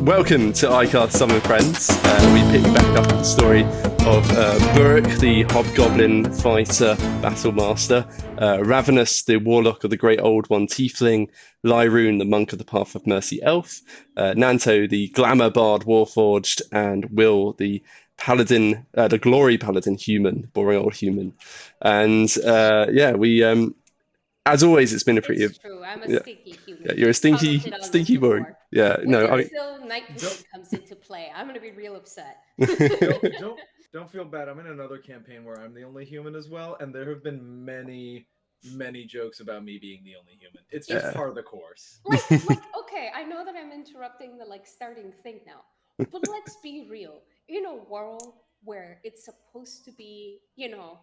Welcome to iCast Summon Friends. We pick back up the story of Burke, the Hobgoblin Fighter Battle Master, Ravenous, the Warlock of the Great Old One Tiefling, Lyroon, the Monk of the Path of Mercy Elf, Nanto, the Glamour Bard Warforged, and Will, the Paladin, the Glory Paladin Human, boring old human. And we as always, it's been a pretty. It's true. I'm a stinky human. Yeah, you're a stinky boy. Yeah, no. Until night vision comes into play, I'm gonna be real upset. Don't feel bad. I'm in another campaign where I'm the only human as well, and there have been many jokes about me being the only human. It's just part of the course. Okay, I know that I'm interrupting the starting thing now, but let's be real. In a world where it's supposed to be, 75%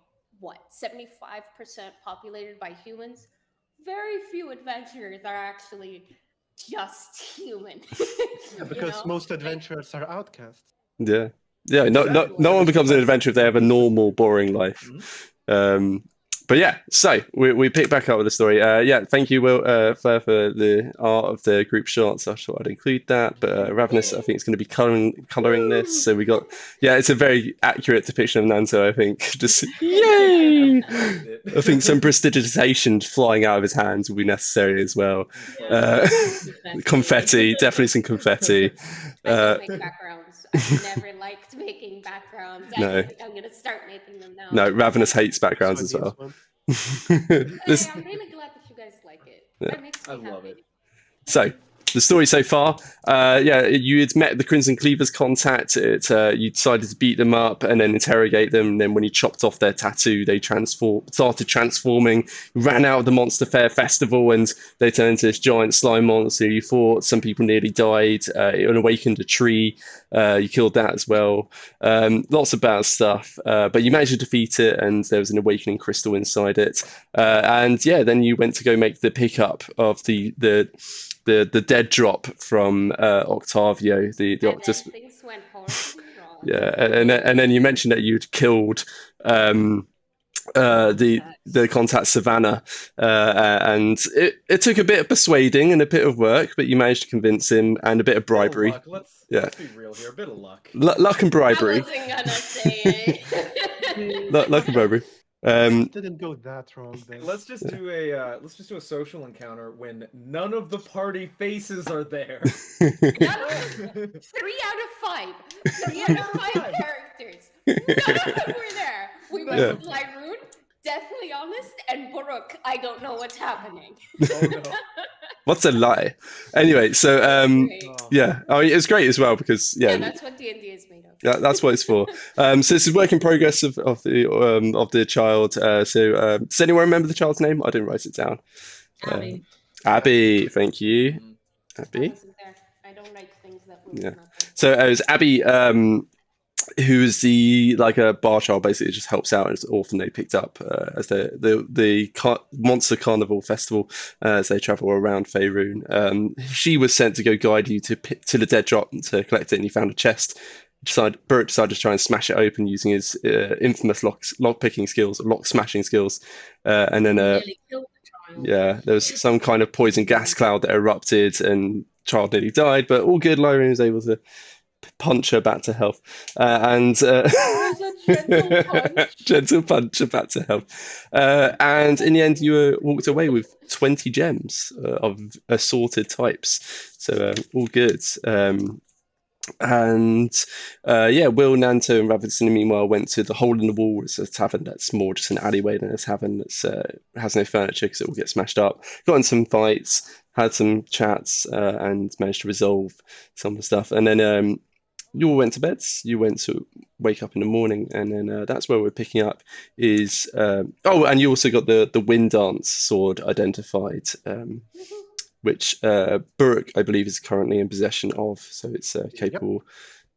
populated by humans, very few adventurers are actually just human. Because most adventurers are outcasts. Yeah. No one becomes an adventurer if they have a normal, boring life. Mm-hmm. But yeah, so we pick back up with the story. Thank you, Will, Fleur, for the art of the group shots. I thought I'd include that. But Ravenous, I think, is going to be colouring this. So we got, it's a very accurate depiction of Nanto, I think. Just, yay! I think some prestidigitation flying out of his hands will be necessary as well. Confetti, definitely some confetti. I don't make backgrounds. I've never liked making backgrounds. No. I think I'm going to start making them now. No, Ravenous hates backgrounds as well. I'm really glad that you guys like it. Yeah. That makes me happy. Love it. So, the story so far, you had met the Crimson Cleavers contact. You decided to beat them up and then interrogate them. And then when you chopped off their tattoo, they started transforming, ran out of the Monster Fair Festival, and they turned into this giant slime monster. You fought, some people nearly died. It awakened a tree. You killed that as well. Lots of bad stuff. But you managed to defeat it, and there was an awakening crystal inside it. Then you went to go make the pickup of the dead drop from Octavio, the Octus. Things went horribly wrong. Yeah, and then you mentioned that you'd killed the contact Savannah, and it took a bit of persuading and a bit of work, but you managed to convince him, and a bit of bribery. Let's be real here, a bit of luck. Luck and bribery. I wasn't gonna say it. Luck and bribery. Didn't go that wrong. Then. Let's just do a social encounter when none of the party faces are there. 3 out of 5. 3 out of 5 characters. None of them were there. We went with Lyroon, deathly honest, and Baruch. I don't know what's happening. Oh no. What's a lie? Anyway, so it was great as well because that's what D&D is made of. Yeah, that's what it's for. So this is work in progress of the child. Does anyone remember the child's name? I didn't write it down. Abby. Abby, thank you. Abby. I don't write things that was not there. So it was Abby, who is a bar child, basically just helps out as an orphan they picked up as the Monster Carnival Festival as they travel around Faerun. She was sent to go guide you to the dead drop to collect it, and you found a chest. Burke decided to try and smash it open using his infamous lock picking skills, lock smashing skills, and then there was some kind of poison gas cloud that erupted, and child nearly died, but all good. Lyra was able to punch her back to health, and gentle punch her back to health. And in the end, you walked away with 20 gems of assorted types. So all good. Will, Nanto, and Ravenson, meanwhile, went to the Hole in the Wall. It's a tavern that's more just an alleyway than a tavern that has no furniture because it will get smashed up. Got in some fights, had some chats, and managed to resolve some of the stuff. And then you all went to bed. You went to wake up in the morning, and then that's where we're picking up is... and you also got the Wind Dance sword identified, which Burke, I believe, is currently in possession of. So it's capable.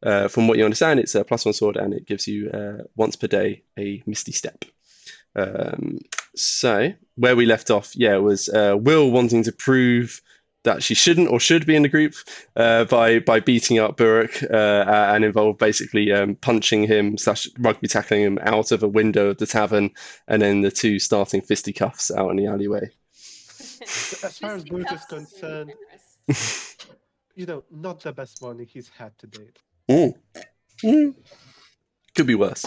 Yep. From what you understand, it's a +1 sword, and it gives you once per day a Misty Step. So where we left off, was Will wanting to prove that she shouldn't or should be in the group by beating up Burke and involved basically punching him / rugby tackling him out of a window of the tavern, and then the two starting fisticuffs out in the alleyway. As far as Burke is concerned, not the best morning he's had to date. Mm. Mm. Could be worse.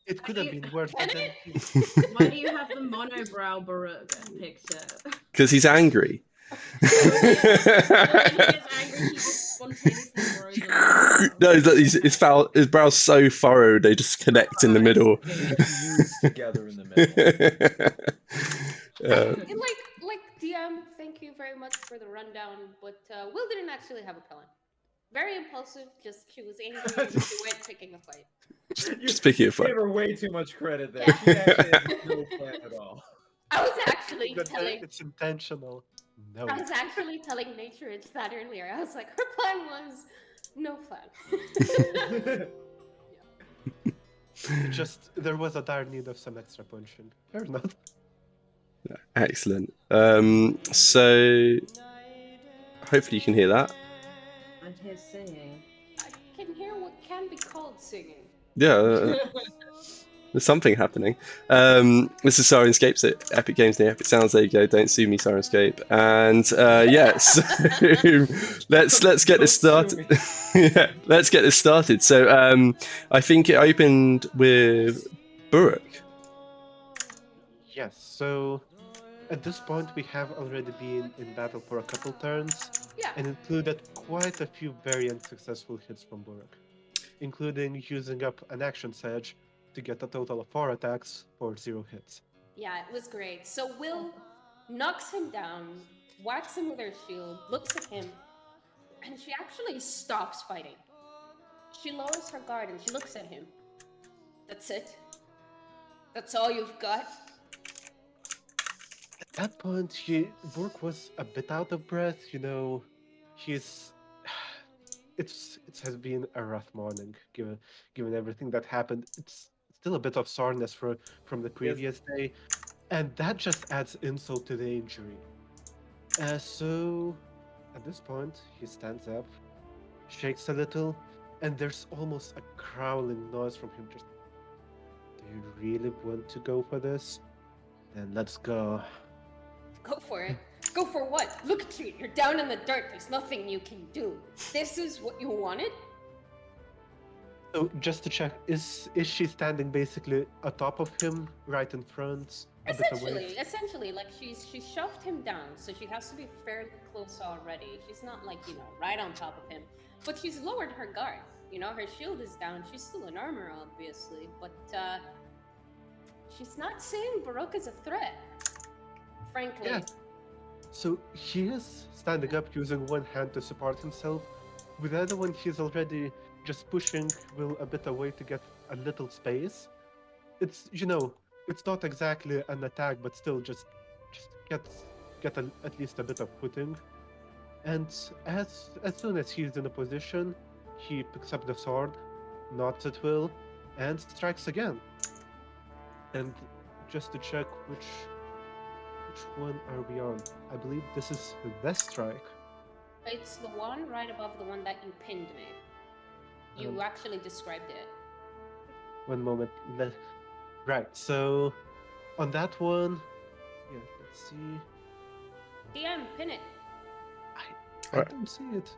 It could have been worse, Can but then it? Why do you have the monobrow Baruch picture? Because he's angry. When he gets angry, he just spontaneously grows a monobrow. No, his brow's so furrowed they just connect in the middle. Fused together in the middle. Like DM, thank you very much for the rundown, but Will didn't actually have a plan. Very impulsive, she was angry and she went picking a fight. Just picking a fight. You gave her way too much credit there. She actually had no plan at all. I was actually telling... It's intentional. No. I was actually telling Nature it's that earlier. I was like, her plan was no plan. Just, there was a dire need of some extra punching. Or not. Excellent. So hopefully you can hear that. I hear singing. I can hear what can be called singing. Yeah, there's something happening. This is Syrinscape, so Epic Games the Epic Sounds. There you go. Don't sue me, Syrinscape. And yes, let's get this started. Yeah, let's get this started. So I think it opened with Buruk. Yes, so at this point we have already been in battle for a couple turns, and included quite a few very unsuccessful hits from Buruk, including using up an action surge to get a total of 4 attacks for 0 hits. Yeah, it was great. So Will knocks him down, whacks him with her shield, looks at him, and she actually stops fighting. She lowers her guard and she looks at him. That's it? That's all you've got? At that point, Burke was a bit out of breath, he's... It has been a rough morning, given everything that happened. It's still a bit of soreness from the previous day, and that just adds insult to the injury. So, at this point, he stands up, shakes a little, and there's almost a growling noise from him. Just, do you really want to go for this? Then let's go. Go for it. Go for what? Look at you. You're down in the dirt. There's nothing you can do. This is what you wanted? So just to check, is she standing basically atop of him, right in front? Essentially, like she's shoved him down, so she has to be fairly close already. She's not like, right on top of him. But she's lowered her guard. Her shield is down. She's still in armor, obviously, but she's not seeing Baruch as a threat, frankly. Yeah. So he is standing up using one hand to support himself. With the other one, he's already just pushing Will a bit away to get a little space. It's, it's not exactly an attack, but still just get at least a bit of footing. And as soon as he's in a position, he picks up the sword, nods at Will, and strikes again. And just to check which one are we on? I believe this is the strike. It's the one right above the one that you pinned me. You actually described it. One moment. Right, so on that one, let's see. DM, pin it. I don't see it.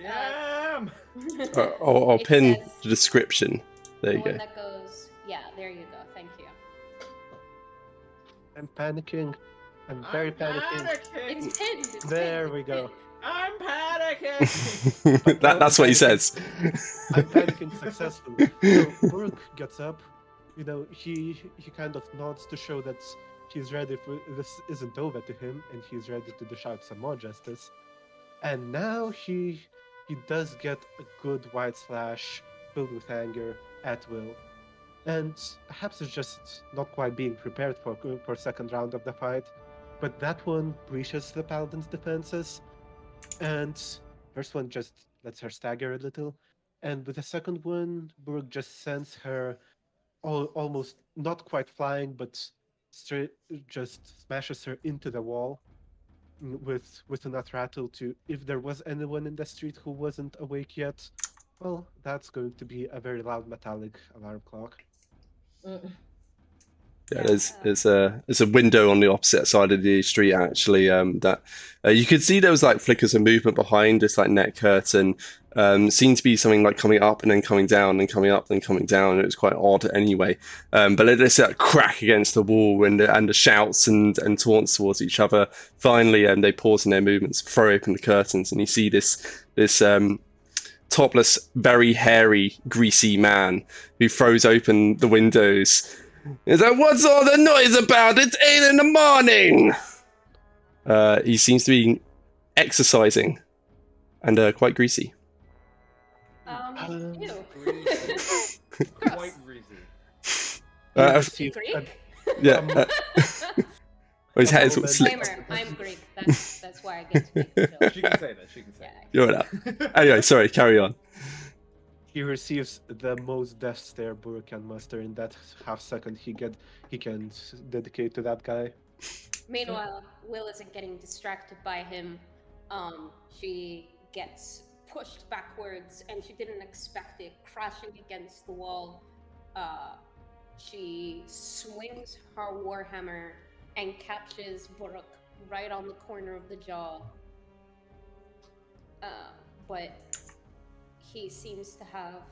Damn! I'll pin the description. There you go. One that goes, there you go. Thank you. I'm panicking. I'm very panicking. It's pinned. There we go. I'm panicking! That's what he says. I'm panicking successfully. So Burke gets up. He kind of nods to show that he's ready for this isn't over to him, and he's ready to dish out some more justice. And now he does get a good wide slash filled with anger at Will. And perhaps it's just not quite being prepared for second round of the fight. But that one breaches the Paladin's defenses. And first one just lets her stagger a little. And with the second one, Burke just sends her almost not quite flying, but straight just smashes her into the wall with enough rattle to, if there was anyone in the street who wasn't awake yet, well, that's going to be a very loud metallic alarm clock. Yeah, Yeah. there's a window on the opposite side of the street actually that you could see there was like flickers of movement behind this like net curtain. Seemed to be something like coming up and then coming down and coming up and coming down. It was quite odd anyway. But there's that crack against the wall and the shouts and taunts towards each other. Finally, they pause in their movements, throw open the curtains, and you see this topless, very hairy, greasy man who throws open the windows. He's like, "What's all the noise about? It's 8 in the morning!" He seems to be exercising and quite greasy. Ew. Greasy. Gross. Quite greasy. You Uh, receive Greek? Yeah. His A hair is all moment. slick. Disclaimer, I'm Greek. That's why I get to make the joke. She can say that. She can say Yeah. You're right. Anyway, sorry, carry on. He receives the most death stare Burr can muster in that half second he can dedicate to that guy. Meanwhile, Will isn't getting distracted by him. She gets pushed backwards, and she didn't expect it, crashing against the wall. She swings her warhammer and catches Buruk right on the corner of the jaw. But he seems to have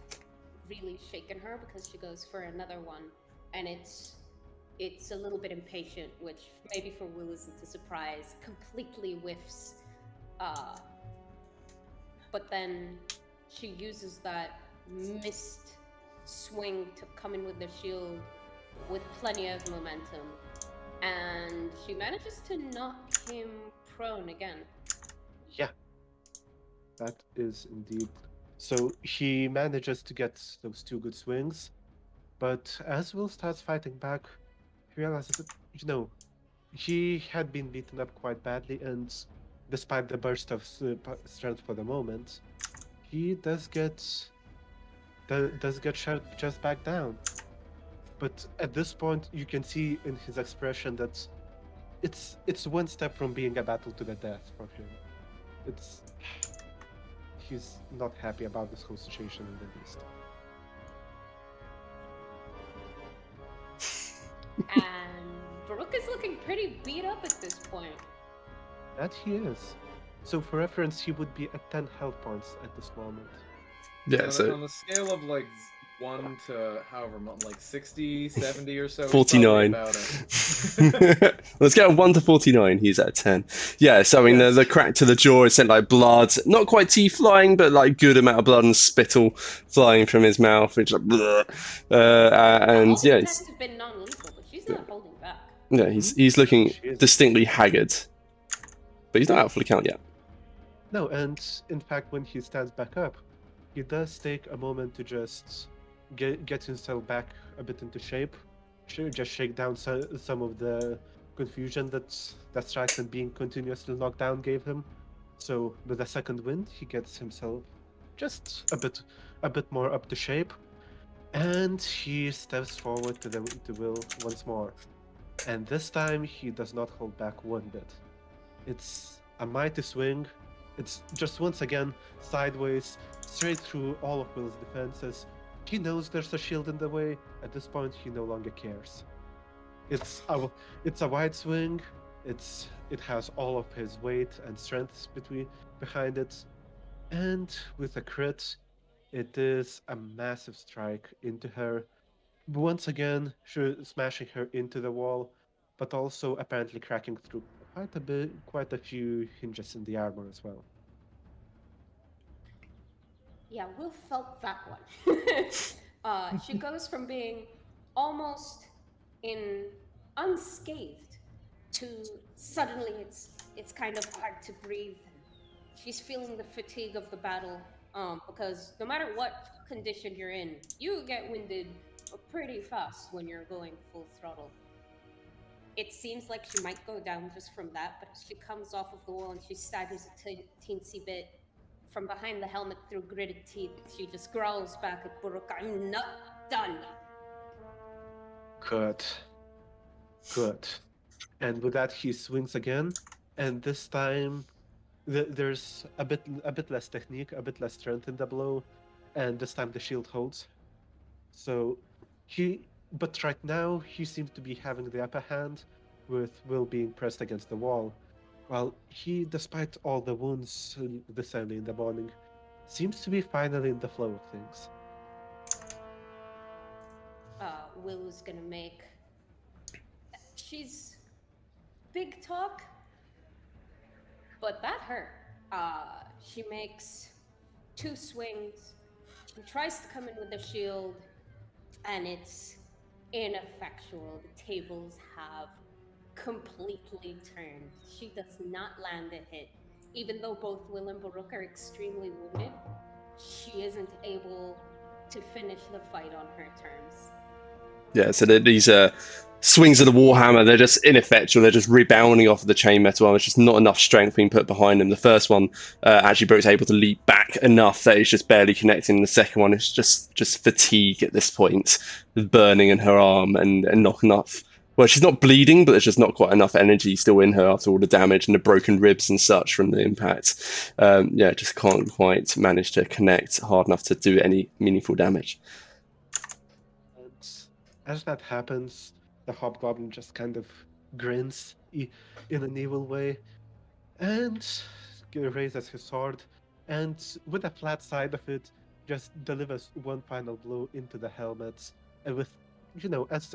really shaken her because she goes for another one, and it's a little bit impatient, which maybe for Will isn't a surprise. Completely whiffs, but then she uses that missed swing to come in with the shield with plenty of momentum, and she manages to knock him prone again. Yeah, that is indeed. So he manages to get those two good swings, but as Will starts fighting back, he realizes that, he had been beaten up quite badly, and despite the burst of strength for the moment, he does get shot just back down. But at this point, you can see in his expression that it's one step from being a battle to the death for him. He's not happy about this whole situation in the least. And Baruch is looking pretty beat up at this point. That he is. So for reference, he would be at 10 health points at this moment. Yeah, so on a scale of like 1 to however much, like 60, 70 or so, he's 49. probably about it. Let's get a 1 to 49. He's at 10. Yeah, so I mean, Yes. the crack to the jaw is sent like blood, not quite teeth flying, but like good amount of blood and spittle flying from his mouth, which like, and All the yeah, attacks have been non-lethal, but she's not holding back. yeah, he's looking She is. distinctly haggard, but he's not out for the count yet. No, and in fact, when he stands back up, he does take a moment to just get himself back a bit into shape, just shake down some of the confusion that strikes and being continuously knocked down gave him. So with a second wind, he gets himself just a bit more up to shape, and he steps forward to Will once more. And this time, he does not hold back one bit. It's a mighty swing. It's just once again sideways, straight through all of Will's defenses. He knows there's a shield in the way. At this point, he no longer cares. It's a wide swing. It has all of his weight and strength behind it, and with a crit, it is a massive strike into her. Once again, smashing her into the wall, but also apparently cracking through quite a few hinges in the armor as well. Yeah, Will felt that one. She goes from being almost unscathed to suddenly it's kind of hard to breathe. She's feeling the fatigue of the battle, because no matter what condition you're in, you get winded pretty fast when you're going full throttle. It seems like she might go down just from that, but as she comes off of the wall and she staggers a teensy bit from behind the helmet through gritted teeth, she just growls back at Buruk, "I'm not done." Good. And with that, he swings again, and this time there's a bit less technique, a bit less strength in the blow, and this time the shield holds. So But right now, he seems to be having the upper hand, with Will being pressed against the wall. While he, despite all the wounds this early in the morning, seems to be finally in the flow of things. Will's gonna make. She's big talk, but that hurt. She makes 2 swings. She tries to come in with the shield, and it's ineffectual. The tables have completely turned. She does not land a hit. Even though both Will and Baruch are extremely wounded, she isn't able to finish the fight on her terms. Yeah, so these swings of the Warhammer, they're just ineffectual. They're just rebounding off of the chain metal armor. There's just not enough strength being put behind them. The first one, actually, Brooke's able to leap back enough that it's just barely connecting. The second one is just fatigue at this point, burning in her arm and not enough. Well, she's not bleeding, but there's just not quite enough energy still in her after all the damage and the broken ribs and such from the impact. Yeah, just can't quite manage to connect hard enough to do any meaningful damage. And as that happens, the hobgoblin just kind of grins in an evil way and raises his sword, and with the flat side of it, just delivers one final blow into the helmet, and with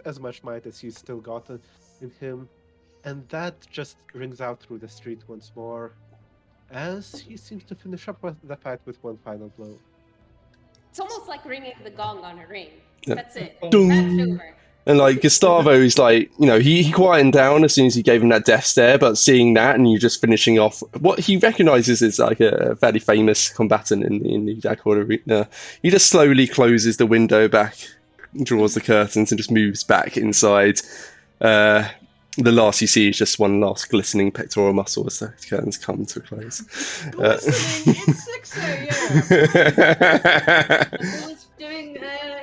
as much might as he's still got in him, and that just rings out through the street once more, as he seems to finish up with the fight with one final blow. It's almost like ringing the gong on a ring. Yeah. That's it. Ding. That's over. And like Gustavo is like, he quietened down as soon as he gave him that death stare, but seeing that and you just finishing off what he recognizes as like a fairly famous combatant in the Daggerford arena, he just slowly closes the window back, draws the curtains, and just moves back inside. The last you see is just one last glistening pectoral muscle as the curtains come to a close. Glistening, it's 6 a.m.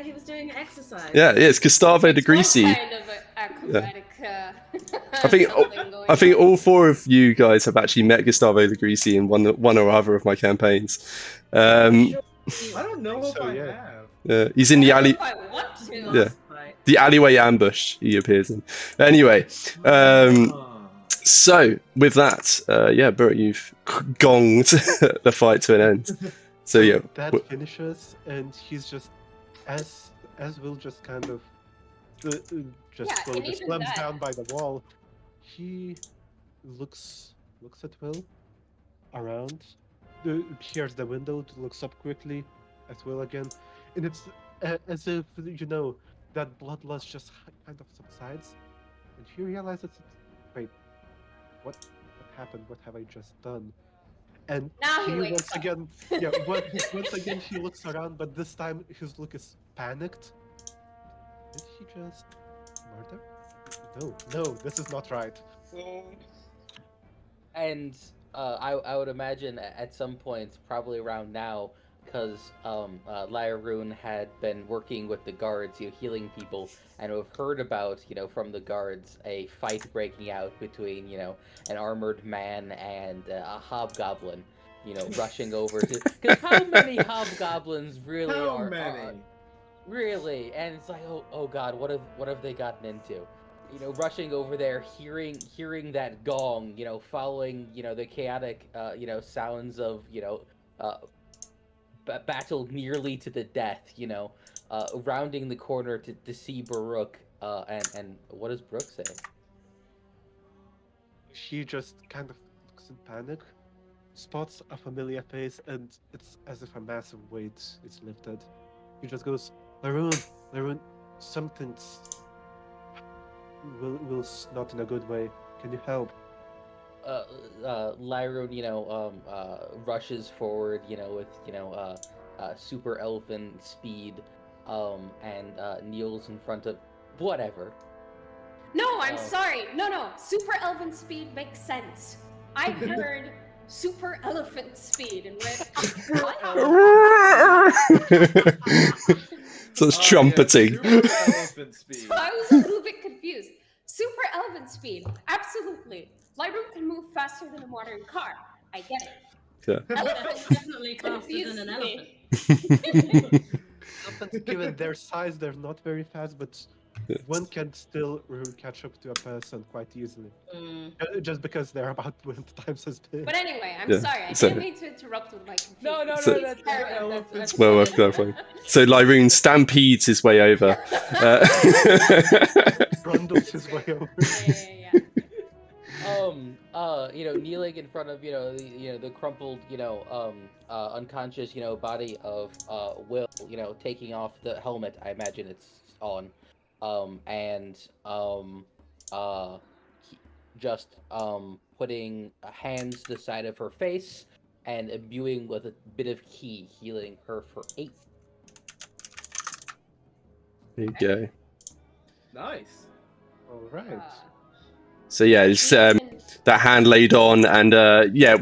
He was doing exercise. Yeah, it's Gustavo the Greasy. Kind of acrobatic. I think all 4 of you guys have actually met Gustavo the Greasy in one or other of my campaigns. I don't know if I have. He's in the alley. I want to. Yeah, the alleyway ambush he appears in. Anyway, so with that, Bert, you've gonged the fight to an end. So yeah, that finishes, and he's just as Will just kind of slowly slams down by the wall. He looks at Will around, hears the window, looks up quickly at Will again, and it's as if that bloodlust just kind of subsides, and he realizes, wait, what happened? What have I just done? And now he once again he looks around, but this time his look is panicked. Did he just murder? No, this is not right. And I would imagine at some point, probably around now, because Lyroon had been working with the guards, healing people, and we've heard about, from the guards, a fight breaking out between, an armored man and a hobgoblin, rushing over to. Because how many hobgoblins really are? How many? Really, and it's like, oh God, what have they gotten into? Rushing over there, hearing that gong, following, the chaotic, sounds of, battle nearly to the death, rounding the corner to see Baruch, and what does Brooke say? She just kind of looks in panic, spots a familiar face, and it's as if a massive weight is lifted. He just goes, Lyroon, something's Will's not in a good way. Can you help? Lyroon, rushes forward, with, super elven speed, and kneels in front of whatever. No, I'm sorry. No. Super elven speed makes sense. I heard super elephant speed and read what? So it's trumpeting. Yeah, super elephant speed. So I was a little bit confused. Super elephant speed, absolutely. Lyroon can move faster than a modern car. I get it. Yeah. Elephants Definitely faster confuse than an me. elephant. Elephants, given their size, they're not very fast, but one can still catch up to a person quite easily. Just because they're about 20 times as big. But anyway, I'm Yeah, sorry. I so- didn't mean to interrupt with my confusion. No, So- Please carry on. that's well worth fine. clarifying. So Lyroon stampedes his way over. Grundles his way over. Yeah. Kneeling in front of the crumpled unconscious body of Will, taking off the helmet. I imagine it's on, and just putting hands to the side of her face and imbuing with a bit of ki, healing her for 8. There you go. Nice. All right. So yeah, it's And that hand laid on, and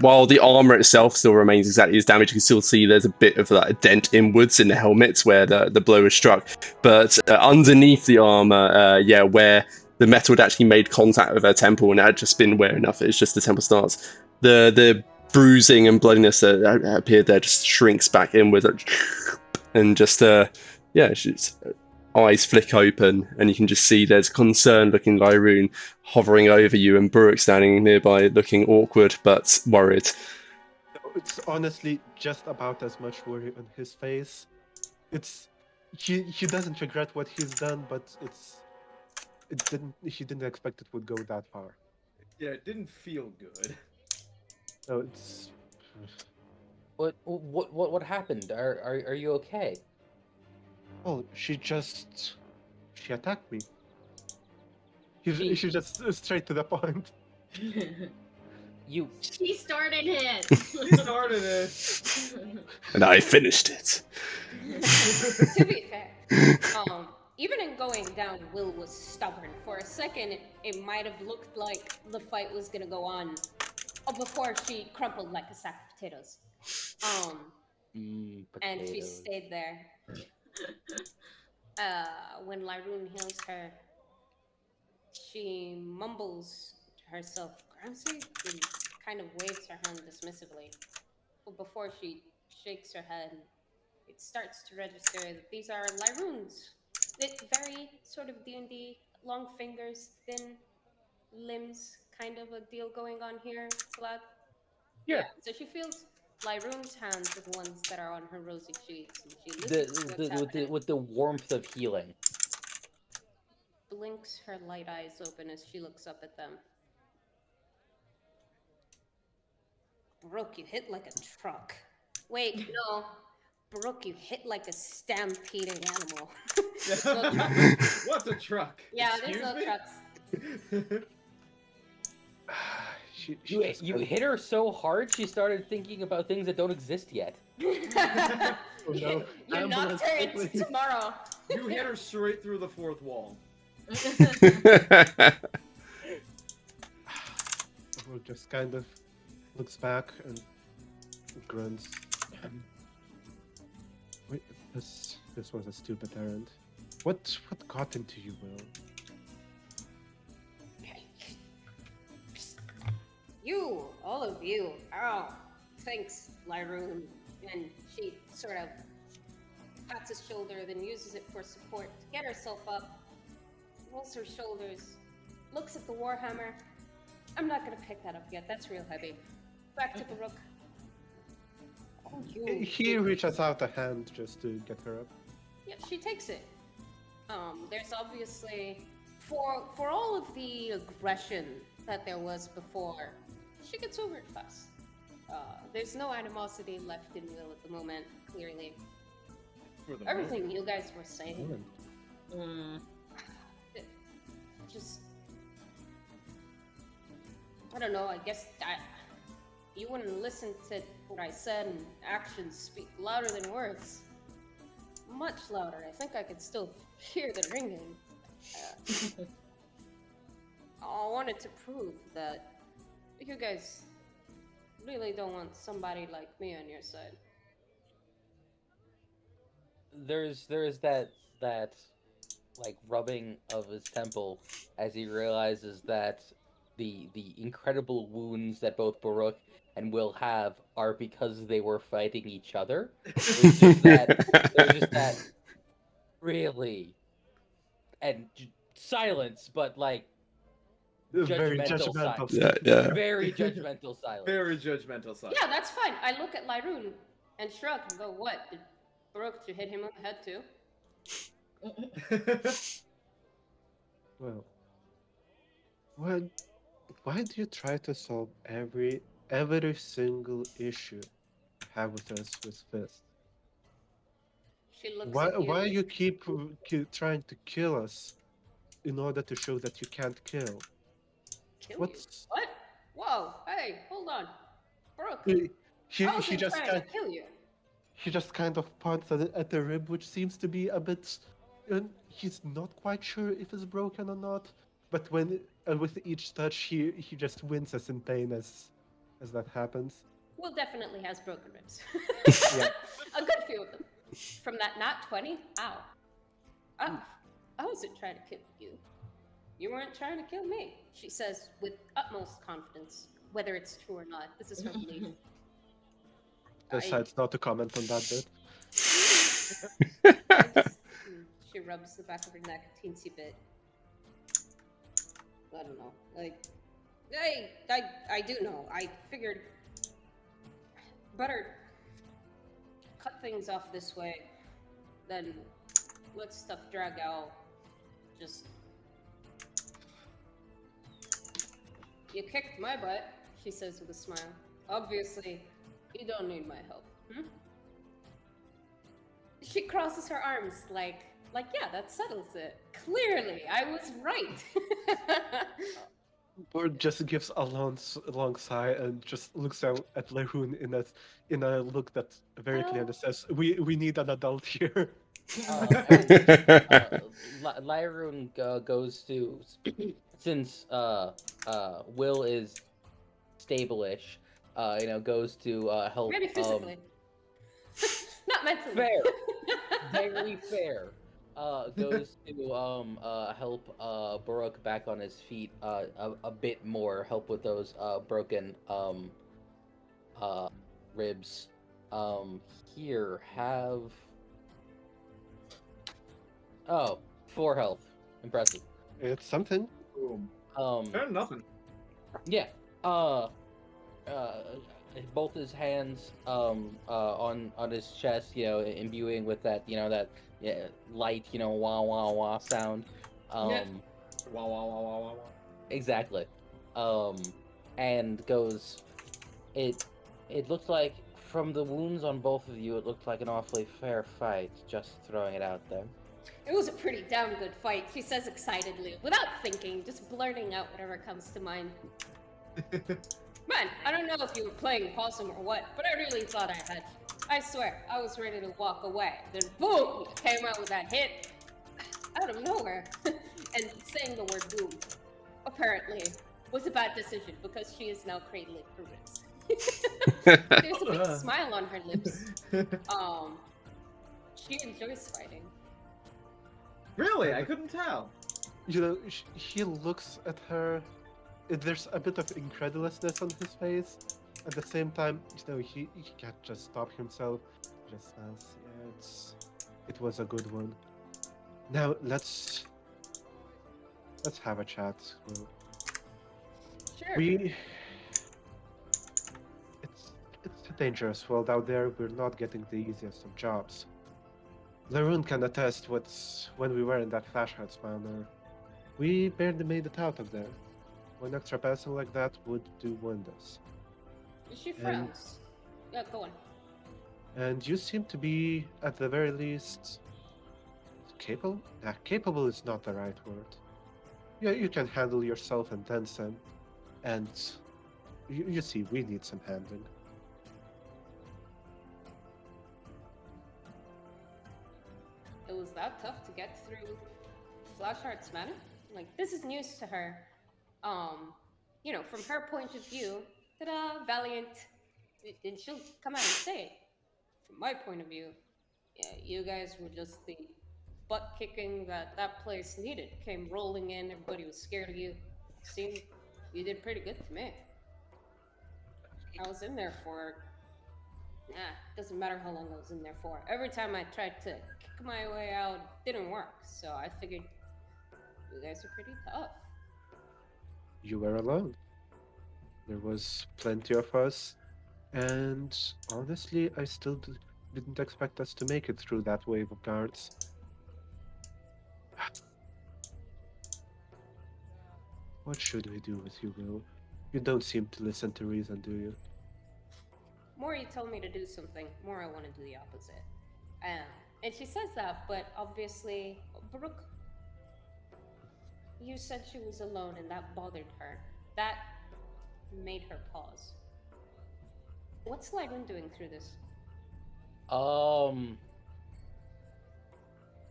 while the armor itself still remains exactly as damaged, you can still see there's a bit of like a dent inwards in the helmet where the blow was struck. But underneath the armor, where the metal had actually made contact with her temple and it had just been wearing enough, it's just the temple starts. The bruising and bloodiness that appeared there just shrinks back inwards, and just she's eyes flick open, and you can just see there's concerned-looking Lyroon hovering over you, and Buruk standing nearby, looking awkward but worried. It's honestly just about as much worry on his face. It's he doesn't regret what he's done, but he didn't expect it would go that far. Yeah, it didn't feel good. So it's What happened? Are you okay? well, she attacked me. She just straight to the point. You She started it. He started it. And I finished it. to be fair, even in going down, Will was stubborn. For a second, it might have looked like the fight was gonna go on before she crumpled like a sack of potatoes. And she potatoes. stayed there. When Lyroon heals her, she mumbles to herself, "Gramsci," and kind of waves her hand dismissively. But before she shakes her head, it starts to register that these are Lyroons. Very sort of D&D, long fingers, thin limbs, kind of a deal going on here, Vlad. Yeah. So she feels Lyroon's hands are the ones that are on her rosy cheeks, and she listens to what's happening. With the warmth of healing. Blinks her light eyes open as she looks up at them. Brooke, you hit like a truck. Wait, no. Brooke, you hit like a stampeding animal. No trucks. What's a truck? Yeah, there's Excuse no me? trucks. You hit her so hard she started thinking about things that don't exist yet. Oh, no. You knocked her into tomorrow. You hit her straight through the fourth wall. Will just kind of looks back and grunts. Wait, this was a stupid errand. What got into you, Will? You, all of you. Oh, thanks, Lyroon. And she sort of pats his shoulder, then uses it for support to get herself up. Rolls her shoulders, looks at the warhammer. I'm not gonna pick that up yet. That's real heavy. Back to Brooke. Oh, you. He reaches out a hand just to get her up. Yeah, she takes it. There's obviously for all of the aggression that there was before, she gets over it fast. There's no animosity left in Will at the moment, clearly. For the Everything you guys were saying, just I don't know. I guess you wouldn't listen to what I said, and actions speak louder than words. Much louder. I think I could still hear the ringing. I wanted to prove that you guys really don't want somebody like me on your side. There's that like rubbing of his temple as he realizes that the incredible wounds that both Baruch and Will have are because they were fighting each other. There's just that really. and silence, but like Very judgmental judgmental. silence. Yeah. Very judgmental silence. Very judgmental side. Yeah, that's fine. I look at Lyroon and shrug and go, what? Did Brooke hit him on the head too? Well, why, why do you try to solve every single issue you have with us with Fist? She looks Why at why you. you keep trying to kill us in order to show that you can't kill? Kill you? What's What? Whoa, hey, hold on. Brooke, he I he wasn't just trying to kill you. he just kind of points at the rib, which seems to be a bit. He's not quite sure if it's broken or not. But with each touch, he just winces in pain as that happens. Will definitely has broken ribs. Yeah. A good few of them. From that nat 20, ow. I wasn't trying to kill you. You weren't trying to kill me, she says with utmost confidence. Whether it's true or not, this is her belief. Decides not to comment on that bit. I just, she rubs the back of her neck a teensy bit. I don't know. Like, I do know. I figured better cut things off this way than let stuff drag out. Just. You kicked my butt, she says with a smile. Obviously, you don't need my help. She crosses her arms like yeah, that settles it. Clearly, I was right. Bird just gives a long sigh and just looks out at Lahoon in a look that very clearly says, "We need an adult here." Lyroon goes to since Will is stable-ish, goes to help. Maybe physically, not mentally. Fair, very fair. Goes to help Baruch back on his feet a bit more, help with those broken ribs. Here have 4 health. Impressive. It's something. Boom. Nothing. Yeah. Both his hands on his chest, imbuing with that that light wah wah wah sound. Yeah. Wah wah wah wah wah wah. Exactly. And goes. It looks like from the wounds on both of you, it looked like an awfully fair fight. Just throwing it out there. It was a pretty damn good fight, she says excitedly, without thinking, just blurting out whatever comes to mind. Man, I don't know if you were playing possum or what, but I really thought I had. I swear, I was ready to walk away. Then boom, you came out with that hit out of nowhere. And saying the word boom, apparently, was a bad decision because she is now cradling her ribs. There's a big smile on her lips. She enjoys fighting. Really? I couldn't tell. He looks at her. There's a bit of incredulousness on his face. At the same time, he can't just stop himself. He just smiles. Yeah, it was a good one. Now let's have a chat. Sure. It's a dangerous world out there. We're not getting the easiest of jobs. Laroon can attest when we were in that flash hut spawner. We barely made it out of there. One extra person like that would do wonders. She frowns. Yeah, go on. And you seem to be, at the very least, capable? Capable is not the right word. Yeah, you can handle yourself and then some. And you see, we need some handling. It was that tough to get through Flash Arts Manor? Like, this is news to her. From her point of view, ta-da, Valiant, and she'll come out and say it. From my point of view, yeah, you guys were just the butt kicking that place needed. Came rolling in, everybody was scared of you. Seemed you did pretty good to me. I was in there for, doesn't matter how long I was in there for. Every time I tried to kick my way out, it didn't work. So I figured You guys are pretty tough. You were alone. There was plenty of us, and honestly, I still didn't expect us to make it through that wave of guards. What should we do with you, Will? You don't seem to listen to reason, do you? More you tell me to do something, more I want to do the opposite. And she says that, but obviously, Brooke, you said she was alone and that bothered her. That made her pause. What's Lyron doing through this?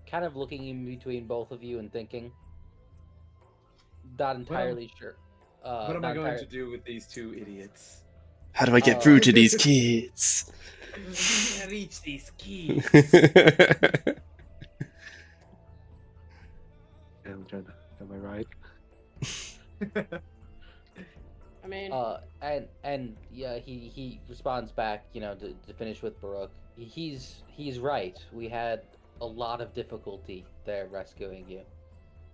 Kind of looking in between both of you and thinking. Not entirely sure. What am I not going entire- to do with these two idiots? How do I get through to these kids? I reach these keys. Eldred, am I right? I mean, and yeah, he responds back, to finish with Baruch. He's right. We had a lot of difficulty there rescuing you,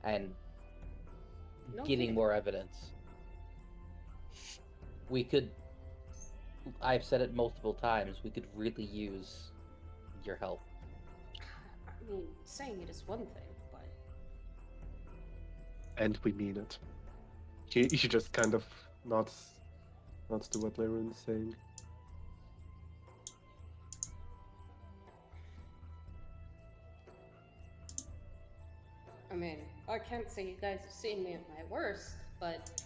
and no getting kidding. more evidence. We could. I've said it multiple times. We could really use your help. I mean, saying it is one thing, but And we mean it. He just kind of nods to what Lyron's saying. I mean, I can't say you guys have seen me at my worst, but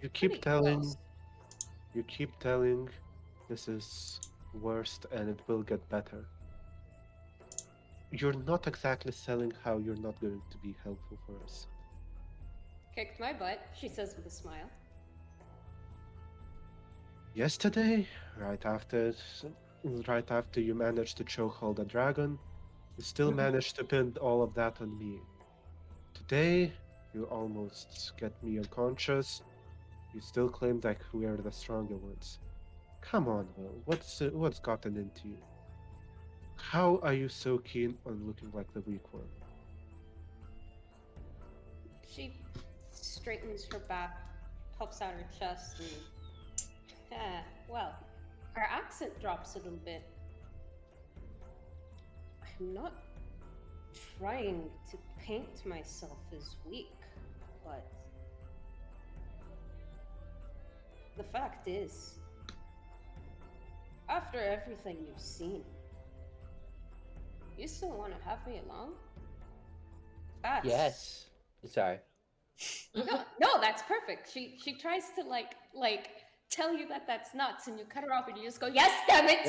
You keep pretty telling, close. this is worst and it will get better. You're not exactly selling how you're not going to be helpful for us. Kicked my butt, she says with a smile. Yesterday, right after you managed to chokehold the dragon, you still managed to pin all of that on me. Today, you almost get me unconscious. You still claim that we are the stronger ones. Come on, Will. What's gotten into you? How are you so keen on looking like the weak one? She straightens her back, puffs out her chest, and well, her accent drops a little bit. I'm not trying to paint myself as weak, but the fact is, after everything you've seen, you still want to have me along? That's... Yes. Sorry. No, that's perfect. She tries to like tell you that that's nuts, and you cut her off, and you just go, "Yes, damn it!"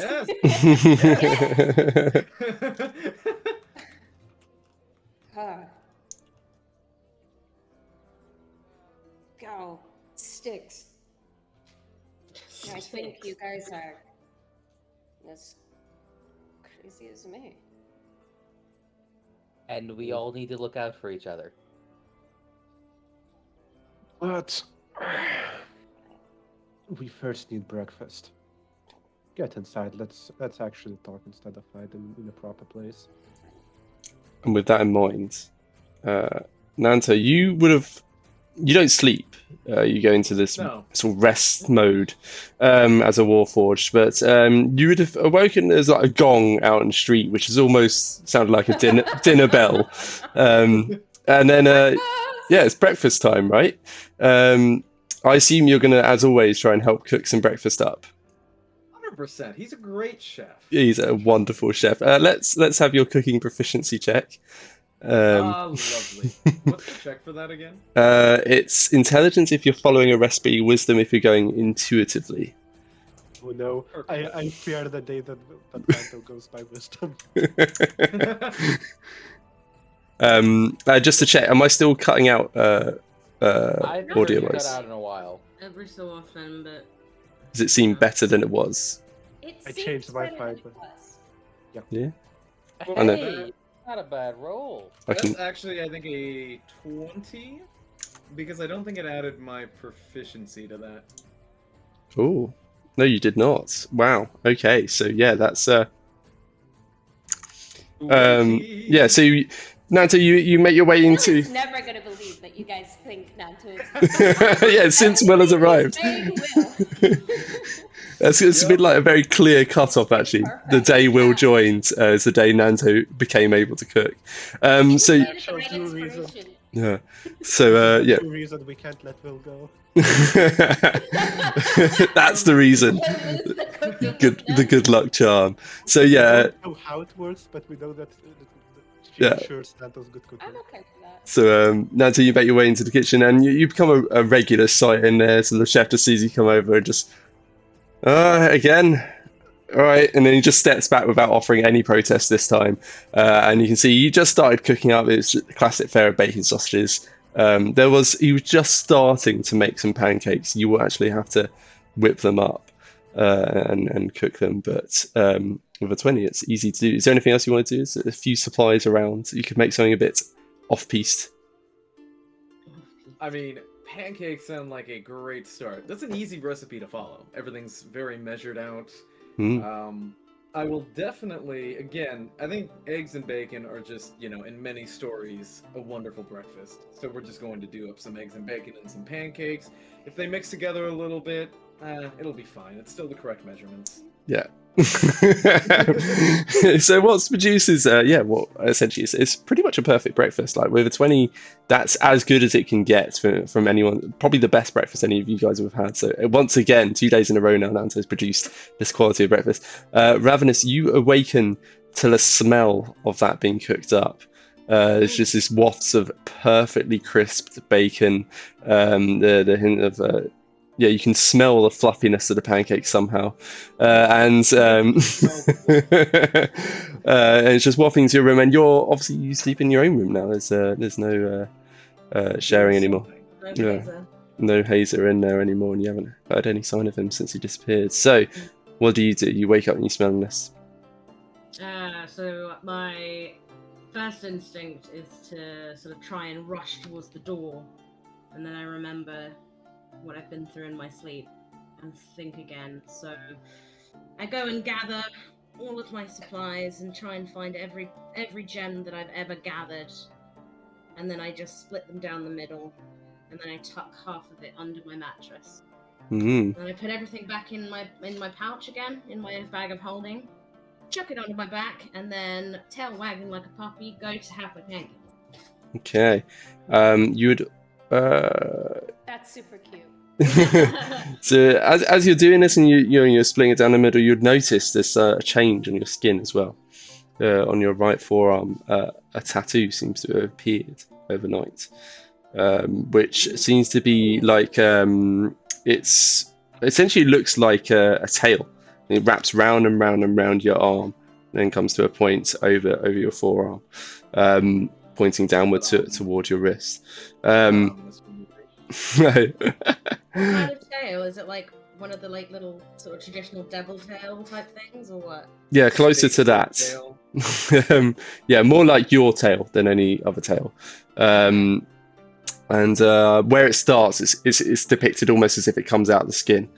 Yes. Go sticks. I think you guys are as crazy as me. And we all need to look out for each other. But we first need breakfast. Get inside. Let's actually talk instead of fight in a proper place. And with that in mind, Nanta, you don't sleep. You go into this No. sort of rest mode as a Warforged, but you would have awoken as like a gong out in the street, which has almost sounded like a dinner bell. And then, yeah, it's breakfast time, right? I assume you're going to, as always, try and help cook some breakfast up. 100%. He's a great chef. He's a wonderful chef. Let's have your cooking proficiency check. Lovely. What's the check for that again? It's intelligence if you're following a recipe, wisdom if you're going intuitively. Oh no, Perfect. I fear the day that Panto goes by wisdom. Just to check, am I still cutting out I've heard audio you cut wise? out in a while. Every so often, but Does it seem better than it was? It I seems changed my better than it fiber. was. Yeah. Well, I know. Hey, not a bad roll. I can. That's actually, I think, a 20, because I don't think it added my proficiency to that. Oh, no, you did not. Wow. Okay, so yeah, that's 20. yeah. So Nanto, you make your way Will into. is never going to believe that you guys think Nanto is. Yeah, since Will has arrived. Will. It's been like a very clear cut-off, It's actually. perfect, The day Will yeah. joined is the day Nanto became able to cook. Just So needed the Shows right you a reason. inspiration. yeah, so yeah, True reason we can't let Will go. that's the reason. Will lose the cooking The with good luck charm. So We yeah, don't know how it works, but we know that she Yeah. ensures Santa's good cooking. I'm okay with that. so Nanto, you make your way into the kitchen, and you become a regular sight in there. So the chef just sees you come over and just, again. All right, and then he just steps back without offering any protest this time, and you can see he just started cooking up. It's classic fare of bacon sausages. He was just starting to make some pancakes. You will actually have to whip them up and cook them, but with a 20, it's easy to do. Is there anything else you want to do? Is there a few supplies around? You could make something a bit off-piste. I mean, pancakes sound like a great start. That's an easy recipe to follow. Everything's very measured out. I will definitely, again, I think eggs and bacon are just, in many stories, a wonderful breakfast. So we're just going to do up some eggs and bacon and some pancakes. If they mix together a little bit, it'll be fine. It's still the correct measurements. Yeah. So what's produces essentially it's pretty much a perfect breakfast. Like with a 20, that's as good as it can get from anyone. Probably the best breakfast any of you guys have had. So once again, 2 days in a row now, Nanto has produced this quality of breakfast. Ravenous, you awaken to the smell of that being cooked up. It's just this wafts of perfectly crisped bacon, the hint of you can smell the fluffiness of the pancake somehow, and it's just wafting to your room. And you sleep in your own room now. There's no sharing anymore. No Hazer in there anymore, and you haven't heard any sign of him since he disappeared. So, what do? You wake up and you smell this. So my first instinct is to sort of try and rush towards the door, and then I remember what I've been through in my sleep and think again. So I go and gather all of my supplies and try and find every gem that I've ever gathered, and then I just split them down the middle, and then I tuck half of it under my mattress. And I put everything back in my pouch again, in my bag of holding, chuck it onto my back, and then tail wagging like a puppy, go to have my pancake. Okay. You would That's super cute. So as you're doing this and you're splitting it down the middle, you'd notice this change on your skin as well. On your right forearm, a tattoo seems to have appeared overnight, which seems to be like it's essentially looks like a tail. It wraps round and round and round your arm, and then comes to a point over your forearm, pointing downward toward your wrist. What kind of tail? Is it like one of the little sort of traditional devil tail type things, or what? Yeah, closer to that. Yeah, more like your tail than any other tail. And where it starts, it's depicted almost as if it comes out of the skin.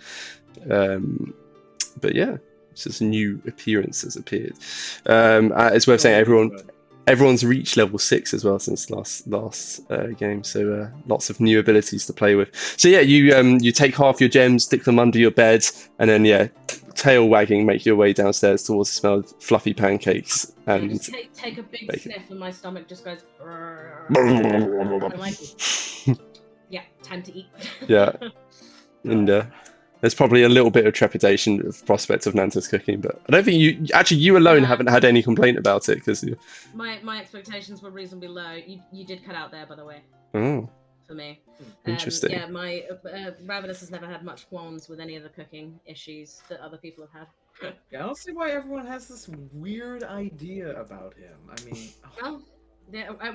But yeah, it's just a new appearance has appeared. It's worth saying everyone's reached level 6 as well since last game, so lots of new abilities to play with. So yeah, you take half your gems, stick them under your bed, and then tail wagging, make your way downstairs towards the smell of fluffy pancakes. And just take a big bacon. sniff, and my stomach just goes. I'm like, yeah, time to eat. Yeah, and there's probably a little bit of trepidation of prospect of Nanto's cooking, but I don't think you alone haven't had any complaint about it because my expectations were reasonably low. You did cut out there, by the way. Oh, for me. Interesting. Yeah, my Ravenous has never had much qualms with any of the cooking issues that other people have had. Yeah, I don't see why everyone has this weird idea about him. I mean, well,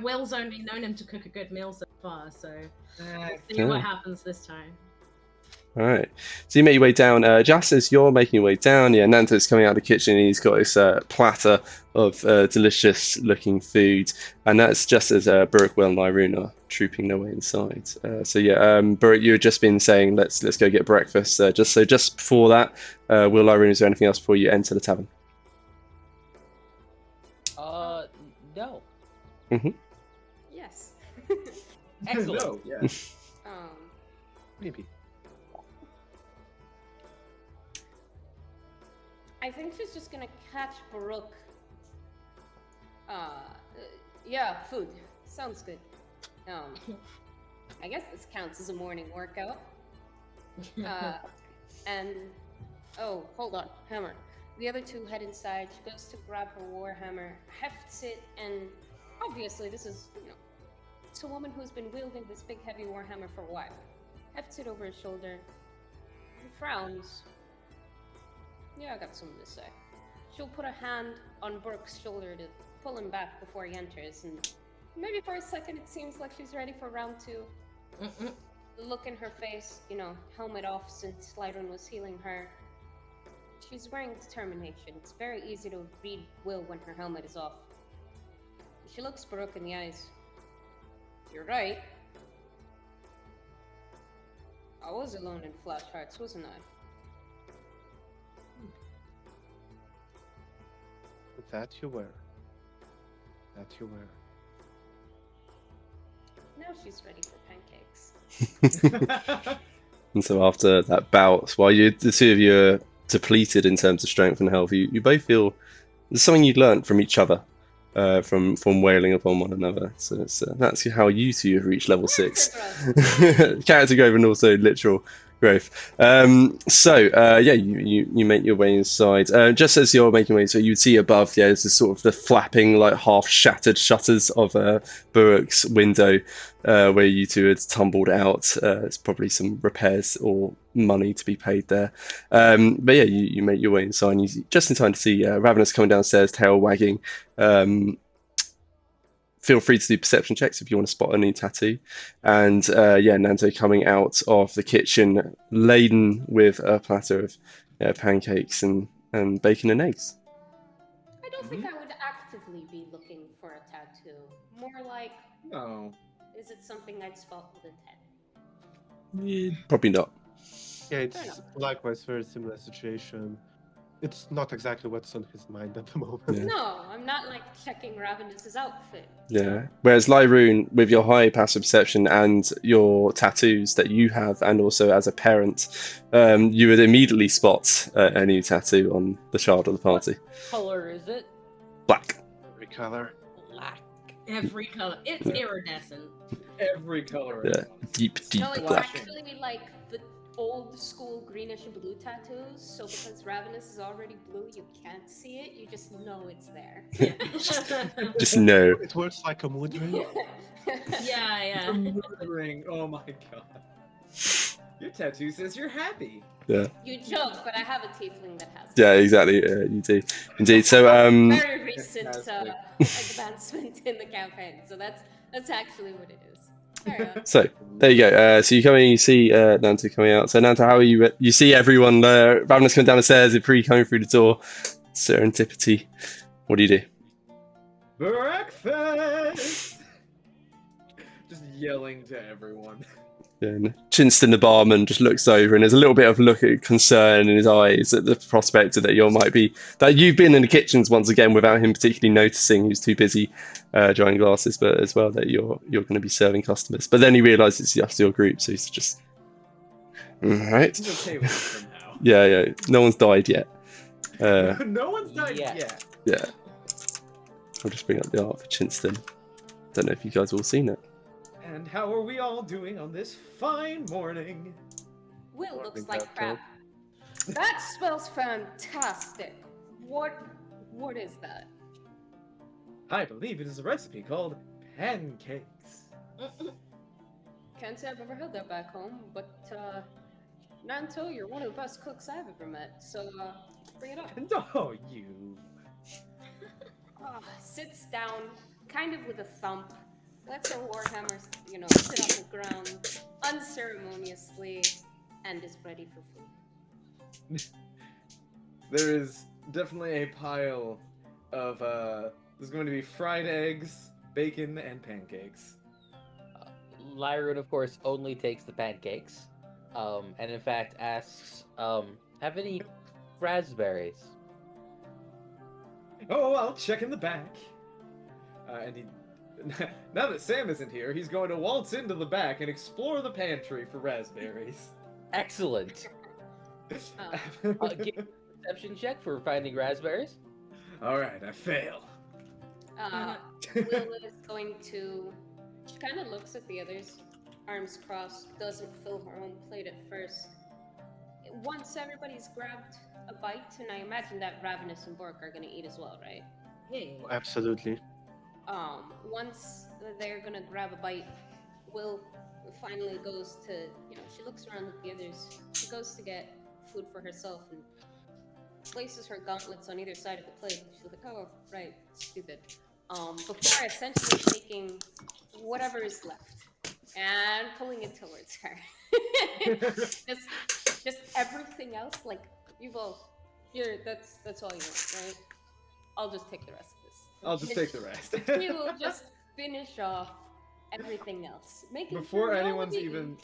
Will's only known him to cook a good meal so far, so we'll see Yeah. what happens this time. All right. So you make your way down. Just as you're making your way down, Nanto's coming out of the kitchen. And he's got this platter of delicious-looking food, and that's just as Burke, Will, and Irene are trooping their way inside. Burke, you had just been saying, let's go get breakfast. Just before that, Will, Irene, is there anything else before you enter the tavern? No. Mm-hmm. Excellent. No, yeah. Um, Maybe. I think she's just gonna catch Baruch. Yeah, food. Sounds good. I guess this counts as a morning workout. And oh, hold on, hammer. The other two head inside. She goes to grab her warhammer, hefts it, and obviously this is, it's a woman who's been wielding this big heavy warhammer for a while. Hefts it over his shoulder, and frowns. Yeah, I got something to say. She'll put a hand on Brooke's shoulder to pull him back before he enters, and maybe for a second it seems like she's ready for round two. Look in her face, helmet off since Lyron was healing her. She's wearing determination. It's very easy to read will when her helmet is off. She looks Baruch in the eyes. You're right. I was alone in Flash Hearts, wasn't I? That you were. That you were. Now she's ready for pancakes. And so after that bout, while the two of you are depleted in terms of strength and health, you both feel there's something you learnt from each other, from wailing upon one another. So that's how you two have reached level 6. Character growth and also literal growth. You make your way inside. Just as you're making way, so you see above, there's this sort of the flapping, like half shattered shutters of Baruch's window, where you two had tumbled out. It's probably some repairs or money to be paid there. You make your way inside, and you just in time to see Ravenous coming downstairs, tail wagging. Feel free to do perception checks if you want to spot a new tattoo. And Nanto coming out of the kitchen laden with a platter of pancakes and bacon and eggs. I don't think I would actively be looking for a tattoo. More like, No. is it something I'd spot with a 10? Probably not. Yeah, it's likewise very similar situation. It's not exactly what's on his mind at the moment. Yeah. No, I'm not like checking Ravenous's outfit. Yeah. Whereas Lyroon, with your high passive perception and your tattoos that you have, and also as a parent, you would immediately spot a new tattoo on the child of the party. What color is it? Black. Every color. Black. Every color. It's iridescent. Every color. Yeah. Deep No, it's black. actually like the old school greenish and blue tattoos. So because Ravenous is already blue, you can't see it. You just know it's there. Just no. It works like a mood ring. Yeah. Ring. Oh my god. Your tattoo says you're happy. Yeah. You joke, but I have a tiefling that has. Yeah, exactly. You do. Indeed. So Very recent advancement in the campaign. So that's actually what it is. Carry on. So there you go. So you come in, you see Nanto coming out. So Nanto, how are you? You see everyone. Ravenous coming down the stairs. Pre coming through the door. Serendipity. What do you do? Breakfast! Just yelling to everyone. And Chinston the barman just looks over, and there's a little bit of look of concern in his eyes at the prospect that you've been in the kitchens once again without him particularly noticing. He's too busy drying glasses, but as well that you're going to be serving customers. But then he realizes it's just your group, so he's just all right. He's okay with it for now. Yeah. No one's died yet. No one's died yet. Yeah. I'll just bring up the art for Chinston. Don't know if you guys have all seen it. And how are we all doing on this fine morning? Will Morning, looks like Doctor. crap. That smells fantastic. What is that? I believe it is a recipe called pancakes. Can't say I've ever had that back home, but Nanto, you're one of the best cooks I've ever met. So bring it up. And oh, you. Sits down, kind of with a thump. Lets her warhammer, sit on the ground unceremoniously, and is ready for food. There is definitely a pile of there's going to be fried eggs, bacon, and pancakes. Lyron, of course, only takes the pancakes, and in fact asks, "Have any raspberries?" Oh, I'll check in the back. And he now that Sam isn't here, he's going to waltz into the back and explore the pantry for raspberries. Excellent. Give me a perception check for finding raspberries. Alright, I fail. Will is going to. She kind of looks at the others, arms crossed, doesn't fill her own plate at first. Once everybody's grabbed a bite, and I imagine that Ravenous and Bork are going to eat as well, right? Yeah. Absolutely. Once they're going to grab a bite, Will finally goes to, she looks around at the others. She goes to get food for herself and places her gauntlets on either side of the plate. She's like, oh, right, stupid. Before essentially taking whatever is left and pulling it towards her. just everything else, like, that's all you want, right? I'll just take the rest of this. I'll just take the rest. She will just finish off everything else. Before anyone's even...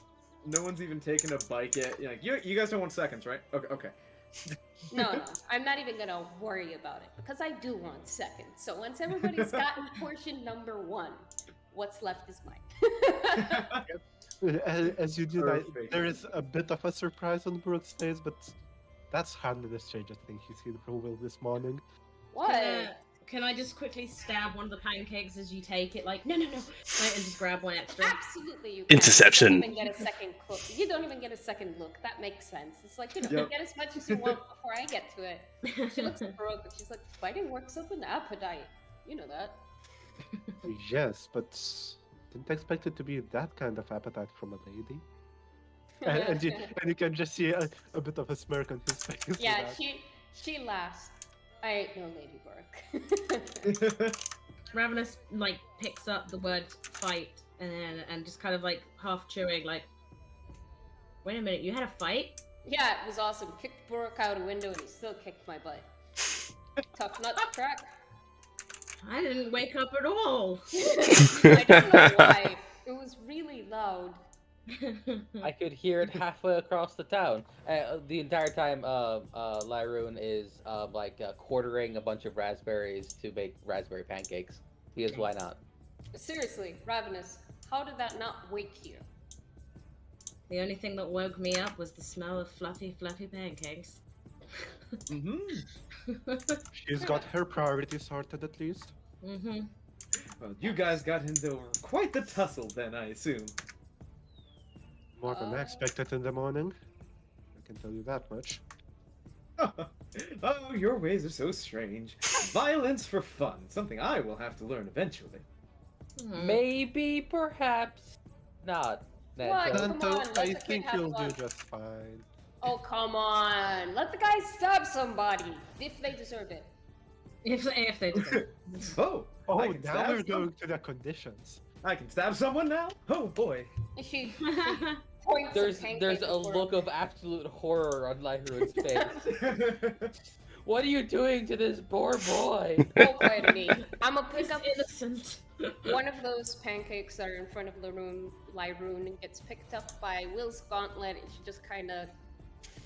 No one's even taken a bite yet. Like, you guys don't want seconds, right? Okay. No, I'm not even gonna worry about it because I do want seconds. So once everybody's gotten portion number 1, what's left is mine. As you do that, there is a bit of a surprise on Brooke's face, but that's hardly the strangest thing he's seen from Will this morning. What? Can I just quickly stab one of the pancakes as you take it? Like, no, and just grab one extra. Absolutely, you can. Interception. You don't even get a second look. You don't even get a second look. That makes sense. It's like, you get as much as you want before I get to it. She looks at Baroque and she's like, fighting works up an appetite. You know that. Yes, but didn't expect it to be that kind of appetite from a lady. And you can just see a bit of a smirk on his face. Yeah, she laughs. I ain't no Lady Bork. Ravenous picks up the word fight and just kind of half chewing, wait a minute, you had a fight? Yeah, it was awesome. Kicked Bork out a window and he still kicked my butt. Tough nut to crack. I didn't wake up at all. I don't know why. It was really loud. I could hear it halfway across the town. The entire time, Lyroon is quartering a bunch of raspberries to make raspberry pancakes. Because why not? Seriously, Ravenous, how did that not wake you? The only thing that woke me up was the smell of fluffy pancakes. She's got her priorities sorted at least. Well, you guys got into quite the tussle then, I assume. More than I expected in the morning. I can tell you that much. Oh, your ways are so strange. Violence for fun, something I will have to learn eventually. Maybe, perhaps not. What? Nanto. Come on, let I the kid think have he'll fun. do just fine. Oh, come on. Let the guy stab somebody if they deserve it. If they deserve. Oh, Oh, I can now stab we're some- going to the conditions. I can stab someone now? Oh boy. She points There's pancake a at Bork. look of absolute horror on Lyroon's face. What are you doing to this poor boy? Oh, wait a minute. I'm gonna pick He's up innocent. one of those pancakes that are in front of Lyroon and gets picked up by Will's gauntlet, and she just kind of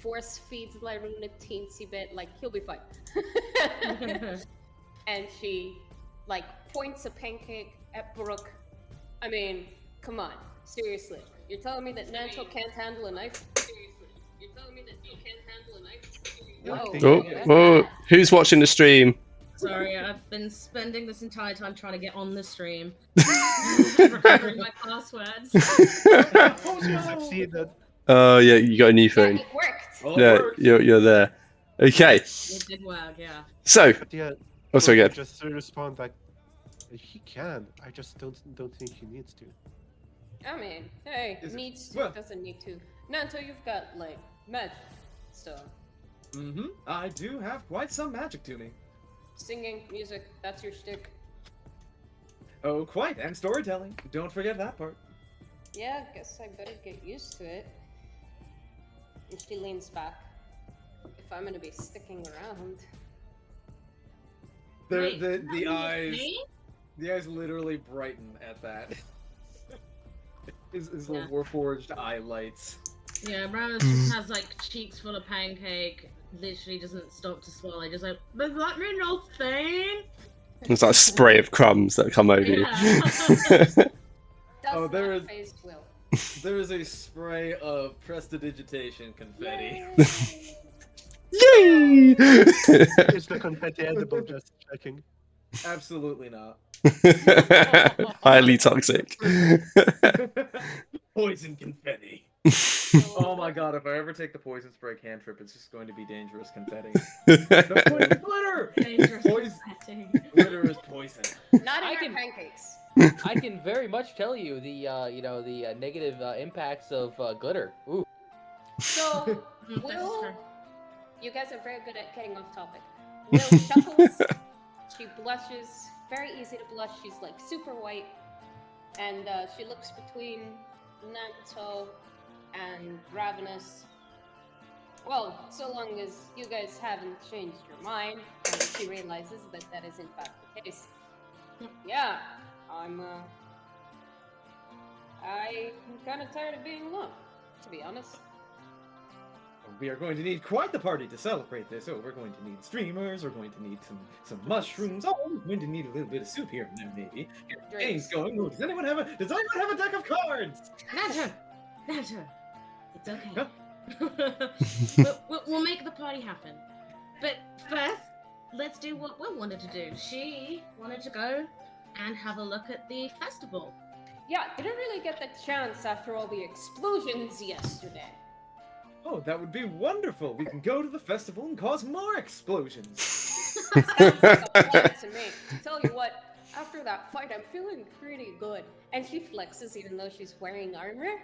force feeds Lyroon a teensy bit, like, he'll be fine. And she, points a pancake at Brooke. I mean, come on, seriously. You're telling me that Nanto can't handle a knife? Seriously. You're telling me that you can't handle a knife? Oh, who's watching the stream? Sorry, I've been spending this entire time trying to get on the stream. Remembering my passwords. You succeeded. Oh, yeah, you got a new Yeah, phone. it worked. Oh, it Yeah, worked. you're there. Okay, It did work, yeah. so, But yeah, oh, sorry, Brooke good. just respond like, he can. I just don't think he needs to. I mean, hey, Is it- needs to, well- doesn't need to. Nanto, you've got, magic. So, I do have quite some magic to me. singing, music, that's your shtick. Oh, quite, and storytelling. Don't forget that part. Yeah, I guess I better get used to it. And she leans back. If I'm gonna be sticking around. Wait, The that eyes, me? the eyes literally brighten at that. His Yeah. little warforged eye lights. Yeah, Ravenous just has cheeks full of pancake, literally doesn't stop to swallow, just does that mean nothing? There's like a spray of crumbs that come over you. Does there not is- phase Will. There is a spray of prestidigitation confetti. Yay! Is the confetti edible? Just checking. Absolutely not. Highly toxic. Poison confetti. Oh my god, if I ever take the poison spray cantrip, it's just going to be dangerous confetti. The poison glitter! Dangerous Poison. setting. Glitter is poison. Not in I our can- pancakes. I can very much tell you the negative impacts of glitter. Ooh. So, That's Will, true. you guys are very good at getting off topic. Will chuckles. She blushes. Very easy to blush. She's like super white. And she looks between Nanto and Ravenous. Well, so long as you guys haven't changed your mind, and she realizes that that is in fact the case. Yeah, I'm kind of tired of being alone, to be honest. We are going to need quite the party to celebrate this. Oh, we're going to need streamers. We're going to need some mushrooms. Oh, we're going to need a little bit of soup here and there, maybe. Get the games going. Oh, does anyone have a deck of cards? Nanta! It's okay. we'll make the party happen. But first, let's do what Will wanted to do. She wanted to go and have a look at the festival. Yeah, didn't really get the chance after all the explosions yesterday. Oh, that would be wonderful. We can go to the festival and cause more explosions. Sounds like a plan to me. Tell you what, after that fight, I'm feeling pretty good. And she flexes even though she's wearing armor.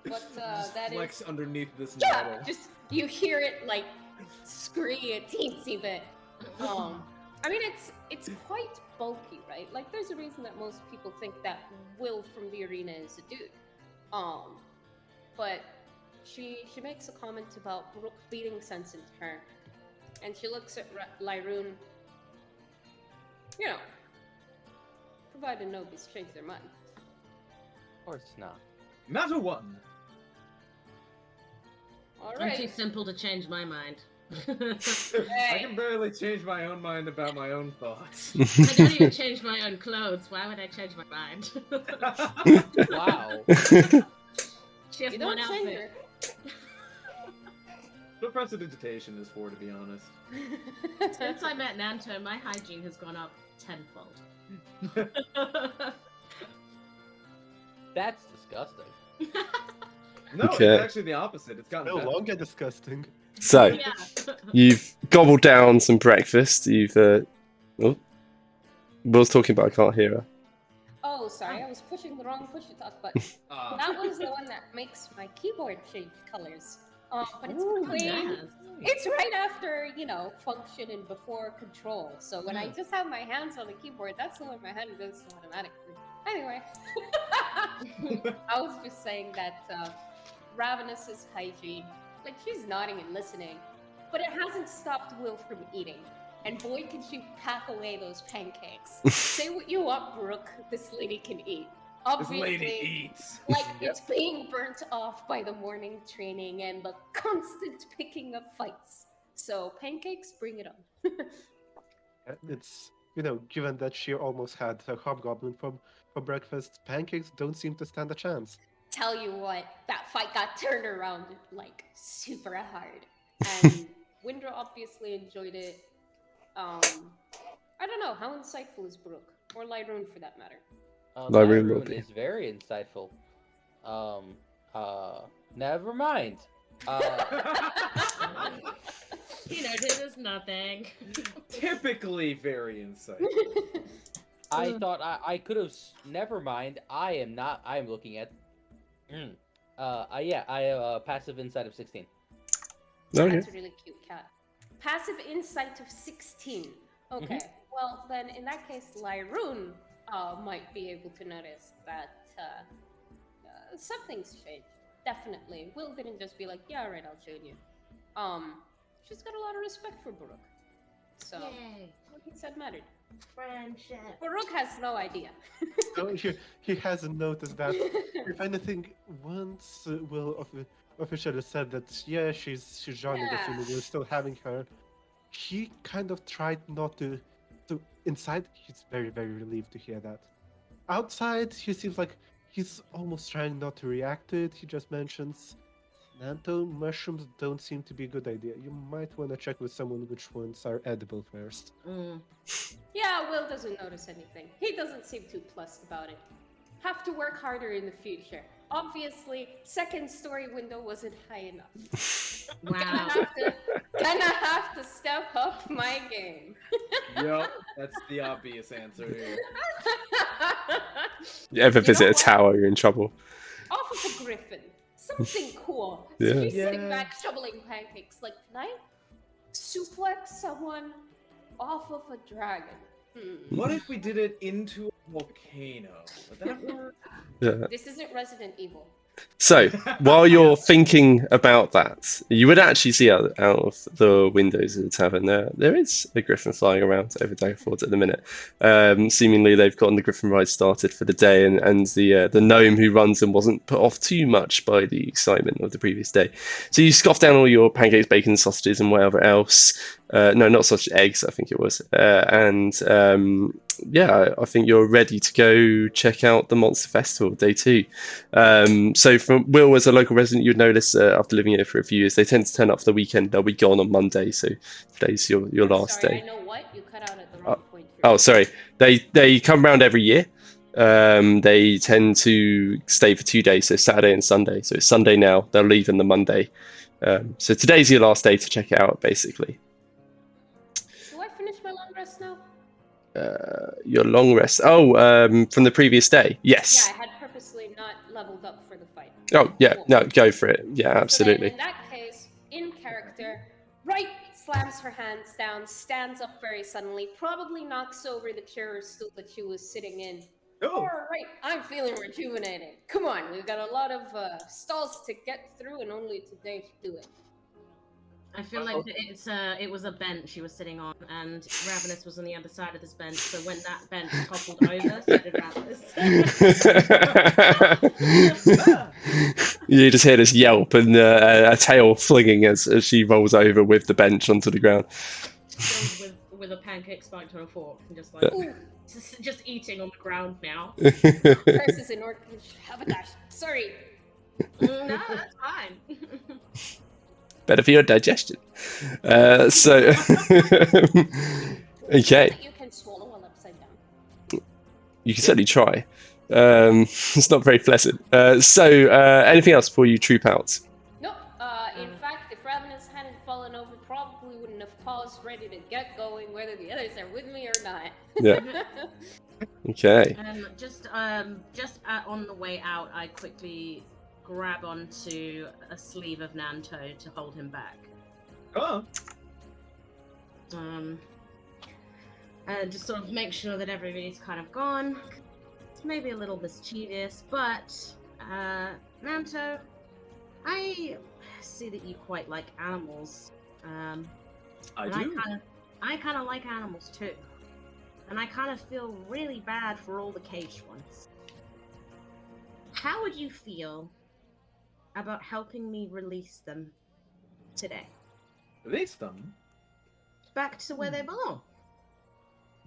But Just that flex is... underneath this Yeah, model. just you hear it like scree a teensy bit. I mean, it's quite bulky, right? Like, there's a reason that most people think that Will from the arena is a dude. But she makes a comment about Brooke beating sense into her, and she looks at Lyroon. You know, provided nobody's changed their mind. Of course not. Matter one. All I'm too right. simple to change my mind. I can barely change my own mind about my own thoughts. I don't even change my own clothes. Why would I change my mind? Wow. She has You one don't change outfit. What prestidigitation is for, to be honest. her. Since I met Nanto, my hygiene has gone up tenfold. That's disgusting. No, Okay. it's actually the opposite. It's gotten No better. longer disgusting. So, Yeah. you've gobbled down some breakfast. You've. Oh. Will's talking, but I can't hear her. Oh, sorry, I was pushing the wrong push-to-talk button. Ah. That was the one that makes my keyboard change colors. But it's Ooh, between... yes. It's right after, you know, function and before control. So when I just have my hands on the keyboard, that's the one my hand goes to automatically. Anyway, I was just saying that Ravenous's hygiene, like, she's nodding and listening, but it hasn't stopped Will from eating. And boy, can she pack away those pancakes. Say what you want, Brooke. This lady can eat. This Obviously, lady eats. like, it's being burnt off by the morning training and the constant picking of fights. So, pancakes, bring it on. It's, you know, given that she almost had a hobgoblin for breakfast, pancakes don't seem to stand a chance. Tell you what, that fight got turned around, like, super hard. And Windra obviously enjoyed it. I don't know, how insightful is Brooke? Or Lyroon, for that matter? Lyroon will Lyroon be. is very insightful. Never mind. You know, this is nothing. Typically very insightful. I thought I could have. Never mind. I am not. I am looking at. I have passive insight of 16. Okay. That's a really cute cat. Passive insight of 16. Okay, well, then in that case, Lyroon might be able to notice that something's changed. Definitely. Will didn't just be like, yeah, all right, I'll join you. She's got a lot of respect for Baruch. So, Yay. what he said mattered. Friendship. Baruch has no idea. So he hasn't noticed that. If anything, once Will officially said that, yeah, she's joining us, Yeah. and we're still having her, he kind of tried not to. So inside, he's very, very relieved to hear that. Outside, he seems like he's almost trying not to react to it. He just mentions, Nanto, mushrooms don't seem to be a good idea. You might want to check with someone which ones are edible first. Yeah, Will doesn't notice anything. He doesn't seem too plussed about it. Have to work harder in the future. Obviously, second story window wasn't high enough. Wow. Gonna have to step up my game. Yep, that's the obvious answer here. You ever You visit know a what? tower, you're in trouble. Off of a griffin. Something cool. Yeah. So he's sitting Yeah. back shoveling pancakes. Like, can I suplex someone off of a dragon? What if we did it into a volcano? Would that work? Yeah. This isn't Resident Evil. So, while you're thinking about that, you would actually see out of the windows of the tavern there is a griffin flying around over Daggerford at the minute. Seemingly, they've gotten the griffin ride started for the day, and the gnome who runs them wasn't put off too much by the excitement of the previous day. So you scoff down all your pancakes, bacon, sausages, and whatever else. No, not sausage, eggs, I think it was. Yeah, I think you're ready to go check out the Monster Festival day 2. So from Will, as a local resident, you'd notice after living here for a few years, they tend to turn up for the weekend. They'll be gone on Monday, so today's your last Sorry, day. I know what? You cut out at the wrong point. Oh, sorry. They come around every year. They tend to stay for 2 days, so Saturday and Sunday. So it's Sunday now. They'll leave on the Monday. So today's your last day to check it out, basically. Do I finish my long rest now? Your long rest. Oh, from the previous day. Yes. Yeah, I had purposely not leveled up for the fight. Oh, yeah. Cool. No, go for it. Yeah, So absolutely. then in that case, in character, right, slams her hands down, stands up very suddenly, probably knocks over the chair or stool that she was sitting in. Oh, All right, I'm feeling rejuvenated. Come on, we've got a lot of stalls to get through and only today to do it. I feel like it was a bench she was sitting on, and Ravenous was on the other side of this bench. So when that bench toppled over, so did Ravenous. You just hear this yelp and a tail flinging as she rolls over with the bench onto the ground. with a pancake spiked on a fork, and just like Ooh, just eating on the ground now. curses in order to have a dash. Sorry. No, that's fine. Better for your digestion. So, okay, That you can swallow while upside down. you can certainly try. It's not very pleasant. Anything else before you troop out? Nope. In fact, if Ravenous hadn't fallen over, probably wouldn't have paused, ready to get going, whether the others are with me or not. Yeah. Okay. Just on the way out, I quickly grab onto a sleeve of Nanto to hold him back. oh. And just sort of make sure that everybody's kind of gone. It's maybe a little mischievous, but Nanto, I see that you quite like animals. I and do. I kind of like animals too, and I kind of feel really bad for all the caged ones. How would you feel about helping me release them today, Release them? back to where they belong?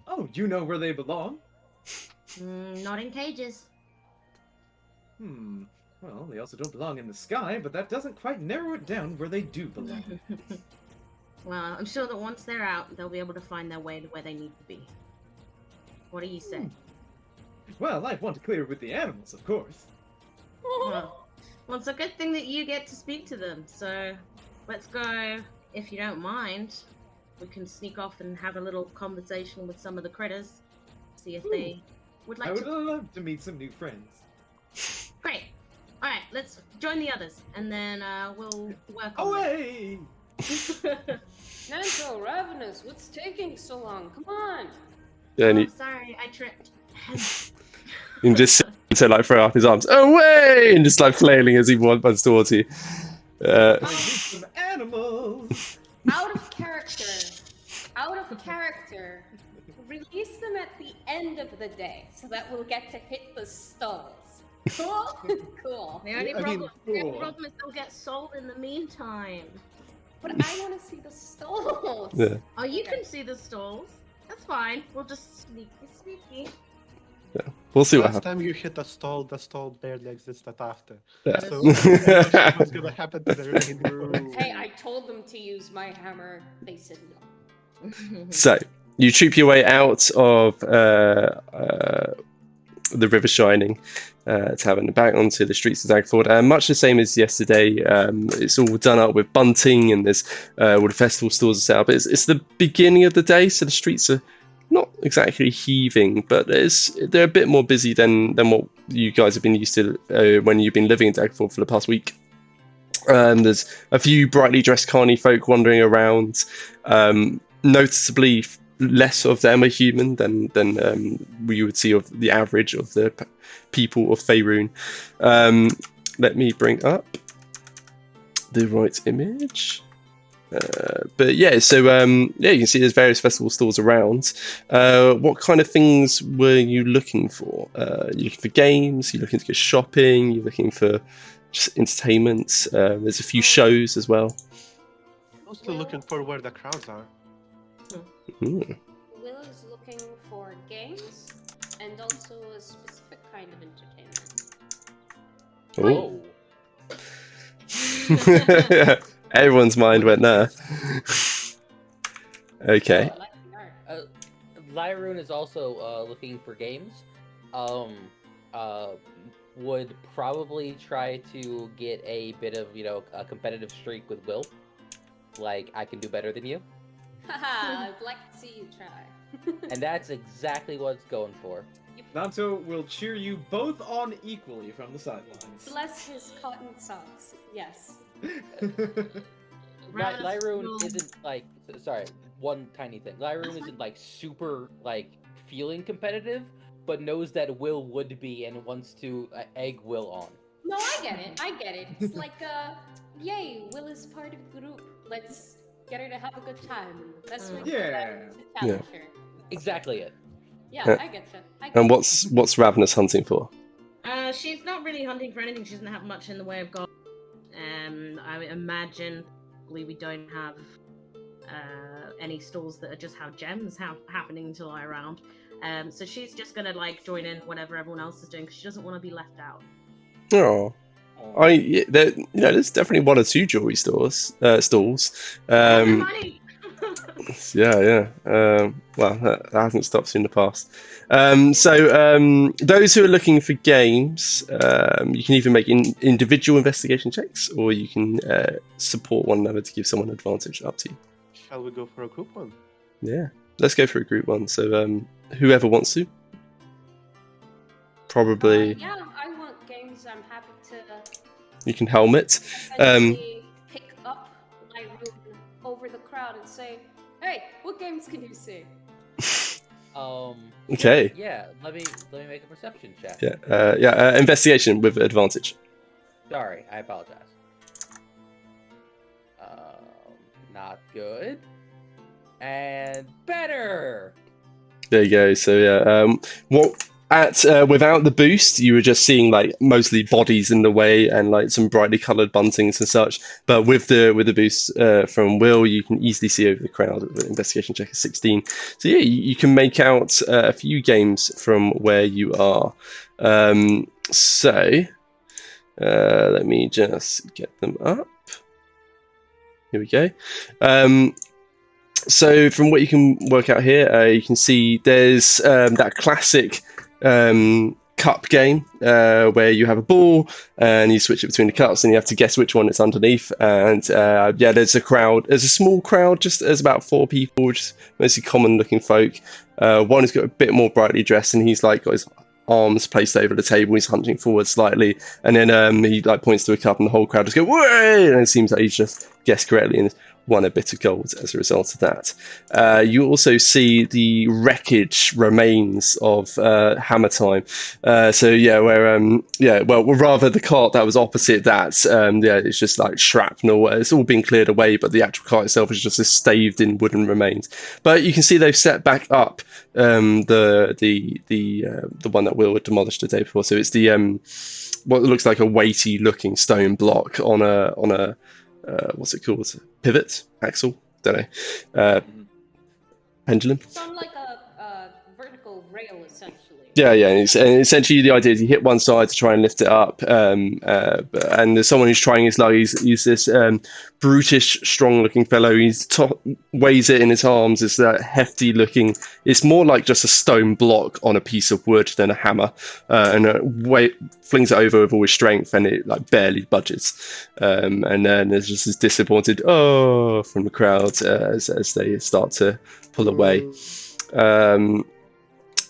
Oh, you know where they belong? Not in cages. Well, they also don't belong in the sky, but that doesn't quite narrow it down where they do belong. Well, I'm sure that once they're out, they'll be able to find their way to where they need to be. What do you say? Well, I'd want to clear with the animals, of course. Well, it's a good thing that you get to speak to them, so let's go, if you don't mind. We can sneak off and have a little conversation with some of the critters, see if they would like I would to. love to meet some new friends. Great! Alright, let's join the others, and then we'll work on Away! Nanto, Ravenous, what's taking so long? Come on. And Oh, you sorry, I tripped. can just see him like throw up his arms away and just like flailing as he runs towards you. I need some animals! Out of character. Out of character. Release them at the end of the day so that we'll get to hit the stalls. Cool? Cool. The only I mean, problem is they'll get sold in the meantime. But I want to see the stalls. Yeah. Oh, you Okay. can see the stalls. That's fine. We'll just sneaky. We'll see what Last happens. time you hit the stall barely existed after. Yeah. So I'm not sure what's gonna happen to the remaining ones. Hey, I told them to use my hammer. They said no. So you troop your way out of the River Shining tavern, back onto the streets of Daggerford. Much the same as yesterday. It's all done up with bunting, and there's all the festival stores are set up. It's the beginning of the day, so the streets are not exactly heaving, but they're a bit more busy than what you guys have been used to when you've been living in Daggerford for the past week. There's a few brightly dressed carny folk wandering around. Noticeably less of them are human than we would see of the average of the people of Faerun. Let me bring up the right image. But yeah, so yeah, you can see there's various festival stores around. What kind of things were you looking for? You looking for games? You looking to go shopping? You looking for just entertainment? There's a few shows as well. Mostly looking for where the crowds are. Mm. Will is looking for games and also a specific kind of entertainment. Oh. Everyone's mind went there. Okay. I like the art. Lyroon is also looking for games. Would probably try to get a bit of, a competitive streak with Will. Like, I can do better than you. Haha, I'd like to see you try. And that's exactly what it's going for. Nanto will cheer you both on equally from the sidelines. Bless his cotton socks. Yes. Lyroon isn't like, sorry, one tiny thing. Lyroon isn't like super like feeling competitive, but knows that Will would be and wants to egg Will on. No, I get it. It's like, yay, Will is part of the group. Let's get her to have a good time. That's what challenge her. Exactly it. Yeah, I get you. And what's Ravenous hunting for? She's not really hunting for anything. She doesn't have much in the way of gold. I imagine we don't have any stalls that just have gems happening until I around. So she's just gonna like join in whatever everyone else is doing because she doesn't want to be left out. Oh, there's definitely one or two jewelry stalls. Money. Yeah. Well, that hasn't stopped in the past. So those who are looking for games, you can either make individual investigation checks, or you can support one another to give someone advantage. Up to you. Shall we go for a group one? Yeah, let's go for a group one. So whoever wants to. Probably. Yeah, I want games. I'm happy to. You can helmet. Pick up my room over the crowd and say, "Hey, what games can you see?" Okay. Yeah, let me make a perception check. Yeah. Investigation with advantage. Sorry, I apologize. Not good. And better. There you go. So yeah, without the boost, you were just seeing like mostly bodies in the way and like some brightly coloured buntings and such. But with the boost from Will, you can easily see over the crowd. The investigation check is 16. So yeah, you can make out a few games from where you are. So let me just get them up. Here we go. So from what you can work out here, you can see there's that classic cup game where you have a ball and you switch it between the cups and you have to guess which one it's underneath. And yeah, there's a small crowd, just there's about 4 people, which is mostly common looking folk. One has got a bit more brightly dressed and he's like got his arms placed over the table, he's hunching forward slightly, and then he like points to a cup and the whole crowd just go "Way!" and it seems like he's just guessed correctly and won a bit of gold as a result of that. You also see the wreckage remains of Hammer Time. So yeah, where well, rather the cart that was opposite that, yeah, it's just like shrapnel. It's all been cleared away, but the actual cart itself is just a staved in wooden remains. But you can see they've set back up the one that Will had demolished the day before. So it's the what looks like a weighty looking stone block on a what's it called? Pivot, axle, don't know. Pendulum. Sound like a vertical rail, essentially. Yeah, and essentially the idea is you hit one side to try and lift it up, and there's someone who's trying his luck. He's this brutish, strong-looking fellow. Weighs it in his arms. It's that hefty-looking. It's more like just a stone block on a piece of wood than a hammer, and flings it over with all his strength, and it like barely budges. And then there's just this disappointed "oh" from the crowd as they start to pull away.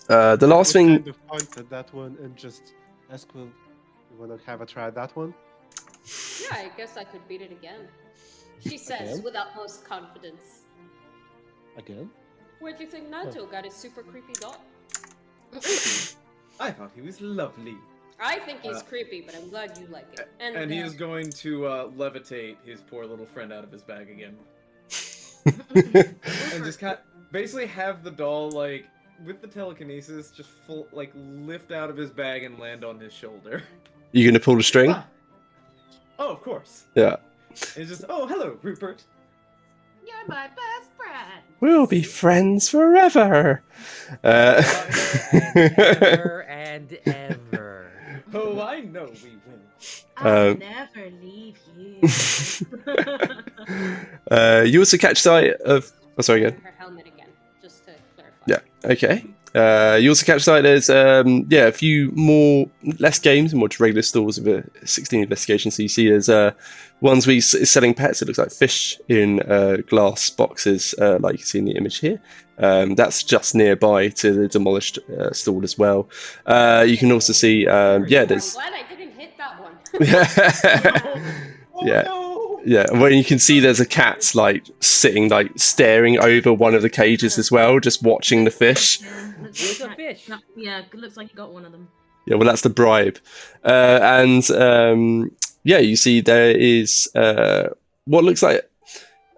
The last thing. Kind of point at that one and just ask, "Will you want to have a try at that one?" Yeah, I guess I could beat it again. She says Again? with utmost confidence. Again? Where do you think Nato got his super creepy dog? I thought he was lovely. I think he's creepy, but I'm glad you like it. And he is going to levitate his poor little friend out of his bag again. And just basically have the doll, like, with the telekinesis, just lift out of his bag and land on his shoulder. You gonna pull the string? Oh, of course. Yeah. It's just, oh, hello, Rupert. You're my best friend. We'll be friends forever. Ever and ever. Oh, I know we will. I'll never leave you. You also catch sight of. Oh, sorry, again. Her helmet again, just to clarify. Yeah. Okay. You also catch sight. There's a few less games and more regular stores with a 16 investigation. So you see there's ones where he's selling pets. It looks like fish in glass boxes, like you can see in the image here. That's just nearby to the demolished stall as well. You can also see, there's. I'm glad I didn't hit that one. Yeah. No. Yeah, where you can see there's a cat like sitting, like staring over one of the cages as well, just watching the fish. There's a fish. Yeah, it looks like you got one of them. Yeah, well, that's the bribe. You see there is what looks like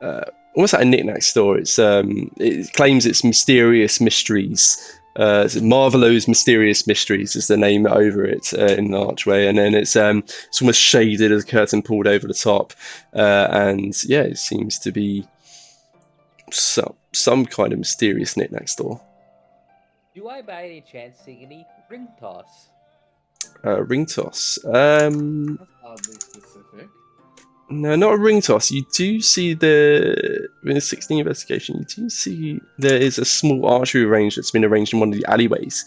almost like a knick-knack store. It claims it's Mysterious Mysteries. Marvelo's Mysterious Mysteries is the name over it in an archway, and then it's almost shaded as a curtain pulled over the top, it seems to be some kind of mysterious knick-knack store. Do I by any chance see any ring toss? Ring toss. That's oddly specific. No, not a ring toss. You do see in the 16 investigation, you do see there is a small archery range that's been arranged in one of the alleyways.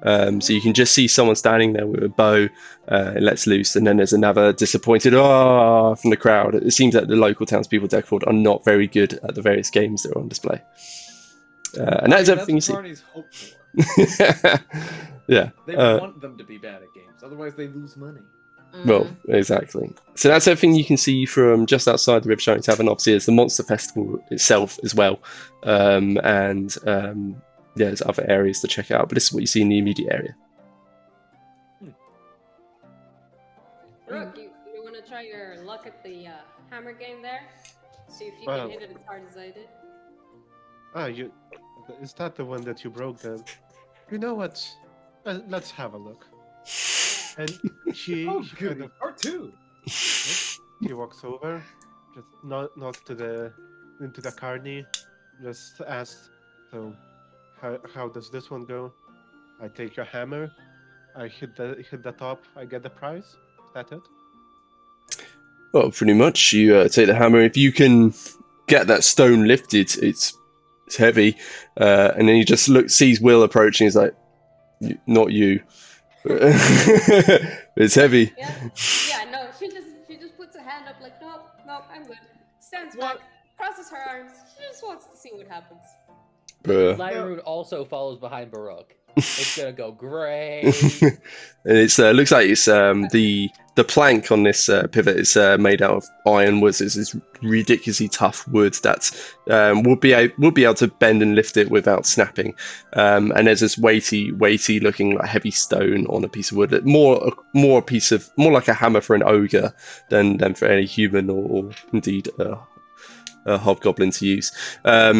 So you can just see someone standing there with a bow and lets loose, and then there's another disappointed from the crowd. It seems that the local townspeople of Daggerford are not very good at the various games that are on display. And that's everything you see. That's what parties hope for. Yeah. They want them to be bad at games, otherwise they lose money. Well, exactly. So that's everything you can see from just outside the River Shining Tavern. Obviously, there's the Monster Festival itself as well. There's other areas to check out, but this is what you see in the immediate area. Brooke, you want to try your luck at the hammer game there? See if you can hit it as hard as I did. Is that the one that you broke then? You know what? Let's have a look. And she kind of part two. He walks over, just nods into the carny, just asks, "So, how does this one go? I take your hammer, I hit the top, I get the prize. Is that it?" Well, pretty much. You take the hammer. If you can get that stone lifted, it's heavy, and then he just sees Will approaching. He's like, "Not you." It's heavy. Yeah, no, she just puts a hand up like, no, I'm good. Stands back, crosses her arms. She just wants to see what happens. Lyroon also follows behind Baroque. It's gonna go great. And it looks like it's the plank on this pivot is made out of iron wood. It's this ridiculously tough wood that would be able to bend and lift it without snapping. And there's this weighty looking like heavy stone on a piece of wood. More like a hammer for an ogre than for any human or indeed a hobgoblin to use. Or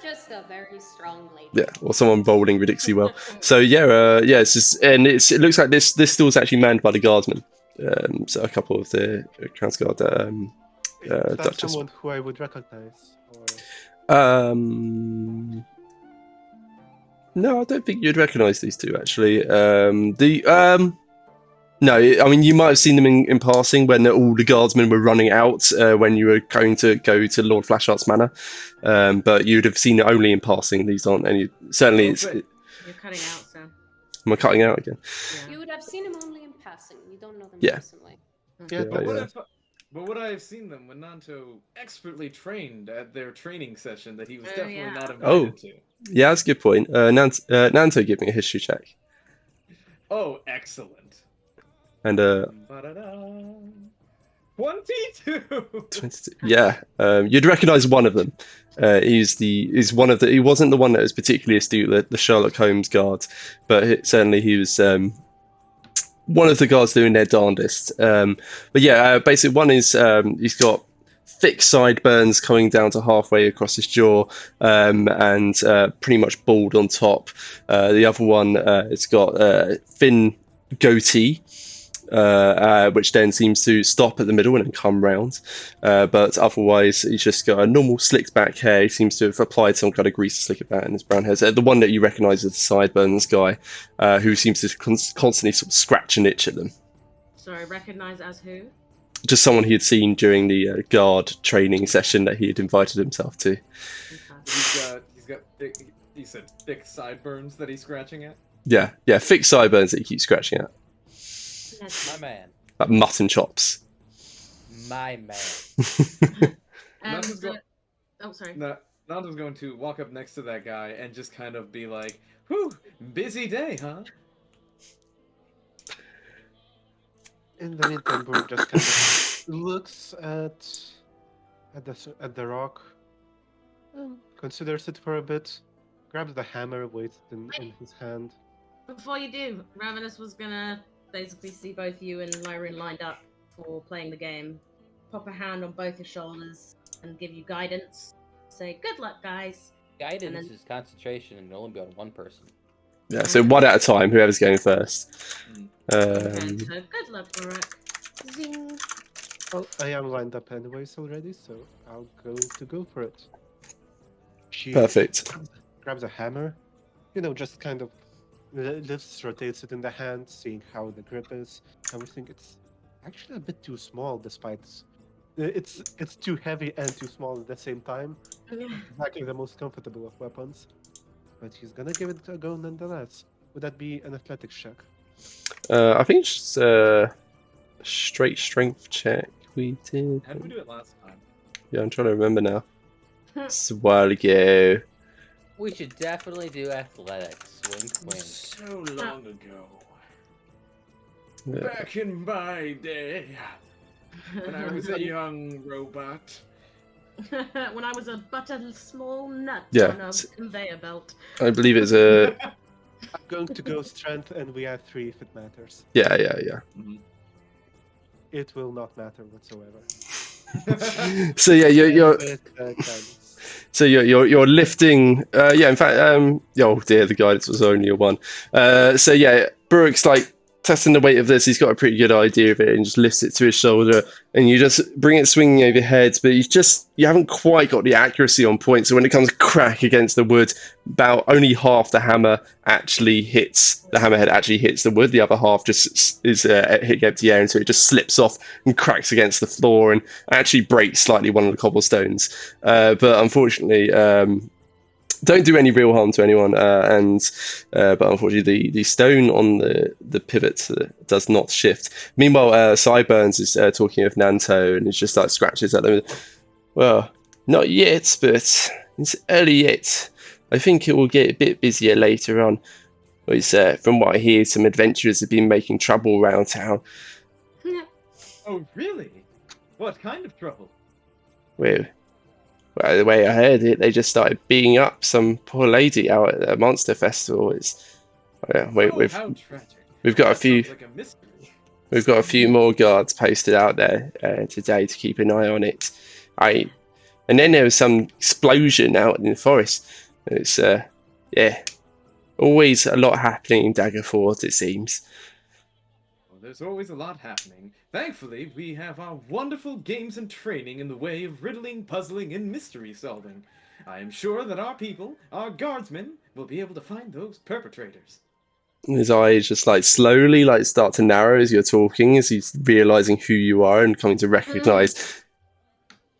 just a very strong lady. Yeah, or someone bowling ridiculously well. So it's just, and it looks like this store's actually manned by the guardsmen. So a couple of the Transguard Is that Duchess. someone who I would recognize? Or... No, I don't think you'd recognise these two actually. No, I mean you might have seen them in passing when all the guardsmen were running out when you were going to go to Lord Flashheart's manor, but you'd have seen it only in passing. These aren't any. Certainly, You're cutting out, Sam. Am I cutting out again? Yeah. You would have seen him only in passing. You don't know them Yeah. personally. Yeah, But would I have seen them when Nanto expertly trained at their training session that he was definitely not invited to? Yeah, that's a good point. Nanto, give me a history check. Oh, excellent. And 22. 22. Yeah, you'd recognise one of them. He wasn't the one that was particularly astute, the Sherlock Holmes guard, but certainly he was one of the guards doing their darndest. But yeah, basically one is he's got thick sideburns coming down to halfway across his jaw, and pretty much bald on top. The other one, it's got a thin goatee, which then seems to stop at the middle and then come round. But otherwise, he's just got a normal slicked back hair. He seems to have applied some kind of grease to slick it back in his brown hair. The one that you recognise as the sideburns guy, who seems to constantly sort of scratch and itch at them. Sorry, recognise as who? Just someone he had seen during the guard training session that he had invited himself to. Okay. He's got you said thick sideburns that he's scratching at? Yeah, thick sideburns that he keeps scratching at. My man. Like mutton chops. My man. Sorry. Nando's going to walk up next to that guy and just kind of be like, "Whew, busy day, huh?" In the meantime, Brooke just kind of looks at the rock, considers it for a bit, grabs the hammer, waits in his hand. Before you do, Ravenous was gonna basically see both you and Lyran lined up for playing the game. Pop a hand on both your shoulders and give you guidance. Say, good luck, guys. Guidance is concentration and can only be on one person. Yeah, so one at a time, whoever's going first. Okay, so good luck, Barak. Zing. Well, I am lined up anyways already, so I'll go for it. She Perfect. grabs a hammer, just kind of lifts, rotates it in the hand, seeing how the grip is. Everything. It's actually a bit too small, despite it's too heavy and too small at the same time. Exactly the most comfortable of weapons, but he's gonna give it a go nonetheless. Would that be an athletics check? I think it's just a straight strength check we did. How did we do it last time? Yeah, I'm trying to remember now. It's a while ago. We should definitely do athletics. Wink, wink. So long ago. Yeah. Back in my day, when I was a young robot. When I was a small nut Yeah. on a conveyor belt. I believe it's a... I'm going to go strength, and we add 3 if it matters. Yeah. Mm-hmm. It will not matter whatsoever. So yeah, you're lifting. In fact, oh dear, the guidance was only a 1. So yeah, Brooks like testing the weight of this. He's got a pretty good idea of it and just lifts it to his shoulder, and you just bring it swinging over your head, but you haven't quite got the accuracy on point. So when it comes crack against the wood, about only half the hammer actually hits the hammerhead. Actually hits the wood. The other half just is hitting empty air, and so it just slips off and cracks against the floor and actually breaks slightly one of the cobblestones. But unfortunately, don't do any real harm to anyone. But unfortunately, the stone on the pivot does not shift. Meanwhile, Sideburns is talking of Nanto, and it's just like scratches at them. Well, not yet, but it's early yet. I think it will get a bit busier later on. From what I hear, some adventurers have been making trouble around town. Oh, really? What kind of trouble? Well, the way I heard it, they just started beating up some poor lady out at a monster festival. How tragic. We've got a few. Like a mystery. We've got a few more guards posted out there today to keep an eye on it. And then there was some explosion out in the forest. It's always a lot happening in Daggerford, it seems. Well, there's always a lot happening. Thankfully, we have our wonderful games and training in the way of riddling, puzzling, and mystery solving. I am sure that our people, our guardsmen, will be able to find those perpetrators. His eyes just like slowly like start to narrow as you're talking, as he's realizing who you are and coming to recognize.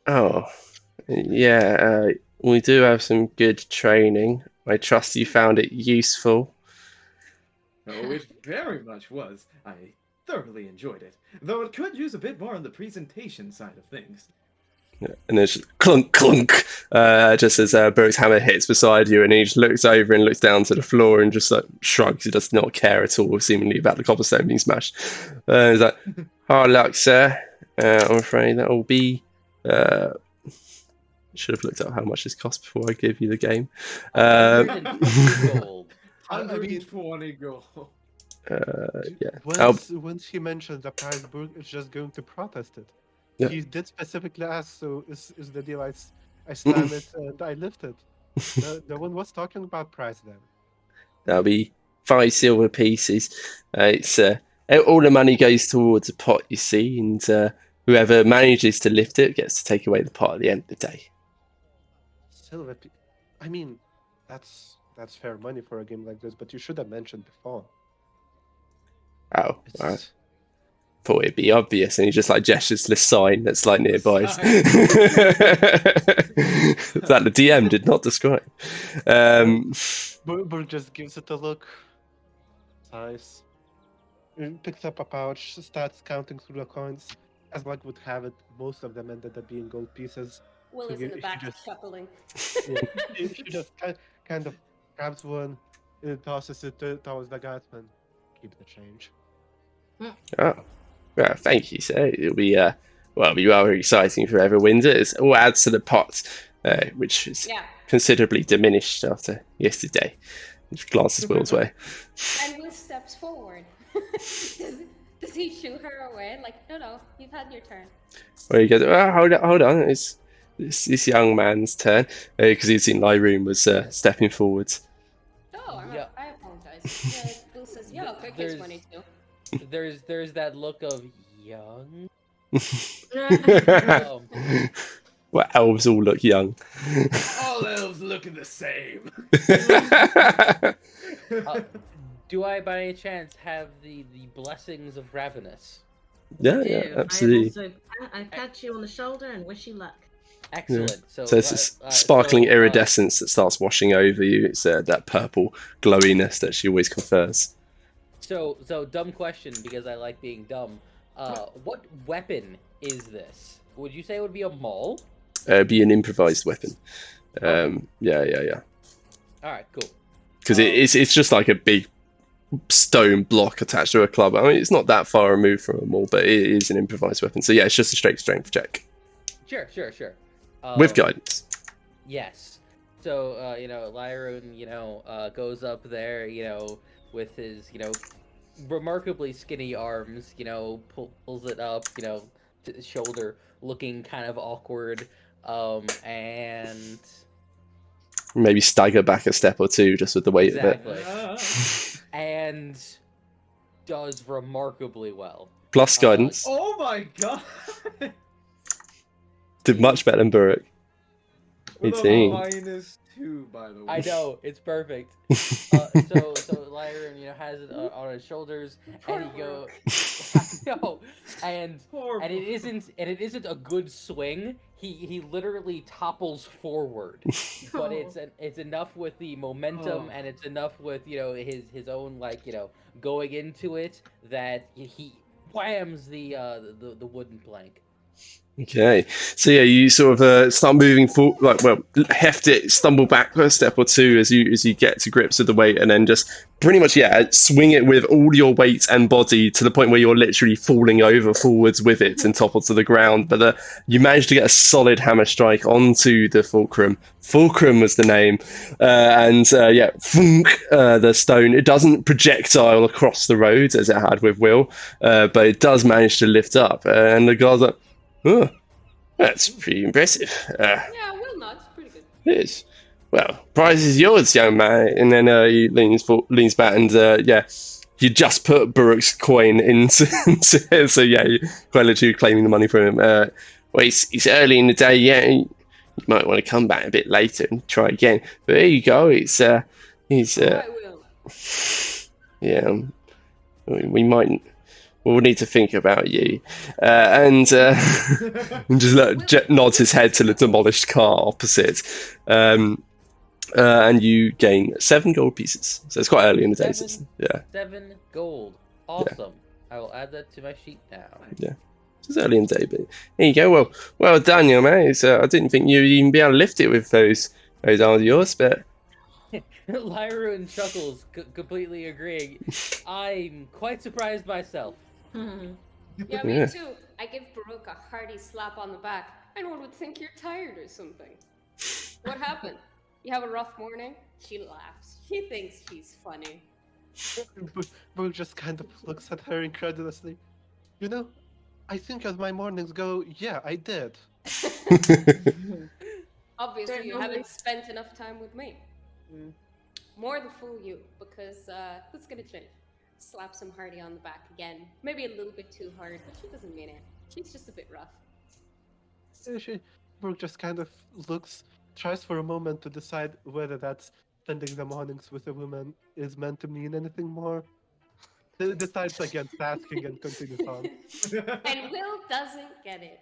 Oh, yeah, we do have some good training. I trust you found it useful. Oh, it very much was. I thoroughly enjoyed it, though it could use a bit more on the presentation side of things. And there's just clunk, clunk, just as Burke's hammer hits beside you, and he just looks over and looks down to the floor and just like shrugs. He does not care at all, seemingly, about the cobblestone being smashed. He's like, "Hard luck, sir. I'm afraid that will be." Should have looked up how much this cost before I gave you the game. 120 gold. 120 gold. Yeah. Once he mentioned the price, Burke is just going to protest it. Yeah. He did specifically ask, so is the deal I slam it and I lift it. No one was talking about price then. That'll be 5 silver pieces. It's all the money goes towards a pot, you see, and whoever manages to lift it gets to take away the pot at the end of the day. Silver, I mean, that's fair money for a game like this, but you should have mentioned before. Oh, I thought it'd be obvious, and he just like gestures to the sign that's like nearby. That the DM did not describe. Burke just gives it a look. Sighs. Picks up a pouch, starts counting through the coins. As luck would have it, most of them ended up being gold pieces. Will is in the back chuckling. She just kind of grabs one, tosses it towards the guardsman. Keep the change. Oh, well, thank you, sir. It'll be it'll be rather exciting for whoever wins it. It all adds to the pot, which is considerably diminished after yesterday. He glances Will's way. And Will steps forward. Does he shoo her away? Like, no, you've had your turn. Well, he goes, hold on. It's this young man's turn, because he'd seen Lyroon was stepping forwards. Oh, I apologize. Will says, okay, case 22. There's that look of young. Well, elves all look young. All elves looking the same. Do I, by any chance, have the blessings of Ravenous? Yeah, absolutely. I pat you on the shoulder and wish you luck. Excellent. Yeah. So it's a sparkling iridescence that starts washing over you. It's that purple glowiness that she always confers. So dumb question, because I like being dumb. What weapon is this? Would you say it would be a maul? It'd be an improvised weapon. Yeah. All right, cool. Because it's just like a big stone block attached to a club. I mean, it's not that far removed from a maul, but it is an improvised weapon. So yeah, it's just a straight strength check. Sure. With guidance. Yes. So Lyroon, goes up there, with his, remarkably skinny arms, pulls it up, to the shoulder, looking kind of awkward, and maybe stagger back a step or two just with the weight of it. And does remarkably well. Plus guidance. Oh my god! Did much better than Burke. 18. -2, by the way. I know, it's perfect. So Lyron, has it on his shoulders, and he goes. I know, and it isn't a good swing. He literally topples forward, but it's enough with the momentum, and it's enough with his own going into it that he whams the wooden plank. Okay, so yeah, you sort of start moving forward, heft it, stumble back a step or two as you get to grips with the weight, and then just pretty much swing it with all your weight and body to the point where you're literally falling over forwards with it and topple to the ground. But you managed to get a solid hammer strike onto the fulcrum. Fulcrum was the name, the stone. It doesn't projectile across the road as it had with Will, but it does manage to lift up, and the guy's like, "Oh, that's pretty impressive." Will nods. Pretty good. It is. Well, prize is yours, young man. And then he leans back and you just put Baruch's coin into so yeah, you quite literally claiming the money from him. Well, it's early in the day, yeah. You might want to come back a bit later and try again. But there you go. It's Oh, I will. yeah. We might. We'll need to think about you. And just nods his head to the demolished car opposite. And you gain 7 gold pieces. So it's quite early in the day. So yeah. 7 gold. Awesome. I will add that to my sheet now. Yeah. It's early in the day, but there you go. Well, Daniel, man. I didn't think you'd even be able to lift it with those arms of yours, but. Lyra chuckles, completely agreeing. I'm quite surprised myself. Yeah, me too. I give Baruch a hearty slap on the back, and one would think you're tired or something. What happened? You have a rough morning? She laughs. She thinks he's funny. Baruch just kind of looks at her incredulously. You know, I think as my mornings go, yeah, I did. Obviously, you haven't spent enough time with me. More the fool you, because that's gonna change. Slaps him hearty on the back again. Maybe a little bit too hard, but she doesn't mean it. She's just a bit rough. Baruch just kind of looks, tries for a moment to decide whether that's spending the mornings with a woman is meant to mean anything more. Decides against asking and continues on. And Will doesn't get it.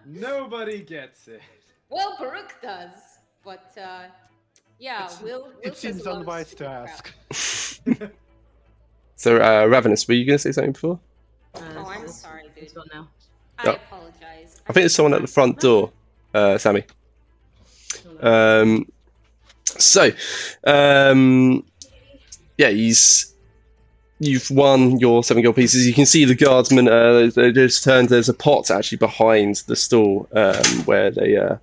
Nobody gets it. Well, Baruch does, but yeah, Will It seems unwise to ask. So, Ravenous, were you going to say something before? Oh, I'm sorry, dude. Now. I apologize. I think there's someone at the front door, Sammy. Yeah, you've won your 7 gold pieces. You can see the guardsmen. They just turned. There's a pot actually behind the stall where they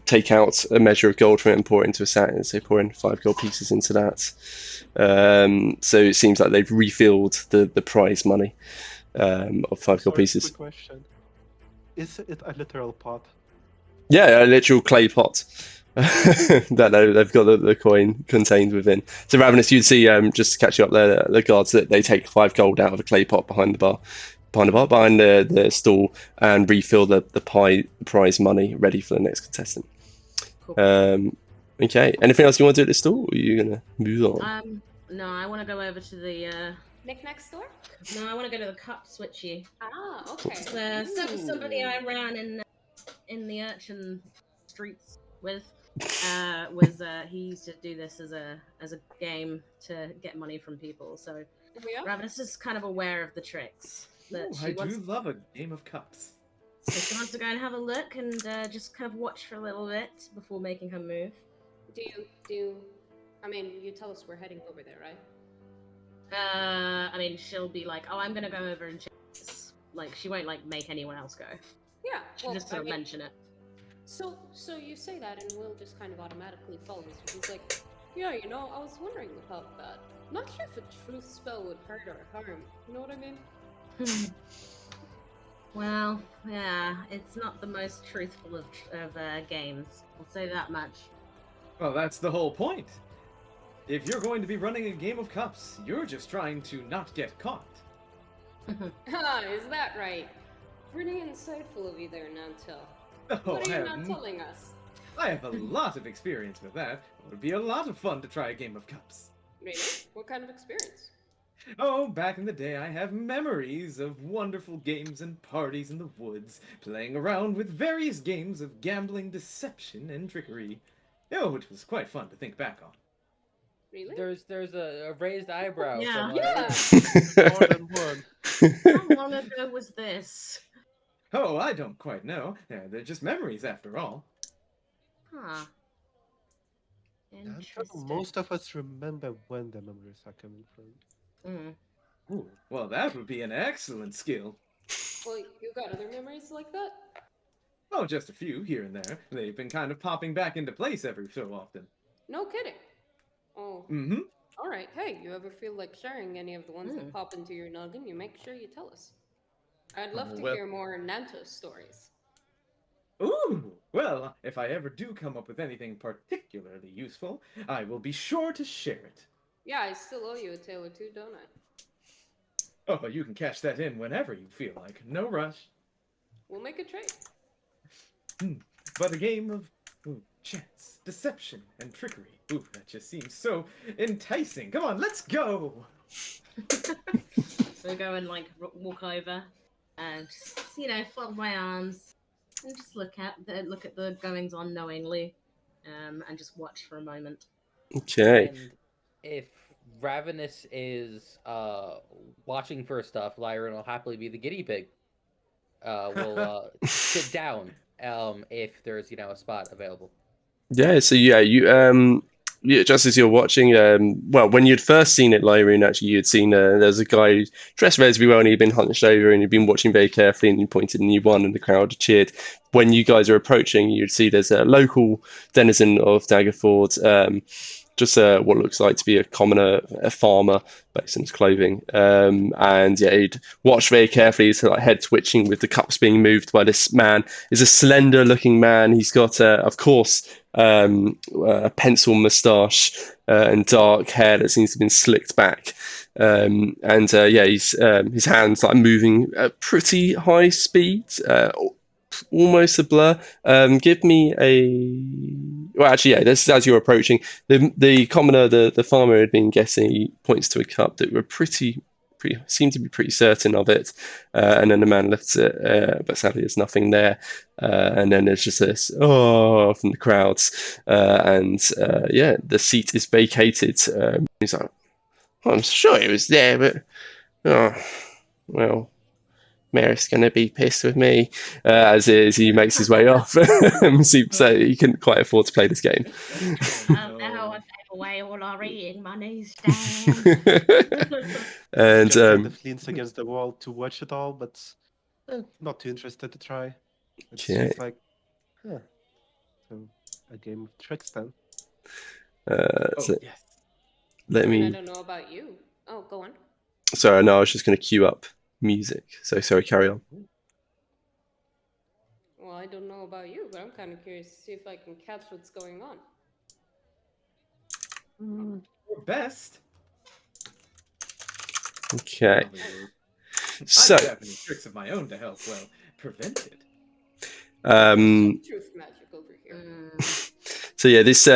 take out a measure of gold from it and pour it into a sack, and so pour in 5 gold pieces into that. So it seems like they've refilled the prize money of 5 gold pieces. Quick question: is it a literal pot? Yeah, a literal clay pot. That they've got the coin contained within. So Ravenous, you'd see just to catch you up there, the guards that they take 5 gold out of a clay pot behind the stall and refill the prize money ready for the next contestant. Cool. Okay. Anything else you want to do at this stall, or are you gonna move on? No, I want to go over to the Knick-knack store? No, I want to go to the cup switchy. Ah, okay. Somebody I ran in the urchin streets with he used to do this as a game to get money from people. So Ravenous is kind of aware of the tricks. I do love a game of cups. So she wants to go and have a look and just kind of watch for a little bit before making her move. I mean, you tell us we're heading over there, right? I mean, she'll be like, "Oh, I'm gonna go over and check this." Like, she won't like make anyone else go. Yeah, she'll just sort of mention it. So you say that, and Will just kind of automatically follows. He's like, "Yeah, I was wondering about that. Not sure if a truth spell would hurt or harm. You know what I mean?" Well, yeah, it's not the most truthful of games. I'll say that much. Well, that's the whole point. If you're going to be running a game of cups, you're just trying to not get caught. Is that right? Pretty insightful of you there, Nantel. What are you not telling us? I have a lot of experience with that. It would be a lot of fun to try a game of cups. Really? What kind of experience? Oh, back in the day, I have memories of wonderful games and parties in the woods, playing around with various games of gambling, deception, and trickery. Oh, it was quite fun to think back on. Really? There's a raised eyebrow. Yeah. More than one. How long ago was this? Oh, I don't quite know. They're just memories after all. Huh. Interesting. Most of us remember when the memories are coming from. Ooh, well, that would be an excellent skill. Well, you got other memories like that? Oh, just a few here and there. They've been kind of popping back into place every so often. No kidding. Oh. Mm-hmm. All right. Hey, you ever feel like sharing any of the ones that pop into your noggin? You make sure you tell us. I'd love to hear more Nanto stories. Ooh! Well, if I ever do come up with anything particularly useful, I will be sure to share it. Yeah, I still owe you a tale or two, don't I? Oh, but you can cash that in whenever you feel like. No rush. We'll make a trade. But a game of chance, deception, and trickery. Ooh, that just seems so enticing. Come on, let's go! So go and like walk over and just, fold my arms and just look at the goings on knowingly, and just watch for a moment. Okay. And if Ravenous is watching for stuff, Lyran will happily be the guinea pig. Will sit down if there's a spot available. Yeah, so yeah, just as you're watching, well, when you'd first seen it, Lyroon, actually, you'd seen there's a guy dressed relatively well, and he'd been hunched over, and you'd been watching very carefully, and you pointed, and you won, and the crowd cheered. When you guys are approaching, you'd see there's a local denizen of Daggerford, just what looks like to be a commoner, a farmer, based on his clothing. And yeah, he'd watch very carefully, his head twitching with the cups being moved by this man. He's a slender-looking man. He's got, of course, a pencil moustache and dark hair that seems to have been slicked back. Yeah, his hands moving at pretty high speed, almost a blur. Give me a. Well, actually, yeah. This is as you're approaching. The commoner, the farmer had been guessing. He points to a cup that were pretty seemed to be pretty certain of it, and then the man lifts it, but sadly there's nothing there, and then there's just this from the crowds, yeah, the seat is vacated. He's like, I'm sure it was there, but well, Merrick's going to be pissed with me, as he makes his way off. So he couldn't quite afford to play this game. Now I gave away all our eating money, Stan. And just kind of leans against the wall to watch it all, but not too interested to try. It's just like, so a game of tricks then. So yes. I don't know about you. Oh, go on. Sorry, no, I was just going to queue up music. So sorry, carry on. Well, I don't know about you, but I'm kind of curious to see if I can catch what's going on. Your best. Okay. So I have any tricks of my own to help prevent it. Truth magic over here. So yeah, this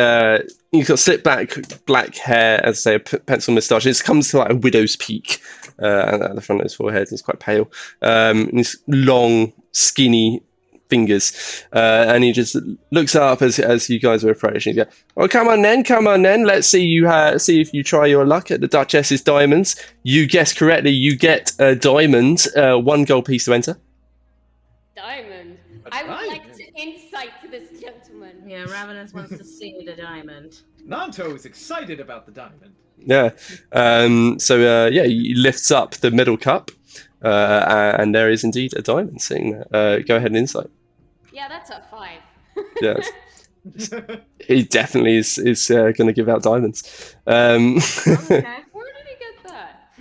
you've got slick back black hair, as I say, a pencil moustache. It comes to like a widow's peak at the front of his forehead. He's quite pale. And his long, skinny fingers, and he just looks up as you guys are approaching. He goes, "Oh, come on then. Let's see see if you try your luck at the Duchess's diamonds. You guess correctly. You get a diamond, 1 gold piece to enter." Diamond. I would like to insight to this gentleman. Yeah, Ravenous wants to see the diamond. Nanto is excited about the diamond. Yeah. Yeah, he lifts up the middle cup, and there is indeed a diamond sitting there. Go ahead and insight. Yeah, that's a 5. Yeah. He definitely is going to give out diamonds. Okay. Where did he get that?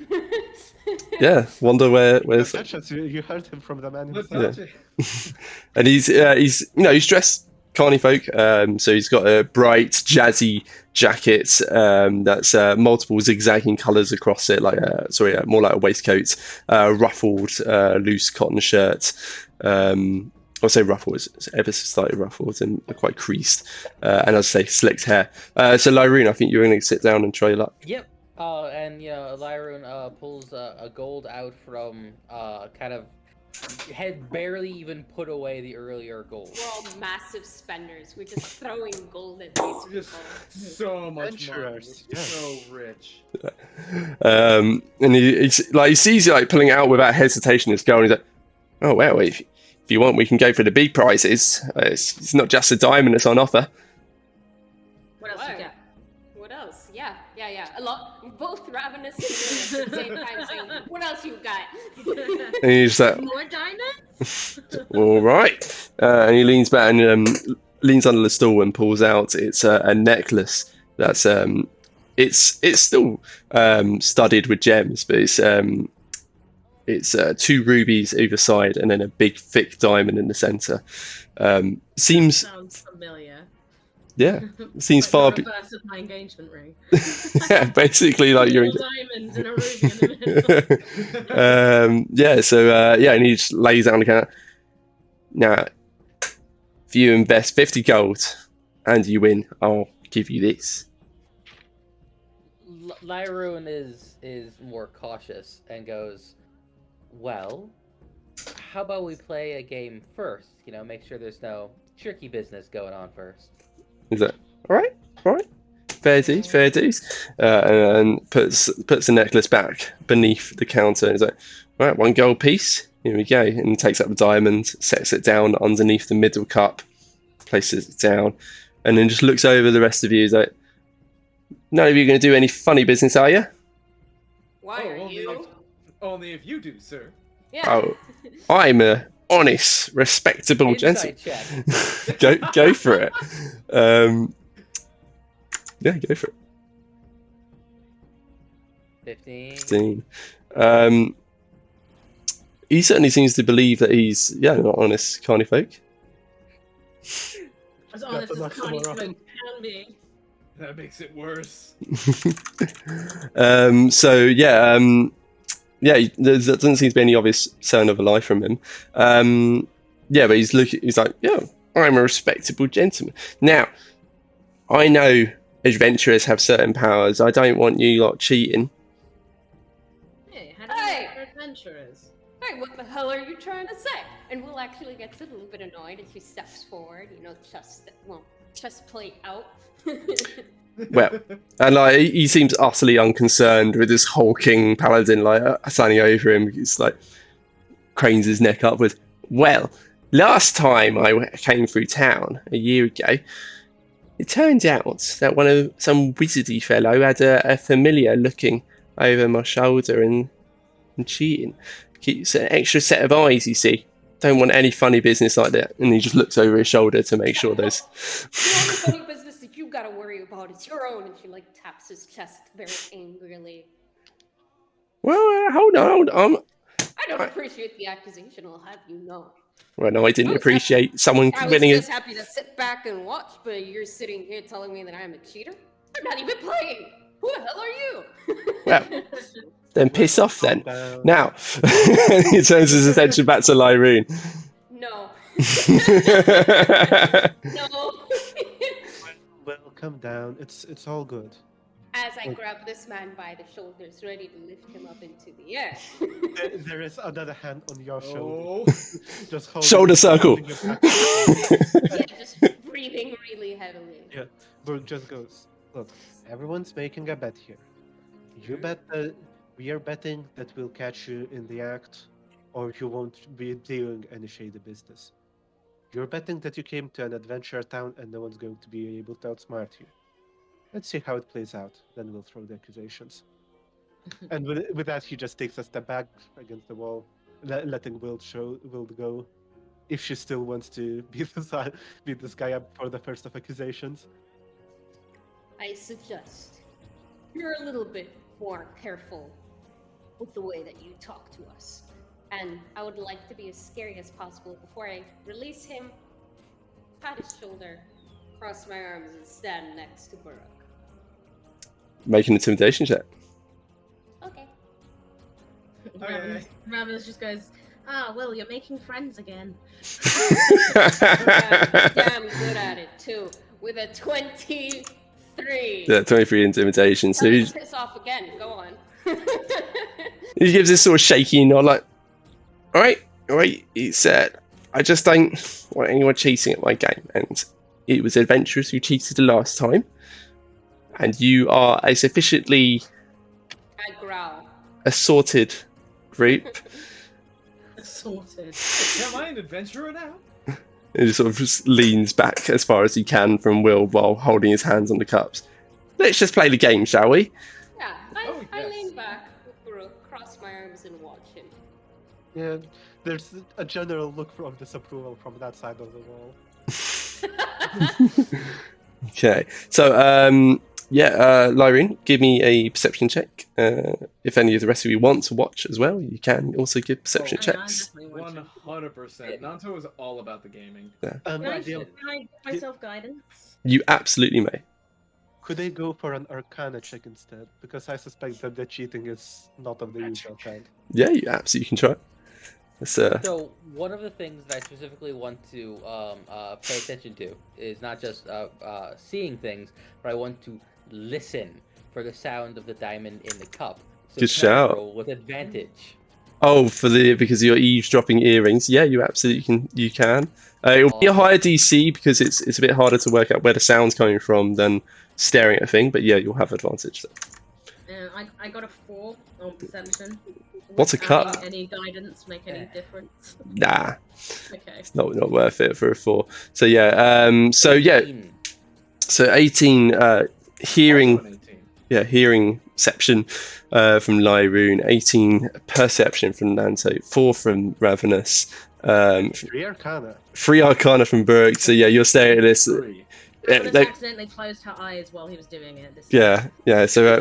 Yeah, wonder where. You heard him from the man himself. Yeah. And he's dressed carny folk. So he's got a bright, jazzy jacket that's multiple zigzagging colours across it, more like a waistcoat, ruffled, loose cotton shirt. I'll say ruffled, it's ever so slightly ruffled and quite creased, and as I say, slicked hair. So Lyroon, I think you're going to sit down and try your luck. Yep. And Lyroon pulls a gold out from kind of had barely even put away the earlier gold. We're all massive spenders. We're just throwing gold at these people. So much money. We're so rich. And he sees you pulling it out without hesitation. This girl, and he's like, "Oh well, if you want, we can go for the big prizes. It's not just a diamond that's on offer." What else you got? What else? Yeah. A lot. Both Ravenous and at the same time saying, "What else you got?" And he's like, "More diamonds." All right. And he leans back and leans under the stool and pulls out. It's a necklace that's it's still studded with gems, but it's 2 rubies either side and then a big thick diamond in the center. Sounds familiar. Yeah, seems It's far. like the reverse of my engagement ring. Yeah, basically like you're. All diamonds and a ruby in the middle. Yeah. So and he just lays down the counter. Now, if you invest 50 gold and you win, I'll give you this. Lyroon is more cautious and goes, well, how about we play a game first? Make sure there's no tricky business going on first. Is that all right? All right. Fair dues, fair dues. And puts the necklace back beneath the counter. And he's like, all right, 1 gold piece. Here we go. And he takes up the diamond, sets it down underneath the middle cup, places it down, and then just looks over the rest of you. He's like, none of you are going to do any funny business, are you? Why are you? Only if you do, sir. Yeah. Oh, I'm a honest, respectable Inside gentleman. check. go for it. Yeah, go for it. 15. He certainly seems to believe that he's an honest kind of folk. As honest as enough Connie tomorrow. Folk can be. That makes it worse. There doesn't seem to be any obvious sign of a lie from him. But he's like, yeah, I'm a respectable gentleman. Now, I know adventurers have certain powers. I don't want you lot cheating. Hey, how do you know we're adventurers? Hey, what the hell are you trying to say? And Will actually gets a little bit annoyed as she steps forward, chest plate out. Well, and he seems utterly unconcerned with this hulking paladin standing over him. He's like cranes his neck up with, well, last time I came through town a year ago, it turned out that some wizardy fellow had a familiar looking over my shoulder and cheating. Keeps an extra set of eyes, you see. Don't want any funny business like that. And he just looks over his shoulder to make sure there's. The only funny business that you gotta worry about is your own. And she taps his chest very angrily. Well, hold on. I don't appreciate the accusation, I'll have you know. Well, no, I didn't appreciate someone winning it. I was just happy to sit back and watch, but you're sitting here telling me that I'm a cheater? I'm not even playing! Who the hell are you? Well, then piss off then. Now, he turns his attention back to Lyroon. No. No. Well, calm down. It's all good. As I grab this man by the shoulders, ready to lift him up into the air. There is another hand on your shoulder. Oh. Just holding Shoulder circle. Yeah, just breathing really heavily. Yeah, Brooke just goes, look, everyone's making a bet here. You bet that we are betting that we'll catch you in the act, or you won't be doing any shady business. You're betting that you came to an adventure town and no one's going to be able to outsmart you. Let's see how it plays out, then we'll throw the accusations. And with that, he just takes a step back against the wall, letting Will go, if she still wants to beat this guy up for the first of accusations. I suggest you're a little bit more careful with the way that you talk to us. And I would like to be as scary as possible before I release him, pat his shoulder, cross my arms, and stand next to Burrock. Make an intimidation check. Okay. Ravens just goes, Will, you're making friends again. Damn good at it, too. With a 23. Yeah, 23 intimidation. So he piss off again. Go on. gives this sort of shaky nod, like, all right. He said, I just don't want anyone cheating at my game. And it was adventurers who cheated the last time. And you are a sufficiently I growl. assorted group. Assorted. Am I an adventurer now? And he sort of just leans back as far as he can from Will while holding his hands on the cups. Let's just play the game, shall we? Yeah, Oh, I yes. lean back with Brooke, cross my arms, and watch him. Yeah, there's a general look of disapproval from that side of the wall. Okay, so Lyrene, give me a perception check. If any of the rest of you want to watch as well, you can also give perception Oh, yeah, I'm checks. definitely watching. 100%. Nanto is all about the gaming. Yeah. Can I Ideal. give myself guidance? You absolutely may. Could I go for an Arcana check instead? Because I suspect that the cheating is not of the usual kind. Yeah, you absolutely can try. That's, So one of the things that I specifically want to pay attention to is not just seeing things, but I want to listen for the sound of the diamond in the cup. So Good can I shout. roll with advantage. Oh, because of your eavesdropping earrings. Yeah, you absolutely can. You can. It'll be a higher DC because it's a bit harder to work out where the sound's coming from than staring at a thing. But yeah, you'll have advantage there. I got a 4 on perception. What's a Would cut? having any guidance make any difference? Nah, Okay. it's not worth it for a 4. So yeah. So yeah. 18. So 18. Hearing. Also an 18. Yeah, hearingception from Lyrune, 18 perception from Nanto, 4 from Ravenous, 3 Arcana. 3 Arcana from Burke. So yeah, you're staring at this. Three. Ravenous they- accidentally closed her eyes while he was doing it. Yeah. So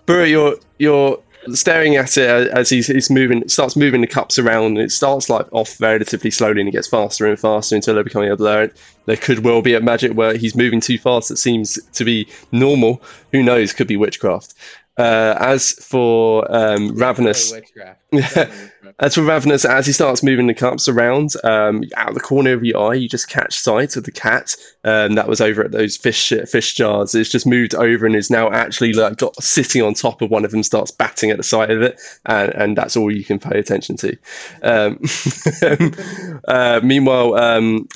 Burke, you're staring at it as he's moving, starts moving the cups around. And it starts like off relatively slowly, and it gets faster and faster until they're becoming a blur. There could well be a magic where he's moving too fast. It seems to be normal. Who knows? Could be witchcraft. As for Ravenous, Witchcraft. as for Ravenous, as he starts moving the cups around, out of the corner of your eye, you just catch sight of the cat that was over at those fish jars. It's just moved over and is now actually like sitting on top of one of them, starts batting at the side of it, and that's all you can pay attention to. Meanwhile,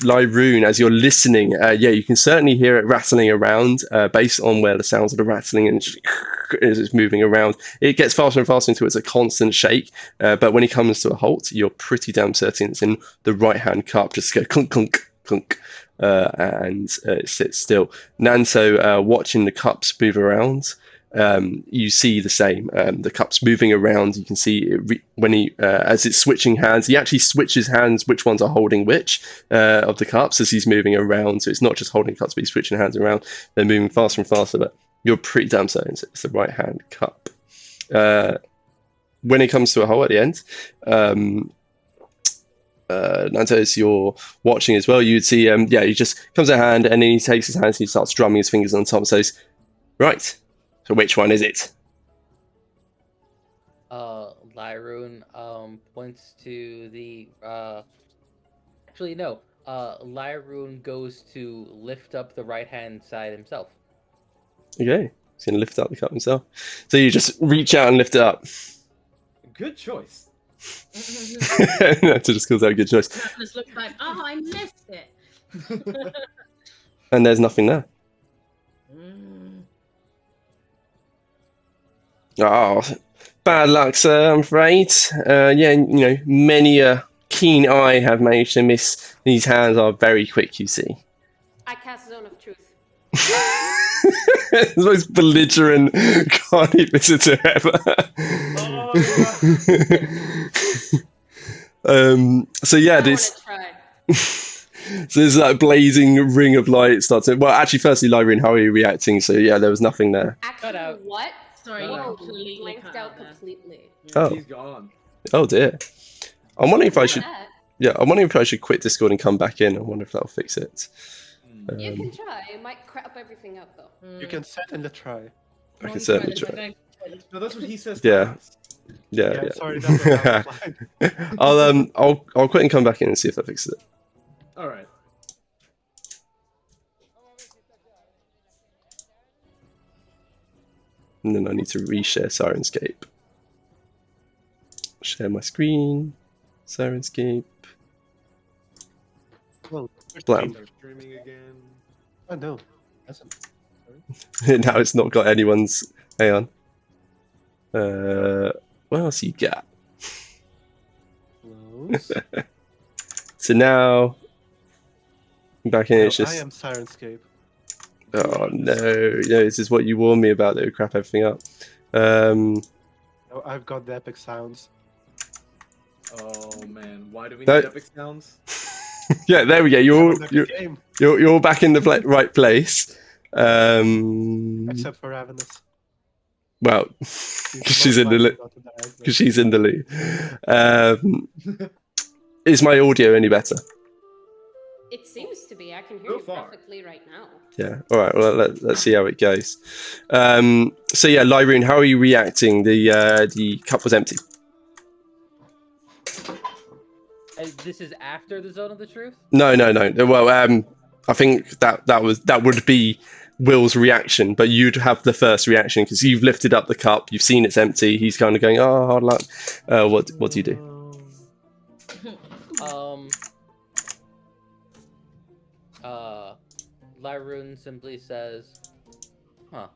Lyrune, as you're listening, you can certainly hear it rattling around based on where the sounds of the rattling and is moving around. It gets faster and faster until it's a constant shake, but when it comes to a halt, you're pretty damn certain it's in the right hand cup. Just go clunk, clunk, clunk, and it sits still. Nanto, watching the cups move around, you see the same. The cups moving around. You can see it when he, as it's switching hands, he actually switches hands. Which ones are holding which of the cups as he's moving around? So it's not just holding cups, but he's switching hands around. They're moving faster and faster, but you're pretty damn certain it's the right hand cup. When it comes to a hole at the end, Nanto, as you're watching as well, you'd see, he just comes a hand and then he takes his hands and he starts drumming his fingers on top and says, right, so which one is it? Lyrune points to the actually no. Lyrune goes to lift up the right hand side himself. Okay, he's gonna lift up the cup himself. So you just reach out and lift it up. Good choice. That just calls out a good choice. Just looks like, oh, I missed it. And there's nothing there. Oh, bad luck, sir, I'm afraid. Many a keen eye have managed to miss. These hands are very quick, you see. I cast Zone of Truth. The most belligerent carny visitor ever. So yeah, this. So there's that blazing ring of light starts. Well, actually, firstly, Lyrene, how are you reacting? So yeah, there was nothing there. Actually, what? Sorry, Whoa, you completely blanked cut out out there. completely. Oh. He's gone. Oh dear. I'm wondering if I should. That. Yeah, I'm wondering if I should quit Discord and come back in. I wonder if that'll fix it. You can try. It might crap everything up though. You can certainly try. I can certainly try. No, that's what he says. Yeah. Yeah. Yeah. Sorry, that's what I replied. I'll quit and come back in and see if that fixes it. All right. And then I need to reshare Syrinscape. Share my screen. Syrinscape. Well, Blam. Start streaming again. Oh no, hasn't. Now it's not got anyone's. Hang on. What else you got? Close. So now back in, No, it's just. I am Syrinscape. Oh no! This is what you warned me about. That would crap everything up. Oh, I've got the epic sounds. Oh man, why do we That- need epic sounds? Yeah, there we go. Have a look at the game. You're back in the right place. Except for Ravenous. Well, because she's in the loop. Is my audio any better? It seems to be. I can hear you perfectly right now. Yeah. All right. Well, let's see how it goes. So yeah, Lyroon, how are you reacting? The cup was empty. And this is after the Zone of the Truth? No. Well, I think that would be Will's reaction, but you'd have the first reaction because you've lifted up the cup, you've seen it's empty. He's kind of going, "Oh, hard luck." What do you do? Lyroon simply says, "Huh,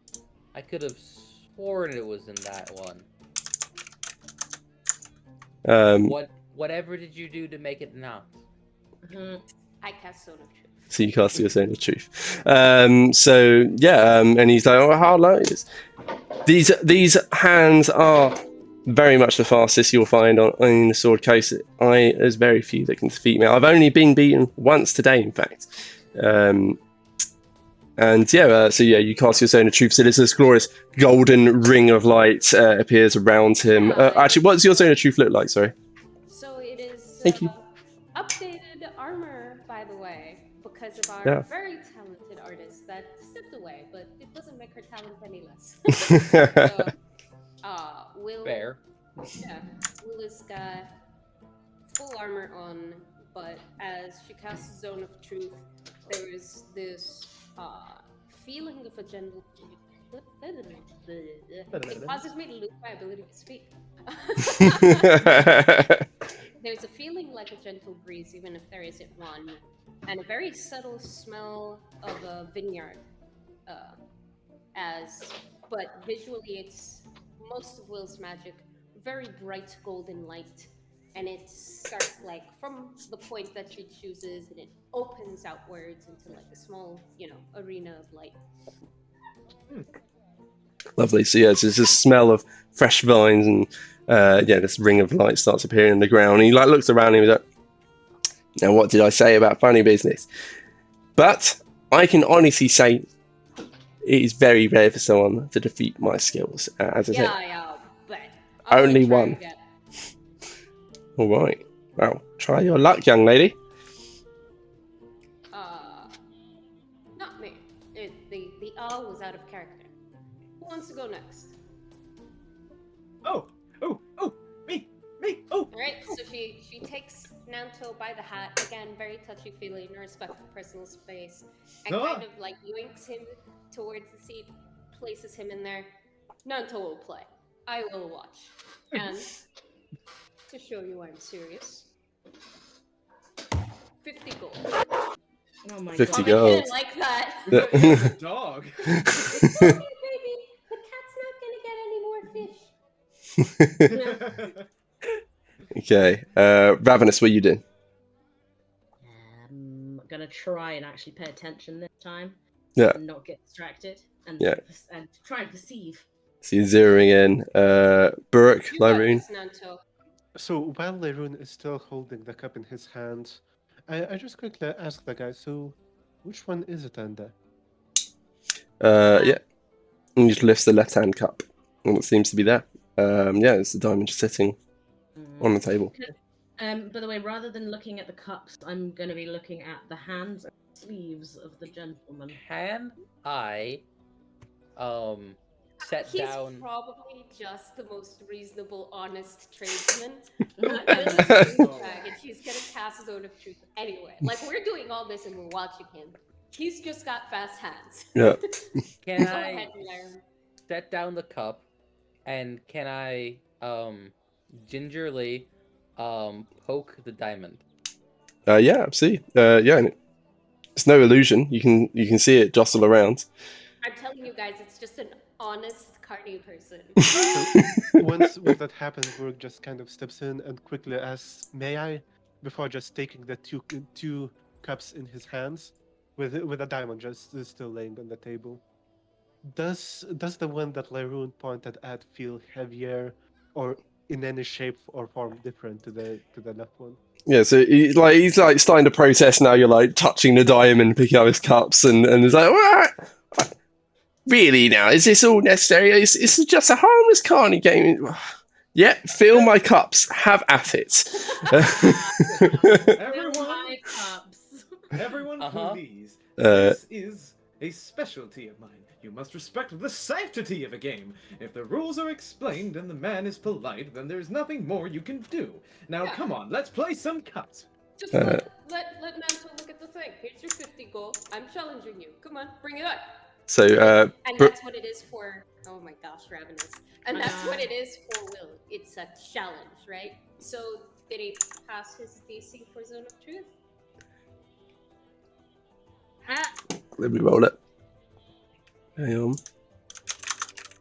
I could have sworn it was in that one. Whatever did you do to make it not?" I cast Zone of Truth. So you cast your Zone of Truth. So yeah, and he's like, "Oh, hard luck." These hands are very much the fastest you'll find in the sword case. There's very few that can defeat me. I've only been beaten once today, in fact. And yeah, so yeah, you cast your Zone of Truth. So there's this glorious golden ring of light appears around him. Actually, what does your Zone of Truth look like? Sorry. So it is. Thank you. Updated armor, by the way, because of our very talented artist that stepped away, but it doesn't make her talent any less. So, Will. Fair. Yeah, Will has got full armor on, but as she casts Zone of Truth, there is this feeling of a gentle. It causes me to lose my ability to speak. There's a feeling like a gentle breeze, even if there isn't one, and a very subtle smell of a vineyard. But visually, it's most of Will's magic, very bright golden light, and it starts like from the point that she chooses, and it opens outwards into like a small, arena of light. Lovely. So yeah, there's this smell of fresh vines, and this ring of light starts appearing in the ground. And he looks around and he's like, "Now, what did I say about funny business?" But I can honestly say it is very rare for someone to defeat my skills. As I said, but only one. All right. Well, try your luck, young lady. Not me. The owl was out of character. Who wants to go next? Oh, me. Oh. All right. So she takes Nanto by the hat again, very touchy feely, no respect for personal space, and kind of like yoinks him towards the seat, places him in there. Nanto will play. I will watch. And to show you I'm serious, 50 gold. Oh my 50 god. gold. I didn't like that. Dog. It's okay, baby. The cat's not gonna get any more fish. Okay. Ravenous, what you do? I'm gonna try and actually pay attention this time. Yeah. And not get distracted. And try and perceive. So you're zeroing in. Burke, Lyroon. So while Lyroon is still holding the cup in his hand, I just quickly ask the guy, so which one is it under? Yeah. And you just lifts the left-hand cup. And it seems to be there. It's the diamond just sitting on the table. By the way, rather than looking at the cups, I'm going to be looking at the hands and sleeves of the gentleman. Can I set He's down... probably just the most reasonable, honest tradesman. And he's gonna cast Zone of Truth anyway. Like, we're doing all this and we're watching him. He's just got fast hands. Yeah. Can I set down the cup, and can I gingerly poke the diamond? Yeah, see. And it's no illusion. You can see it jostle around. I'm telling you guys, it's just an honest carny person. Once that happens, Burke just kind of steps in and quickly asks, "May I?" Before just taking the two cups in his hands, with a diamond just still laying on the table. Does the one that Lyroon pointed at feel heavier, or in any shape or form different to the left one? Yeah, so he's starting to protest now. You're like touching the diamond, picking up his cups, and he's like, "What? Really now, is this all necessary? It's just a harmless carny game. Yeah, fill my cups. Have at it. My cups. Everyone, please. Uh, This is a specialty of mine. You must respect the sanctity of a game. If the rules are explained and the man is polite, then there's nothing more you can do. Now, come on, let's play some cups. Just let Nanto look at the thing. Here's your 50 gold. I'm challenging you. Come on, bring it on. So, and that's what it is for. Oh my gosh, Ravenous. And that's what it is for Will. It's a challenge, right? So, did he pass his DC for Zone of Truth? Let me roll it. Hang on.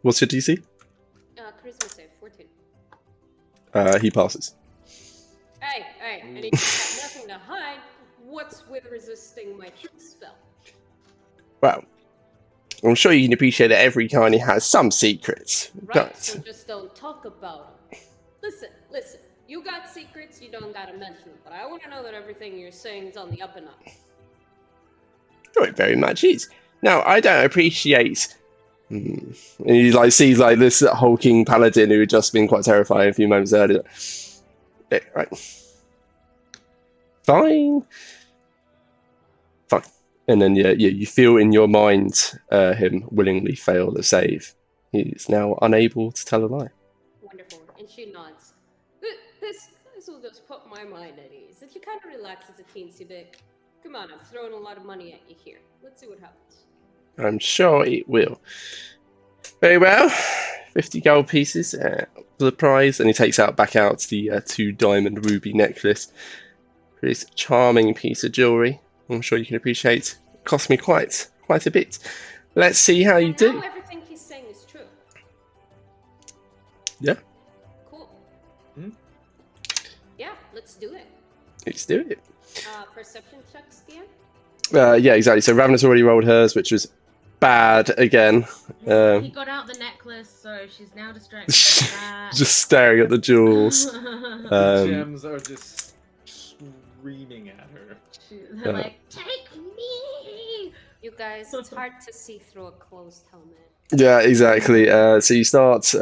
What's your DC? Charisma save, 14. He passes. Hey, and he got nothing to hide. What's with resisting my spell? Well, I'm sure you can appreciate that every carny has some secrets. Right, But... so just don't talk about them. Listen. You got secrets, you don't gotta mention them. But I want to know that everything you're saying is on the up and up. Oh, it very much is. Now, I don't appreciate... And he sees this hulking paladin who had just been quite terrifying a few moments earlier. Yeah, right. Fine. And then you feel in your mind him willingly fail the save. He's now unable to tell a lie. Wonderful. And she nods. This will just put my mind at ease. If you kind of relax as a teensy bit. Come on, I'm throwing a lot of money at you here. Let's see what happens. I'm sure it will. Very well. 50 gold pieces for the prize. And he takes back out the 2 diamond ruby necklace. This charming piece of jewellery. I'm sure you can appreciate. It cost me quite a bit. Let's see how you do. Now everything he's saying is true. Yeah. Cool. Yeah, let's do it. Let's do it. Perception checks, Dan? Yeah, exactly. So Ravenous already rolled hers, which was bad again. He got out the necklace, so she's now distracted by that. Just staring at the jewels. The gems are just screaming at her. They're like, take me! You guys, it's hard to see through a closed helmet. Yeah, exactly. So you start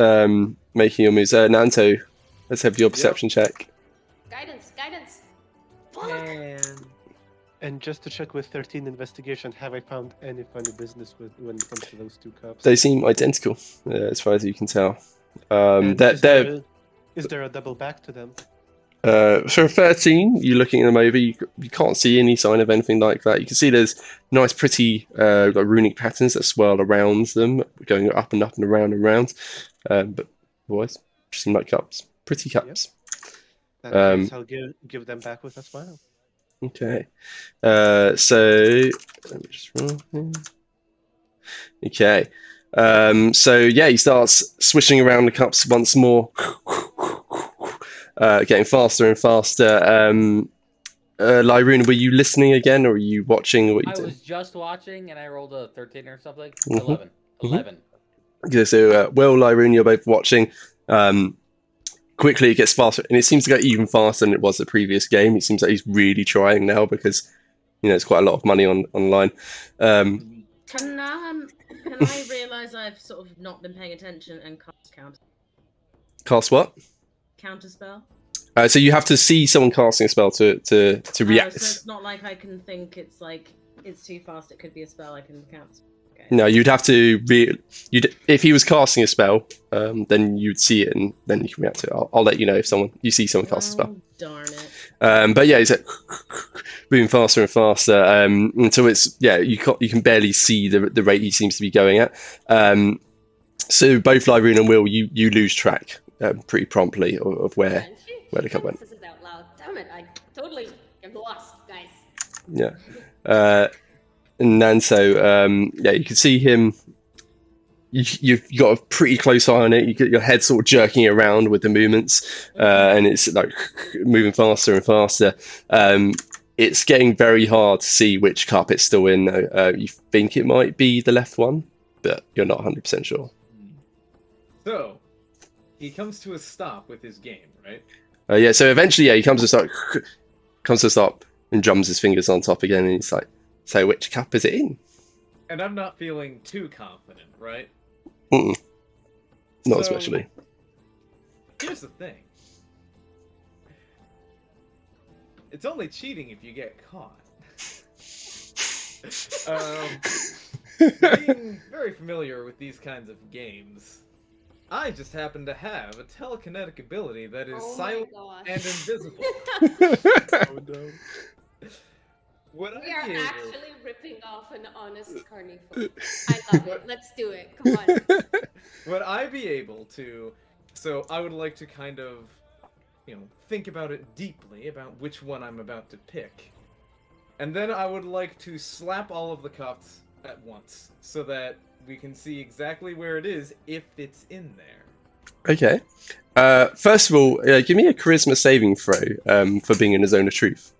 making your moves. Nanto, let's have your perception check. Guidance. And just to check with 13 investigation, have I found any funny business when it comes to those 2 cups? They seem identical, as far as you can tell. Is there a double back to them? For 13, you're looking them over, you can't see any sign of anything like that. You can see there's nice, pretty runic patterns that swirl around them, going up and up and around and around. But otherwise, just seem like cups. Pretty cups. Yep. I'll give them back with a smile. Okay. So let me just roll here. Okay. So yeah, he starts swishing around the cups once more. Getting faster and faster. Lyrune, were you listening again, or are you watching what you did? I was just watching, and I rolled a 13 or something. 11. Okay, so Will, Lyrune, you're both watching. Quickly, it gets faster, and it seems to go even faster than it was the previous game. It seems like he's really trying now because, it's quite a lot of money online. Can I realise I've sort of not been paying attention and cast counter? Cast what? Counterspell. So you have to see someone casting a spell to react. So it's not like I can think it's too fast. It could be a spell I can cast. Okay. No, you'd have to if he was casting a spell, then you'd see it and then you can react to it. I'll let you know if you see someone cast a spell. Darn it. But yeah, he's moving faster and faster until you can barely see the rate he seems to be going at. So both Lyrune and Will, you lose track pretty promptly of where the cup went. This is out loud. Damn it! I totally am lost, guys. Yeah. And Nanto, you can see him. You've got a pretty close eye on it. You get your head sort of jerking around with the movements, and it's moving faster and faster. It's getting very hard to see which cup it's still in. You think it might be the left one, but you're not 100% sure. So, he comes to a stop with his game, right? So eventually, he comes to stop and drums his fingers on top again, and he's like, "So which cup is it in?" And I'm not feeling too confident, right? Mm-mm. Not So, especially. Here's the thing. It's only cheating if you get caught. Being very familiar with these kinds of games, I just happen to have a telekinetic ability that is silent and invisible. Oh no. Would We I are be able... actually ripping off an honest carnivore. I love it. Let's do it. Come on. Would I be able to... So I would like to kind of, think about it deeply, about which one I'm about to pick. And then I would like to slap all of the cuffs at once, so that we can see exactly where it is, if it's in there. Okay. First of all, give me a charisma saving throw for being in a zone of truth.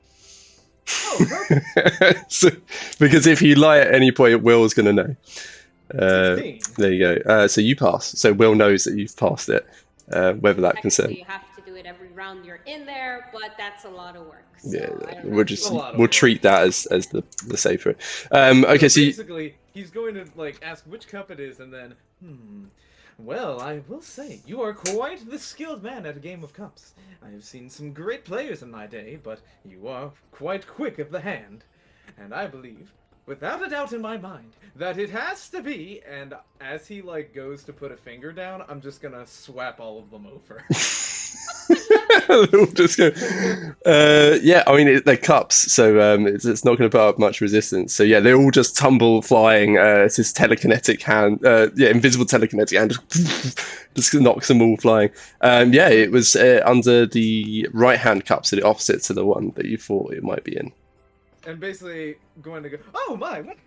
Oh, perfect. Because if you lie at any point, Will's going to know. 16. There you go. So you pass. So Will knows that you've passed it, whether that Technically, concern. you have to do it every round you're in there, but that's a lot of work. So Yeah, I don't know we'll if just you- we'll treat that as the safer. Okay, so basically, he's going to ask which cup it is, and then well, I will say, you are quite the skilled man at a game of cups. I have seen some great players in my day, but you are quite quick of the hand. And I believe, without a doubt in my mind, that it has to be, and as he, goes to put a finger down, I'm just gonna swap all of them over. We'll just go. Yeah, I mean they're cups, so it's not going to put up much resistance. So yeah, they all just tumble flying. It's his telekinetic hand, invisible telekinetic hand, just knocks them all flying. Yeah, it was under the right-hand cup, so the opposite to the one that you thought it might be in. And basically going to go, oh my, what?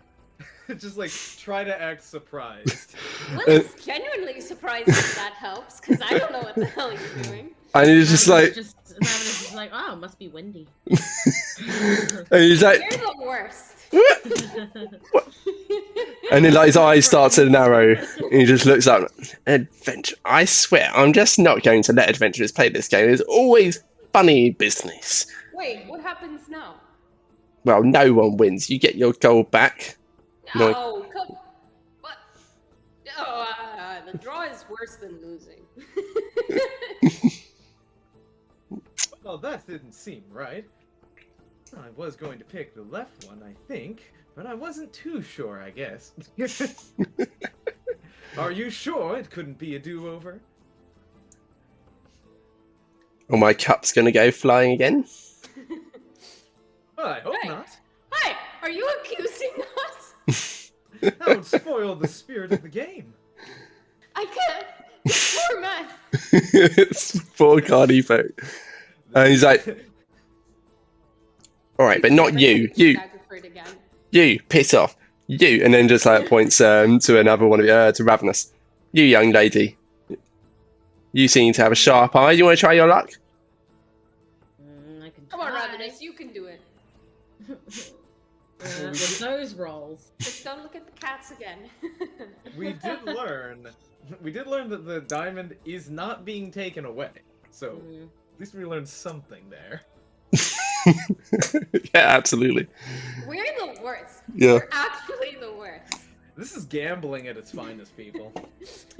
Just try to act surprised. Will is genuinely surprised if that helps, because I don't know what the hell you're doing. And he's just Ravenous is just like, oh, it must be windy. and he's like, You're the worst. and then his eyes start to narrow, and he just looks up. Adventure, I swear, I'm just not going to let adventurers play this game. It's always funny business. Wait, what happens now? Well, no one wins. You get your gold back. No. Oh, come. What? Oh, the draw is worse than losing. Well, that didn't seem right. I was going to pick the left one, I think, but I wasn't too sure, I guess. Are you sure it couldn't be a do-over? Oh, my cup's gonna go flying again. Well, I hope Hey. not. Hi, are you accusing us? That would spoil the spirit of the game. I can't. This poor man. It's poor Cardivo. And he's like, all right, but not you. Daggerford again. You, piss off. You. And then just points to another one of you, to Ravenous. You, young lady. You seem to have a sharp eye. You want to try your luck? I can Come on, try. Ravenous, you can do it. With those rolls. Just don't look at the cats again. We did learn that the diamond is not being taken away. So, at least we learned something there. Yeah, absolutely. We're the worst. Yeah. We're actually the worst. This is gambling at its finest, people.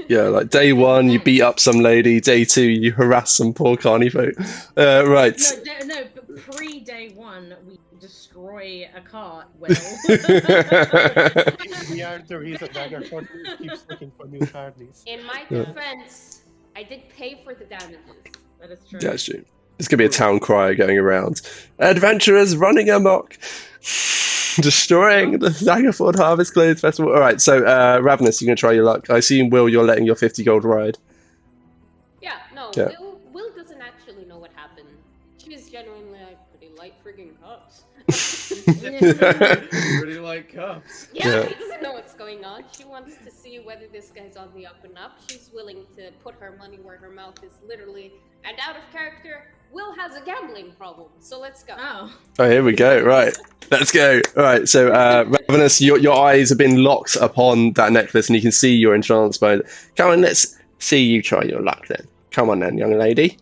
Yeah, like day one, you beat up some lady. Day two, you harass some poor carny folk. Right. No, but pre-day one, we destroy a cart, Will. We are the reason Daggerford keeps looking for new carnies. In my defense, I did pay for the damages. That is true. That's true. There's going to be a town crier going around. Adventurers running amok. Destroying the Daggerford Harvest Clothes Festival. Alright, so Ravenous, you're going to try your luck. I assume, Will, you're letting your 50 gold ride. Yeah, no, Yeah. Will doesn't actually know what happened. She's genuinely pretty light friggin' cups. Pretty like cups. Yeah, she doesn't know what's going on. She wants to see whether this guy's on the up and up. She's willing to put her money where her mouth is, literally. And out of character, Will has a gambling problem. So let's go. Oh. Oh, here we go. Right. Let's go. Alright, so Ravenous, your eyes have been locked upon that necklace and you can see your entranced by it. Come on, let's see you try your luck then. Come on then, young lady.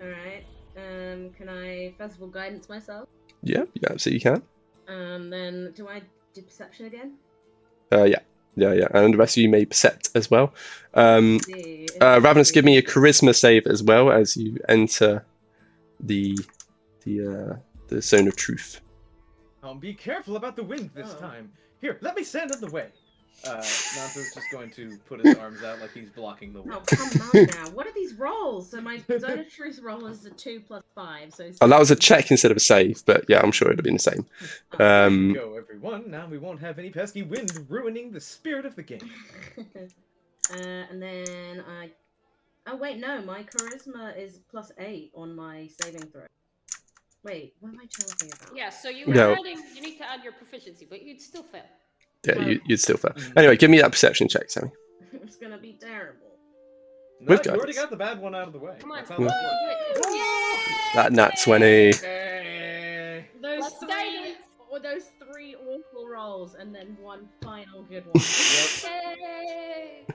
Alright. Can I festival guidance myself? Yeah, you absolutely can. Then do I do perception again? Yeah, and the rest of you may percept as well. See, Ravenous, give me a charisma save as well as you enter the zone of truth. Be careful about the wind this time. Here, let me stand in the way. Nanto's just going to put his arms out like he's blocking the wind. Oh, come on now. What are these rolls? So my zone of truth roll is a 2 + 5. So Oh, that was a check instead of a save, but yeah, I'm sure it'd have been the same. There you go, everyone. Now we won't have any pesky wind ruining the spirit of the game. And then I... Oh, wait, no. My charisma is +8 on my saving throw. Wait, what am I talking about? Yeah, so you need to add your proficiency, but you'd still fail. Yeah, you'd still fail. Anyway, give me that perception check, Sammy. It's gonna be terrible. No, With you already guidance. got the bad one out of the way. Come on, That's how this works. That nat 20. Those Plus guidance. those 3 awful rolls, and then 1 final good one. Yay!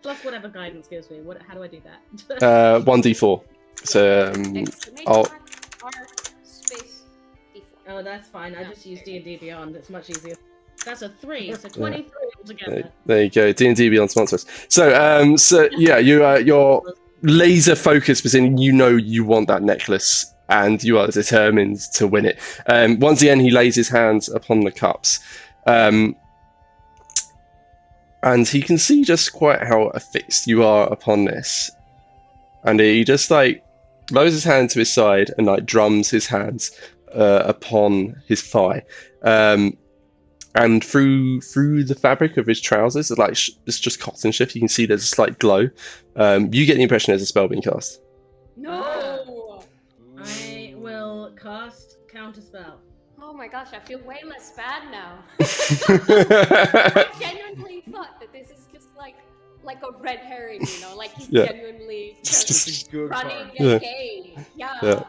Plus whatever guidance gives me. How do I do that? 1d4. So I'll. R space D4. Oh, that's fine. I just use D&D Beyond. It's much easier. That's a 3, so 23 altogether. There you go. D&D Beyond sponsors. So yeah, you're laser focused, because you want that necklace, and you are determined to win it. Once again, he lays his hands upon the cups, and he can see just quite how affixed you are upon this, and he just like lowers his hand to his side and like drums his hands upon his thigh. And through the fabric of his trousers, it's just cotton shift. You can see there's a slight glow. You get the impression there's a spell being cast. No! I will cast Counterspell. Oh my gosh, I feel way less bad now. I genuinely thought that this is just like a red herring, like he's genuinely just running a game. Yeah.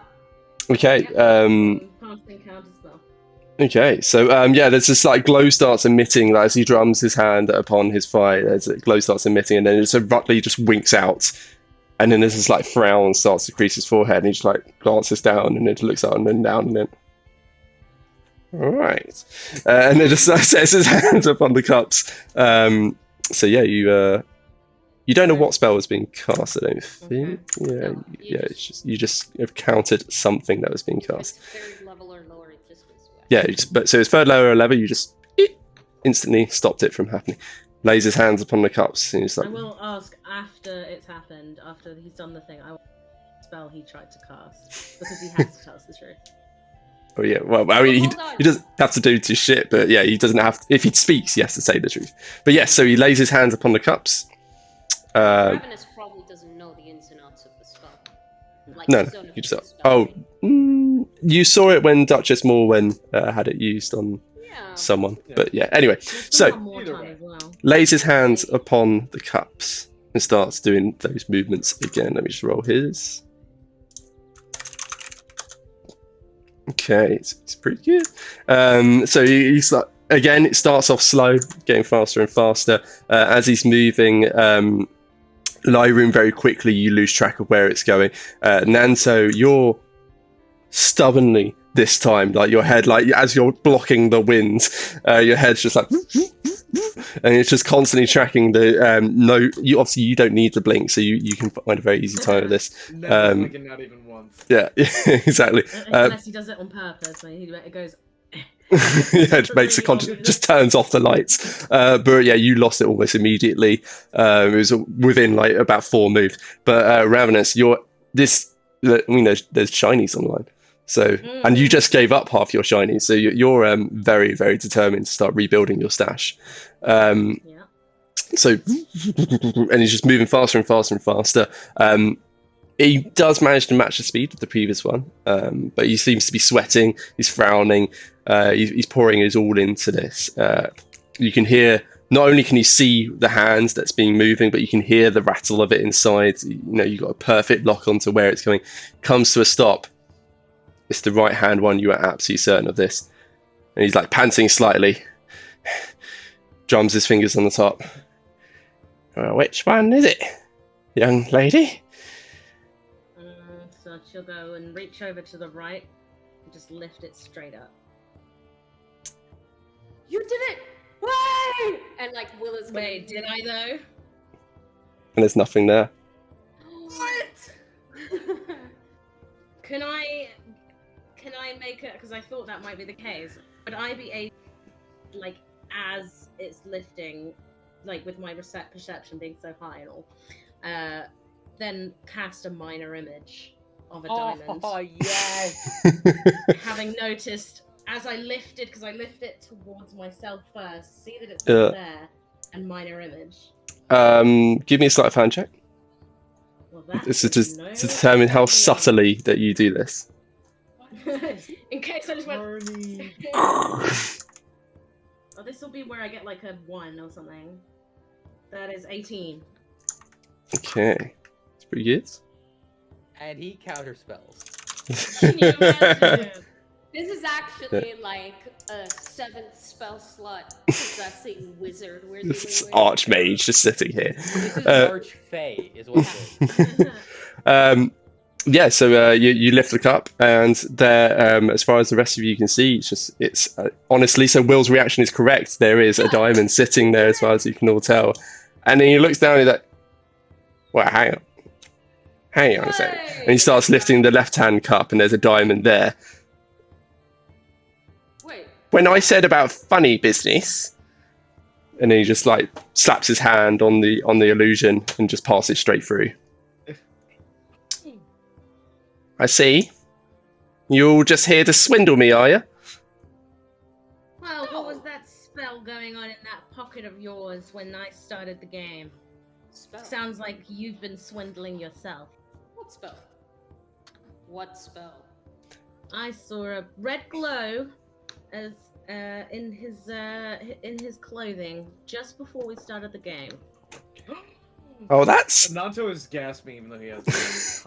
Okay. Casting Counterspell. Okay, so there's this like glow starts emitting as he drums his hand upon his thigh. There's a glow starts emitting, and then it's abruptly just winks out, and then there's this like frown starts to crease his forehead, and he just like glances down, and then looks up, and then down, and then all right, and then just sets his hands upon the cups. So yeah, you don't know what spell was being cast. I don't think. Okay. You just have counted something that was being cast. It's third level or lower. It just was. Yeah, so it's third level or level. You just instantly stopped it from happening. Lays his hands upon the cups, and he's like. I will ask after it's happened, after he's done the thing. I will spell he tried to cast, because he has to tell us the truth. Oh yeah, well, I mean, he doesn't have to do too shit, but yeah, he doesn't have to, if he speaks, he has to say the truth. But yes, so he lays his hands upon the cups. Ravenous probably doesn't know the ins and outs of the spell. Like No, the zone of you just truth spell, right? you saw it when Duchess Morwen had it used on someone. Yeah. But yeah, anyway, so More time as well. lays his hands upon the cups and starts doing those movements again. Let me just roll his. Okay, it's pretty good. So he's like, again, it starts off slow, getting faster and faster. As he's moving Lyroom very quickly, you lose track of where it's going. Nanto, you're stubbornly this time, like your head, like as you're blocking the wind, your head's just like, and it's just constantly tracking the. You don't need the blink, so you can find a very easy time of this. Never blinking, not even once. Yeah, exactly. Unless he does it on purpose, so it goes. Yeah, it makes just turns off the lights. But yeah, you lost it almost immediately. It was within like about 4 moves. But Ravenous, there's shinies online. So and you just gave up half your shinies, so you're very, very determined to start rebuilding your stash. So and he's just moving faster and faster and faster. He does manage to match the speed of the previous one, but he seems to be sweating. He's frowning. He's pouring his all into this. You can hear. Not only can you see the hands that's being moving, but you can hear the rattle of it inside. You've got a perfect lock onto where it's going. Comes to a stop. It's the right hand one. You are absolutely certain of this. And he's like panting slightly. Drums his fingers on the top. Which one is it, young lady? So she'll go and reach over to the right and just lift it straight up. You did it! Wait! And like Will is gonna Wait, did I though? And there's nothing there. What? Can I make it? Because I thought that might be the case. Would I be able, like, as it's lifting, like with my perception being so high and all, then cast a minor image of a diamond? Oh yes. Having noticed as I lifted, because I lift it towards myself first, see that it's not there, and minor image. Give me a sleight of hand check. Well, that This is is to determine how subtly that you do this. In case I just went. Barney. Oh, this will be where I get like a 1 or something. That is 18. Okay, it's pretty good. And he counterspells. Can you imagine? This is actually like a 7th spell slot possessing wizard we're dealing This with. archmage just sitting here. This is Archfey, is what it is. Yeah, so you lift the cup, and there, as far as the rest of you can see, it's honestly. So Will's reaction is correct. There is a diamond sitting there, as far as you can all tell. And then he looks down and he's like, "Well, hang on a second." And he starts lifting the left-hand cup, and there's a diamond there. Wait. When I said about funny business, and then he just like slaps his hand on the illusion and just passes straight through. I see. You're just here to swindle me, are you? Well, what was that spell going on in that pocket of yours when I started the game? Spell. Sounds like you've been swindling yourself. What spell? What spell? I saw a red glow as in his clothing just before we started the game. Oh, that's Nanto is gasping even though he has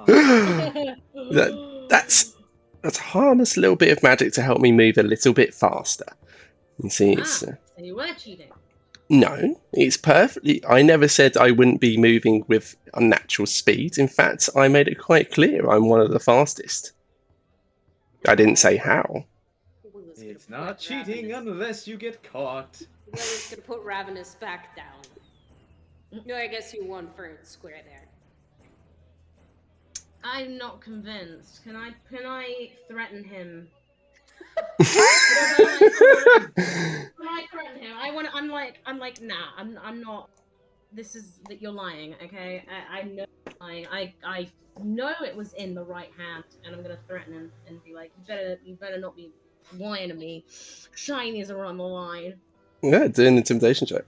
that's a harmless little bit of magic to help me move a little bit faster. You see, it's So you were cheating. no, it's perfectly. I never said I wouldn't be moving with unnatural speed. In fact, I made it quite clear I'm one of the fastest. I didn't say how. Will is gonna It's put not cheating Ravenous- unless you get caught. Will is gonna put Ravenous back down. No, I guess you won fair and square there. I'm not convinced. Can I threaten him? Can I threaten him? I'm like, nah, I'm not. This is that you're lying, okay? I know you're lying. I know it was in the right hand, and I'm gonna threaten him and be like, you better not be lying to me. Shinies are on the line. Yeah, do an intimidation check.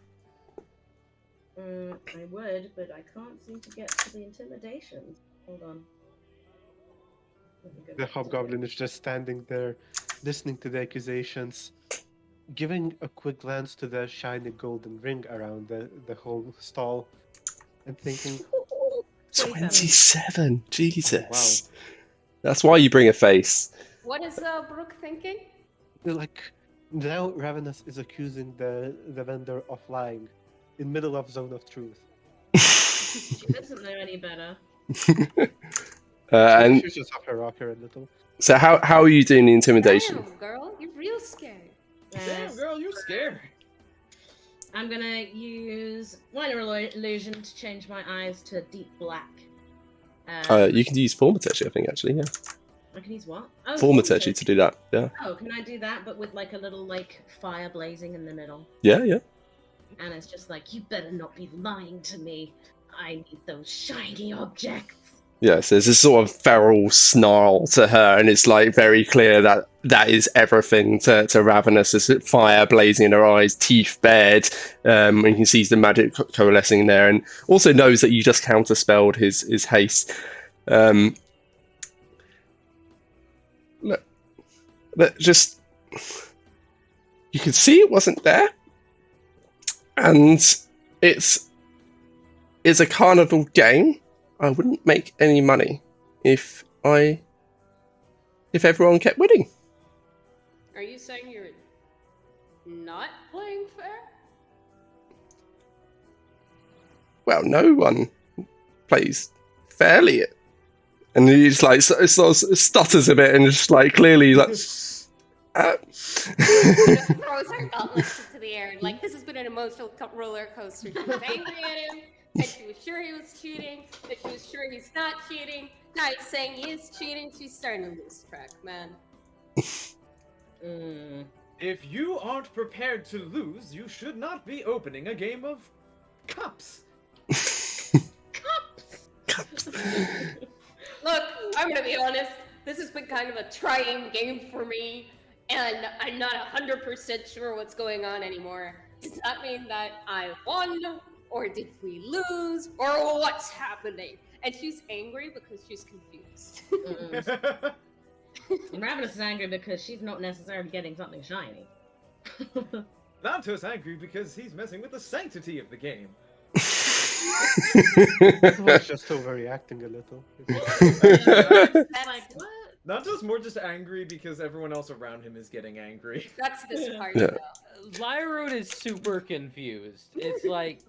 I would, but I can't seem to get to the intimidation. Hold on. Let me go The back to hobgoblin is just standing there, listening to the accusations, giving a quick glance to the shiny golden ring around the whole stall, and thinking, 27. Jesus. wow. That's why you bring a face. What is Brooke thinking? Like, now Ravenous is accusing the vendor of lying in middle of zone of truth. She doesn't know any better. And She's just off her rocker a little. so how are you doing the intimidation? Damn, girl, you're real scary. Damn, girl, you're scared. I'm gonna use minor illusion to change my eyes to deep black. You can use Formatechy, I think, actually, yeah. I can use what? Oh, Formatechy to do that, yeah. Oh, can I do that, but with like a little like fire blazing in the middle? Yeah, yeah. And it's just like, you better not be lying to me. I need those shiny objects. Yes, there's this sort of feral snarl to her, and it's like very clear that that is everything to Ravenous. There's fire blazing in her eyes, teeth bared, and you can see the magic coalescing there, and also knows that you just counterspelled his haste. Look, just you can see it wasn't there, and it's a carnival game. I wouldn't make any money if everyone kept winning. Are you saying you're not playing fair? Well, no one plays fairly. And he just like sort of stutters a bit and just like clearly like. Throws her gauntlets into the air. Like, this has been an emotional roller coaster. She was angry at him, and she was sure he was cheating, and she was sure he's not cheating. Now he's saying he is cheating. She's starting to lose track, man. If you aren't prepared to lose, you should not be opening a game of cups. Cups. Look, I'm gonna be honest. This has been kind of a trying game for me, and I'm not 100% sure what's going on anymore. Does that mean that I won, or did we lose, or what's happening? And she's angry because she's confused. And Ravenous is angry because she's not necessarily getting something shiny. Lanto's angry because he's messing with the sanctity of the game. was just overreacting a little. Like, what? Lanto's more just angry because everyone else around him is getting angry. That's this part. Yeah. Lyroon is super confused. It's like,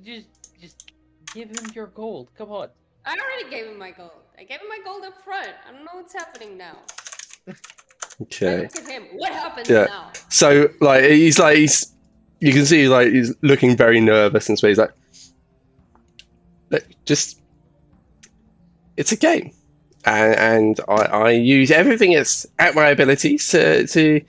just give him your gold. Come on. I already gave him my gold. I gave him my gold up front. I don't know what's happening now. Okay. Look at him. What happens Yeah. now? So he's you can see like he's looking very nervous and so he's like, look, just it's a game, and I use everything that's at my abilities to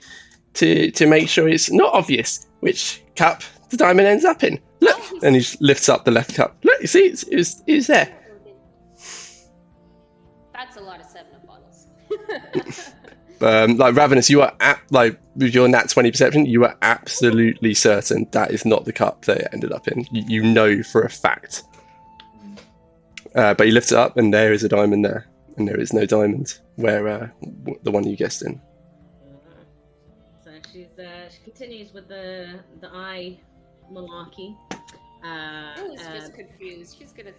make sure it's not obvious which cup the diamond ends up in. Look, and he just lifts up the left cup. Look, you see, it's there. That's a lot of 7-Up bottles. Like Ravenous, you are like with your nat 20 perception, you are absolutely certain that is not the cup that it ended up in. You know for a fact. But you lift it up, and there is a diamond there, and there is no diamond where the one you guessed in. So she continues with the eye malarkey. Lily's just confused. She's gonna.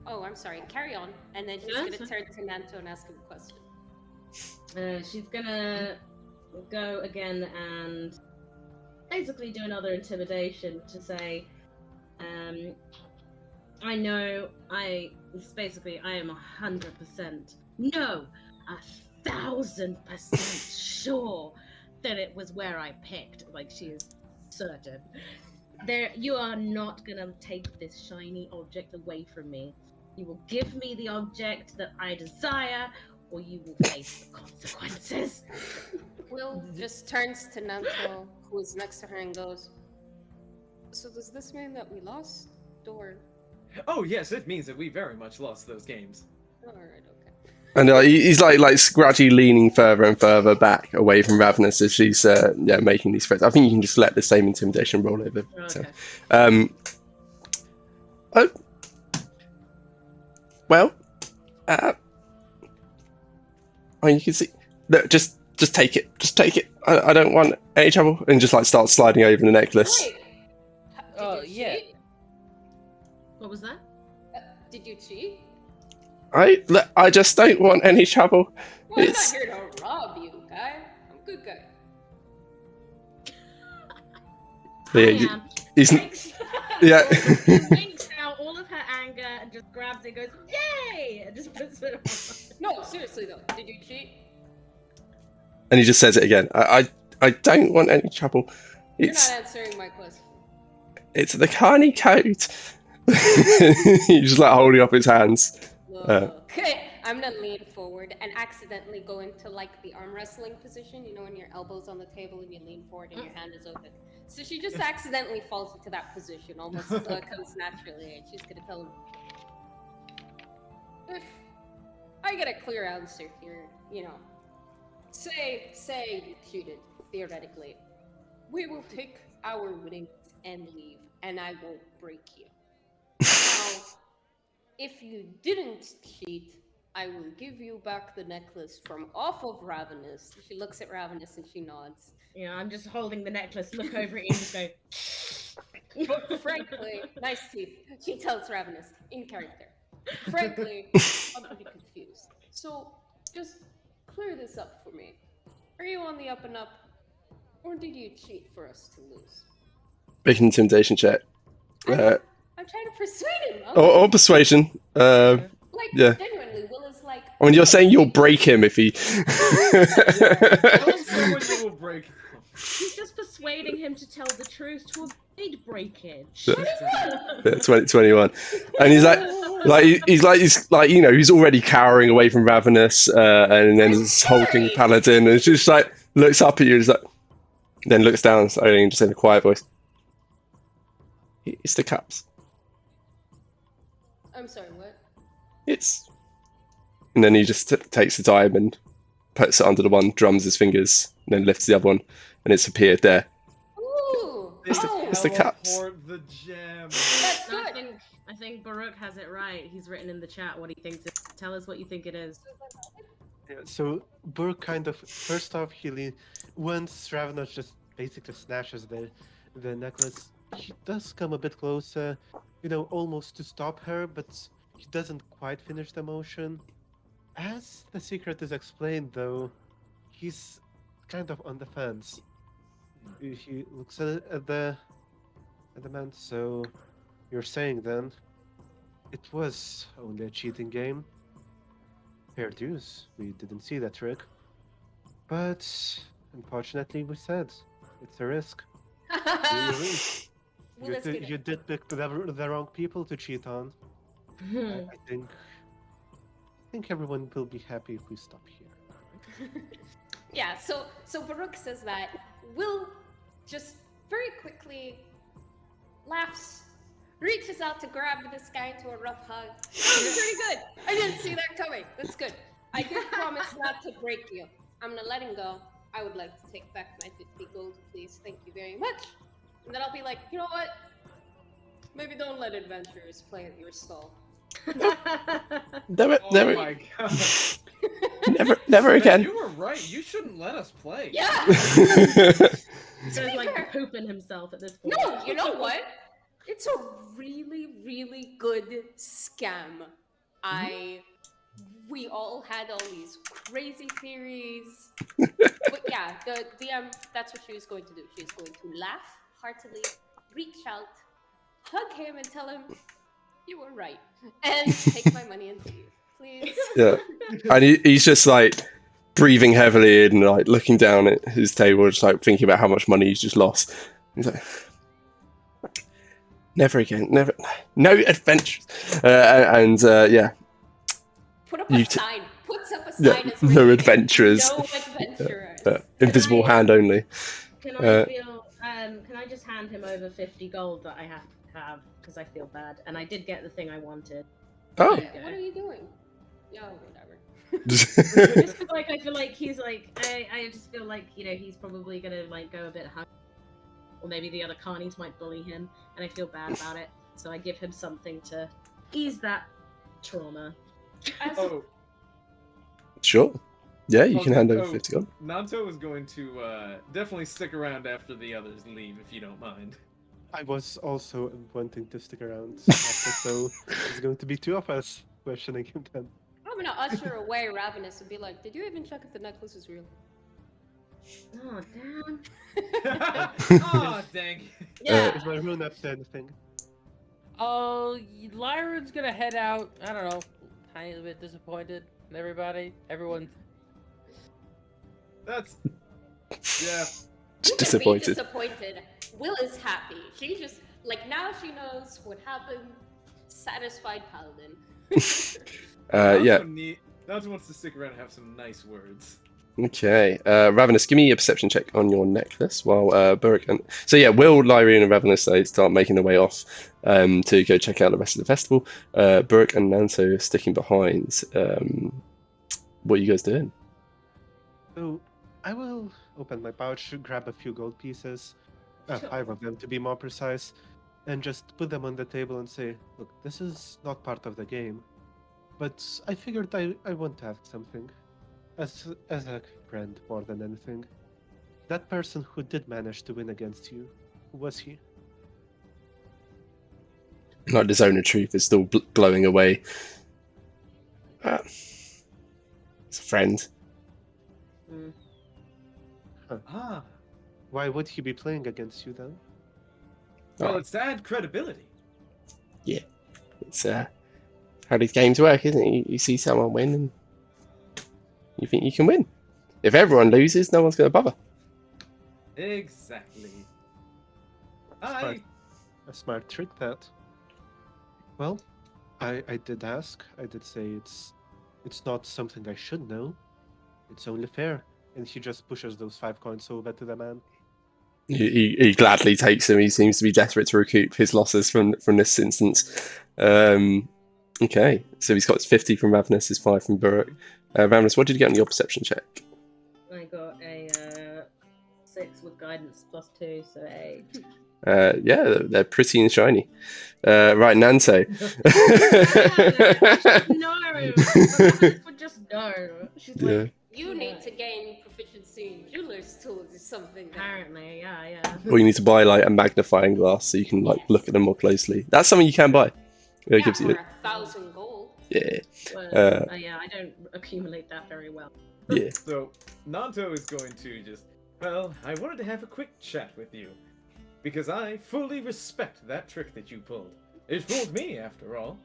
Oh, I'm sorry. Carry on, and then she's gonna turn to Nanto and ask him a question. She's gonna go again and basically do another intimidation to say, I know I am 100%, no, 1,000% sure that it was where I picked. Like, she is certain. You are not gonna take this shiny object away from me. You will give me the object that I desire, or you will face the consequences. Will just turns to Nanto, who is next to her, and goes, so does this mean that we lost, or? Oh yes, it means that we very much lost those games. Alright, okay. And he's like gradually leaning further and further back away from Ravenous as she's making these threats. I think you can just let the same intimidation roll over. Okay. So. Well, you can see. Look, just take it. Just take it. I don't want any trouble. And just like start sliding over the necklace. Wait. Did you yeah. cheat? What was that? Did you cheat? I just don't want any trouble. Well, I'm not here to rob you, guy. I'm a good guy. Yeah, he's yeah. Winks out all of her anger and just grabs it and goes, yay! And just puts it on. No, seriously though, did you cheat? And he just says it again. I don't want any trouble. You're not answering my question. It's the Carney code. He's just like holding up his hands. Okay, I'm gonna lean forward and accidentally go into like the arm wrestling position, you know, when your elbow's on the table and you lean forward and your hand is open. So she just accidentally falls into that position, almost as though it comes naturally, and she's gonna tell him, if I get a clear answer here, you know, say you cheated, theoretically, we will take our winnings and leave, and I won't break you. Now, if you didn't cheat, I will give you back the necklace from off of Ravenous. She looks at Ravenous and she nods. You know, I'm just holding the necklace, look over it and just go, But frankly, nice teeth. She tells Ravenous in character. Frankly, I'm pretty confused. So, just clear this up for me. Are you on the up and up, or did you cheat for us to lose? Big intimidation check. I'm trying to persuade him. Or persuasion. Like, yeah. genuinely, Will is like... I mean, you're saying you'll break him if he... Will break. he's just persuading him to tell the truth to avoid breakage. Yeah, 2021, and he's like he's already cowering away from Ravenous, and then this hulking paladin, and it's just like looks up at you, and then looks down, and just in a quiet voice, "It's the cups." I'm sorry, what? And then he just takes the diamond, puts it under the one, drums his fingers, and then lifts the other one, and it's appeared there. Ooh! It's the cups. Teleport the gem. That's good. I think Baruch has it right. He's written in the chat what he thinks. Tell us what you think it is. Yeah, so Burke kind of first off once Ravenous just basically snatches the necklace, he does come a bit closer, almost to stop her, but he doesn't quite finish the motion. As the secret is explained, though, he's kind of on the fence. He looks at the man. So you're saying then it was only a cheating game? Fair dues. We didn't see that trick, but unfortunately, we said it's a risk. You did pick the wrong people to cheat on. I think everyone will be happy if we stop here. Yeah, so Baruch says that. Will just very quickly laughs, reaches out to grab this guy into a rough hug. That's pretty good. I didn't see that coming. That's good. I did promise not to break you. I'm gonna let him go. I would like to take back my 50 gold, please. Thank you very much. And then I'll be like, you know what? Maybe don't let adventurers play at your stall. Never, my God. never again. You were right. You shouldn't let us play. Yeah. He's like pooping himself at this point. No, you know what? It's a really, really good scam. We all had all these crazy theories. But yeah, the DM, that's what she was going to do. She was going to laugh heartily, reach out, hug him, and tell him, you were right. And take my money and leave, please. Yeah. And he's just like breathing heavily and like looking down at his table, just like thinking about how much money he's just lost. He's like, never again, no adventures. Yeah. Put up a sign. Puts up a sign. Yeah, no adventurers. No adventurers. Invisible hand only. Can I just hand him over 50 gold that I have to have because I feel bad, and I did get the thing I wanted. Oh. What are you doing? Yeah, whatever. Just 'cause, like, I feel like he's like, I just feel like, he's probably gonna like go a bit hungry, or maybe the other carnies might bully him, and I feel bad about it. So I give him something to ease that trauma. Oh. Sure. Yeah, you can hand over 50 gold. Nanto is going to definitely stick around after the others leave, if you don't mind. I was also wanting to stick around after, so it's going to be two of us questioning him then. I'm gonna usher away Ravenous and be like, did you even check if the necklace is real? Oh, damn. Oh, dang. Yeah. Is my rune up to anything? Oh, Lyron's gonna head out. I don't know, tiny bit disappointed in everybody. Everyone's. That's. Yeah. You can be disappointed. Will is happy. She just, like, now she knows what happened. Satisfied paladin. Yeah. Nanto wants to stick around and have some nice words. Okay. Ravenous, give me a perception check on your necklace while Burke and... So yeah, Will, Lyrian and Ravenous, they start making their way off to go check out the rest of the festival. Burke and Nanto sticking behind. What are you guys doing? So I will open my pouch, grab a few gold pieces, 5 of them to be more precise, and just put them on the table and say, look, this is not part of the game, but I figured I want to ask something. As a friend more than anything. That person who did manage to win against you, who was he? Like the zone of truth is still glowing away. It's a friend. Huh. Why would he be playing against you then? Well, it's to add credibility. Yeah. It's how these games work, isn't it? You see someone win and you think you can win. If everyone loses, no one's going to bother. Exactly. A smart trick, that. Well, I did ask. I did say it's not something I should know. It's only fair. And he just pushes those 5 coins over to the man. He gladly takes them. He seems to be desperate to recoup his losses from this instance. Okay, so he's got his 50 from Ravenous, his 5 from Burrock. Ravenous, what did you get on your perception check? I got a 6 with guidance +2, so 8. Yeah, they're pretty and shiny. Right, Nanto. No, Ravenous would just know. She's like, you need to gain proficiency in jeweler's tools or something. Apparently, yeah. Or you need to buy like a magnifying glass so you can like look at them more closely. That's something you can buy. It gives for you 1,000 gold. Yeah. Yeah, I don't accumulate that very well. Yeah. So Nanto is going to just, well, I wanted to have a quick chat with you. Because I fully respect that trick that you pulled. It fooled me, after all.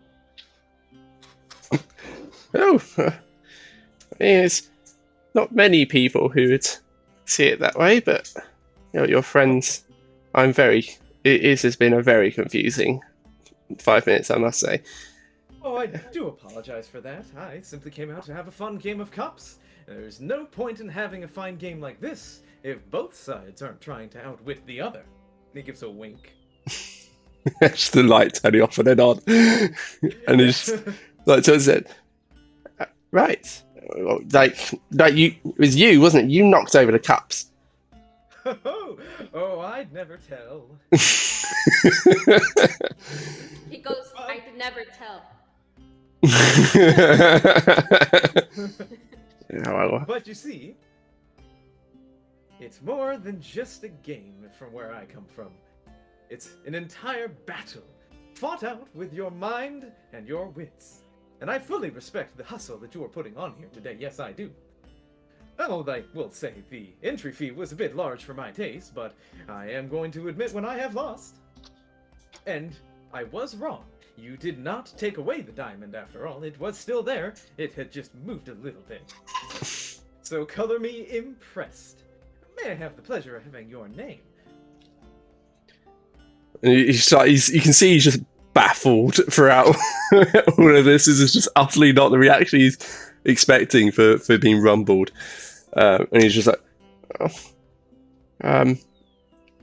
Oh, there's not many people who would see it that way, but you know, your friends, it has been a very confusing 5 minutes, I must say. Oh, I do apologize for that. I simply came out to have a fun game of cups. There's no point in having a fine game like this if both sides aren't trying to outwit the other. He gives a wink. Just the light turning off and then on. And it's like, so is it right? Like it was you, wasn't it? You knocked over the cups. Oh, I'd never tell. He goes, I'd never tell. But you see, it's more than just a game from where I come from. It's an entire battle, fought out with your mind and your wits. And I fully respect the hustle that you are putting on here today, yes I do. Oh, I will say the entry fee was a bit large for my taste, but I am going to admit when I have lost. And I was wrong. You did not take away the diamond after all. It was still there. It had just moved a little bit. So color me impressed. May I have the pleasure of having your name? You can see he's just baffled throughout all of this. This is just utterly not the reaction he's expecting for being rumbled. And he's just like,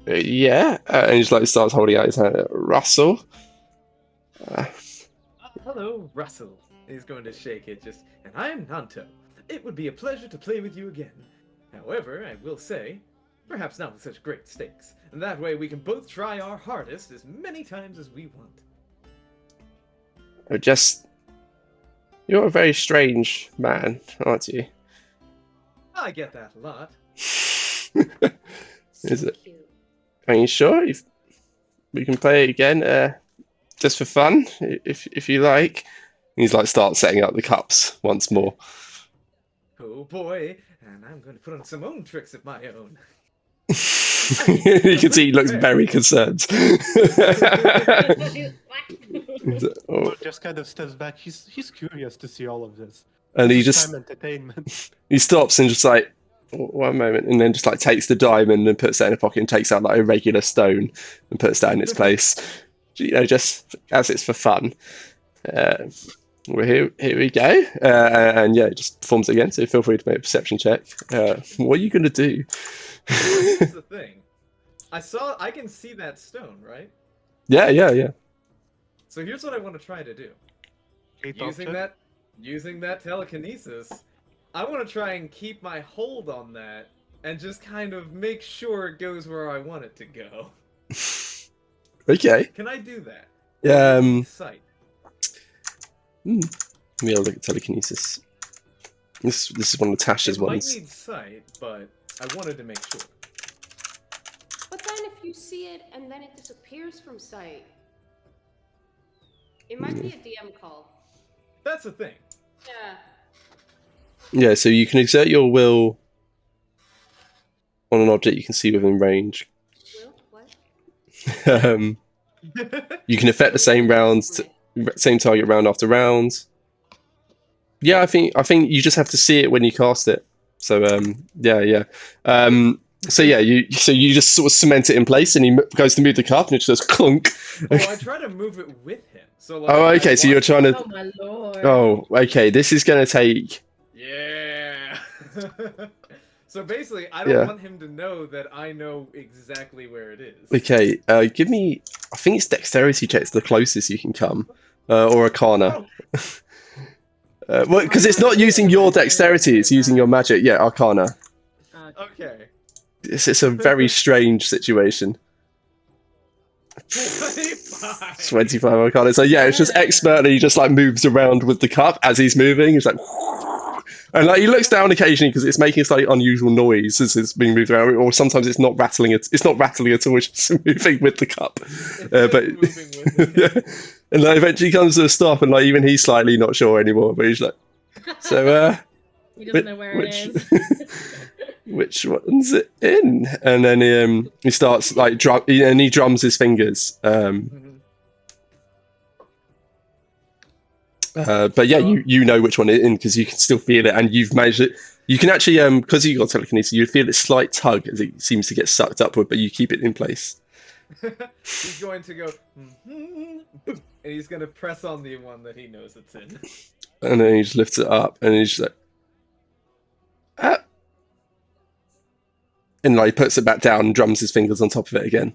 yeah. And he just like starts holding out his hand. Russell. Hello, Russell. He's going to shake it and I'm Nanto. It would be a pleasure to play with you again. However, I will say, perhaps not with such great stakes. And that way we can both try our hardest as many times as we want. You're a very strange man, aren't you? I get that a lot. Is it? Are you sure? We can play it again, just for fun, if you like. And he's like, starts setting up the cups once more. Oh boy, and I'm going to put on some own tricks of my own. You can see he looks very concerned. Just kind of steps back. He's curious to see all of this. And he just entertainment. He stops and just like 1 moment, and then just like takes the diamond and puts that in a pocket and takes out like a regular stone and puts that in its place. You know, just as it's for fun. Well, here we go. And yeah, it just performs it again. So feel free to make a perception check. What are you gonna do? Here's the thing. I can see that stone, right? Yeah. So here's what I want to try to do. Using that telekinesis, I want to try and keep my hold on that and just kind of make sure it goes where I want it to go. Okay. Can I do that? Sight. Let me have a look at telekinesis. This is one of Tasha's ones. It might need sight, but I wanted to make sure. But then if you see it and then it disappears from sight, it might be a DM call. That's the thing. Yeah. Yeah, so you can exert your will on an object you can see within range. Will? What? You can affect the same same target round after round. Yeah, I think you just have to see it when you cast it. So yeah. So yeah, you just sort of cement it in place, and he goes to move the cup, and it just goes clunk. Oh, I try to move it with him. So like. Oh, okay. So you're trying to. Oh my lord. Oh, okay. This is gonna take. Yeah. So basically, I don't want him to know that I know exactly where it is. Okay. Give me. I think it's dexterity checks the closest you can come, or Arcana. Well, because it's not using your dexterity; it's using your magic. Yeah, Arcana. Okay. It's a very strange situation. 25 Arcana. So yeah, it's just expertly just like moves around with the cup as he's moving. It's like, and like he looks down occasionally because it's making a slightly unusual noise as it's being moved around, or sometimes it's not rattling. It's not rattling at all. It's just moving with the cup. Yeah. And like eventually comes to a stop, and like even he's slightly not sure anymore. But he's like, so he doesn't know where it is. Which one's it in? And then he starts like and he drums his fingers. But yeah, you know which one it's in because you can still feel it, and you've managed it. You can actually because you got telekinesis, you feel a slight tug as it seems to get sucked upward, but you keep it in place. He's going to go, and he's going to press on the one that he knows it's in. And then he just lifts it up, and he's just like, and like puts it back down and drums his fingers on top of it again.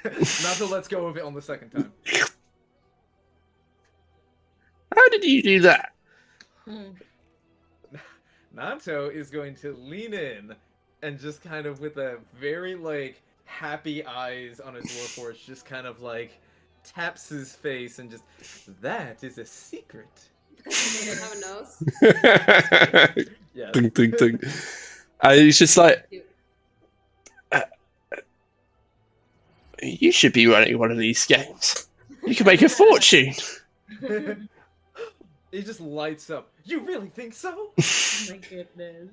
Nato lets go of it on the second time. How did you do that? Nato is going to lean in and just kind of with a very like happy eyes on his warforged just kind of like taps his face and just, that is a secret. Because he doesn't have a nose. Yes. Ding, ding, ding. And he's just like, you should be running one of these games. You can make a fortune. He just lights up. You really think so? Oh my goodness.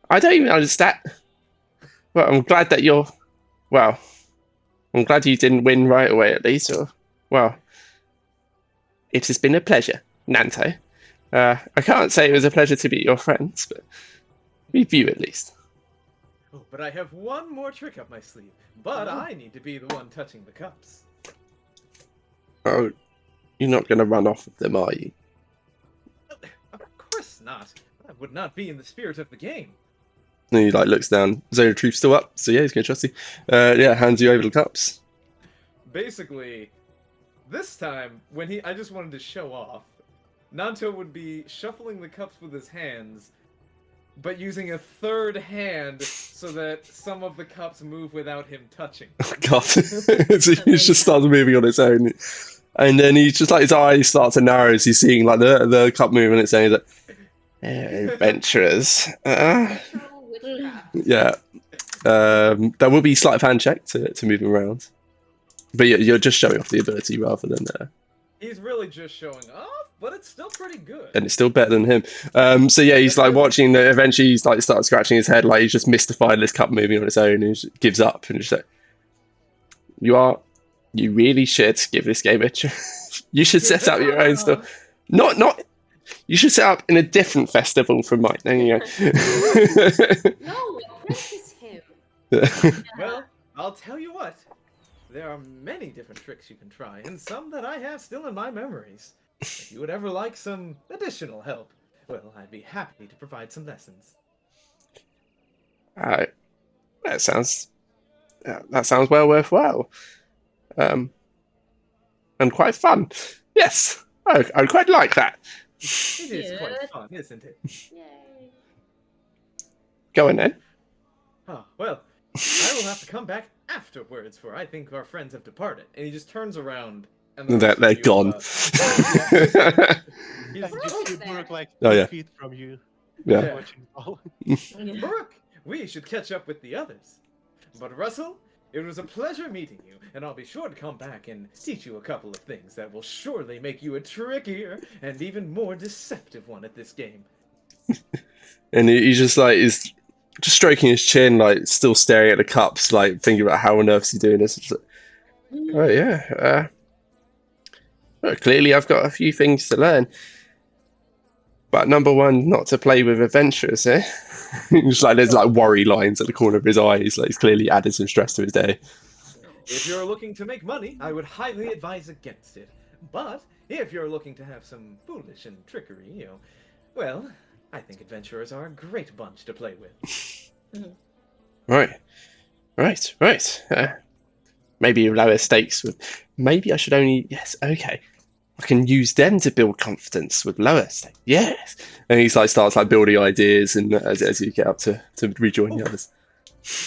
I don't even understand. Well, I'm glad that you're. Well, I'm glad you didn't win right away at least. Or, well, it has been a pleasure, Nanto. I can't say it was a pleasure to meet your friends, but meet you at least. Oh, but I have one more trick up my sleeve. But I need to be the one touching the cups. Oh, you're not going to run off with them, are you? Of course not. That would not be in the spirit of the game. And he like looks down. Zone of Truth's still up, so yeah, he's going to trust you. Yeah, hands you over the cups. Basically, this time when I just wanted to show off. Nanto would be shuffling the cups with his hands, but using a third hand so that some of the cups move without him touching. Oh, God. So he just starts moving on its own. And then he just like his eyes start to narrow as he's seeing like the cup move on its own. He's like, adventurers. Yeah. There will be sleight of hand check to move him around. But you're just showing off the ability rather than... He's really just showing off, but it's still pretty good. And it's still better than him. So yeah, he's like watching. Eventually, he's like starts scratching his head, like he's just mystified. This cup moving on its own, and he just gives up. And just like, you really should give this game a try. You should set up your own stuff. Not. You should set up in a different festival from mine. There you go. No, apprentice him. Well, I'll tell you what. There are many different tricks you can try, and some that I have still in my memories. If you would ever like some additional help, well, I'd be happy to provide some lessons. That sounds well worthwhile, and quite fun. Yes, I'd quite like that. It is quite fun, isn't it? Yay. Go on then. Oh, well, I will have to come back afterwards, for I think our friends have departed. And he just turns around, and they're gone. He's just Burke like 2 feet from you. Yeah. Brooke, we should catch up with the others. But Russell, it was a pleasure meeting you, and I'll be sure to come back and teach you a couple of things that will surely make you a trickier and even more deceptive one at this game. And he's just like is just stroking his chin, like still staring at the cups, like thinking about how on earth he's doing this. It's like, oh yeah. Well, clearly I've got a few things to learn. But number one, not to play with adventurers, eh? It's like there's like worry lines at the corner of his eyes. Like he's clearly added some stress to his day. If you're looking to make money, I would highly advise against it. But if you're looking to have some foolish and trickery, well, I think adventurers are a great bunch to play with. Right. Maybe lower stakes with. Maybe I should only. Yes. Okay. I can use them to build confidence with lower stakes. Yes. And he starts building ideas, and as you get up to rejoin the others.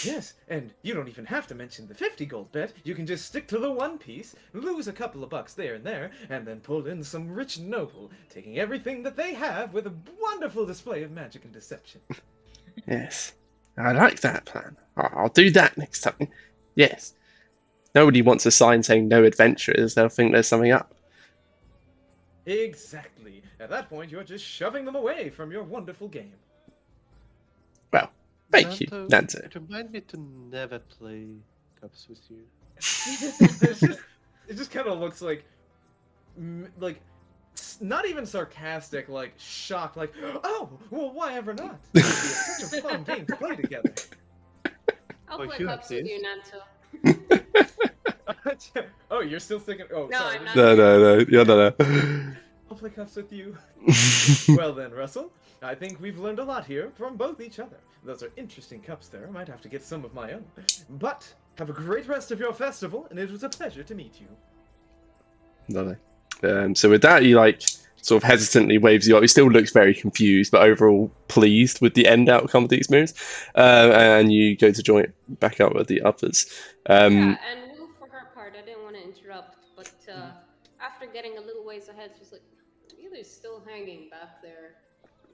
Yes, and you don't even have to mention the 50 gold bet. You can just stick to the one piece, lose a couple of bucks there and there, and then pull in some rich noble, taking everything that they have with a wonderful display of magic and deception. Yes. I like that plan. I'll do that next time. Yes. Nobody wants a sign saying no adventurers. They'll think there's something up. Exactly. At that point, you're just shoving them away from your wonderful game. Well, thank you, Nanto. Remind me to never play cups with you. It just kind of looks like not even sarcastic, like shocked, like, oh, well, why ever not? It would be such a fun game to play together. I'll Oh, play you cups have with this? you, Nanto. Oh, you're still thinking? Oh, No, sorry. I'm not. No. Yeah, no. I'll play cups with you. Well then, Russell, I think we've learned a lot here from both each other. Those are interesting cups there. I might have to get some of my own. But have a great rest of your festival, and it was a pleasure to meet you. Lovely. So with that, he sort of hesitantly waves you up. He still looks very confused, but overall pleased with the end outcome of the experience. And you go to join back up with the others. Yeah, and Will, for her part, I didn't want to interrupt, but after getting a little ways ahead, she's like, Wheeler's still hanging back there,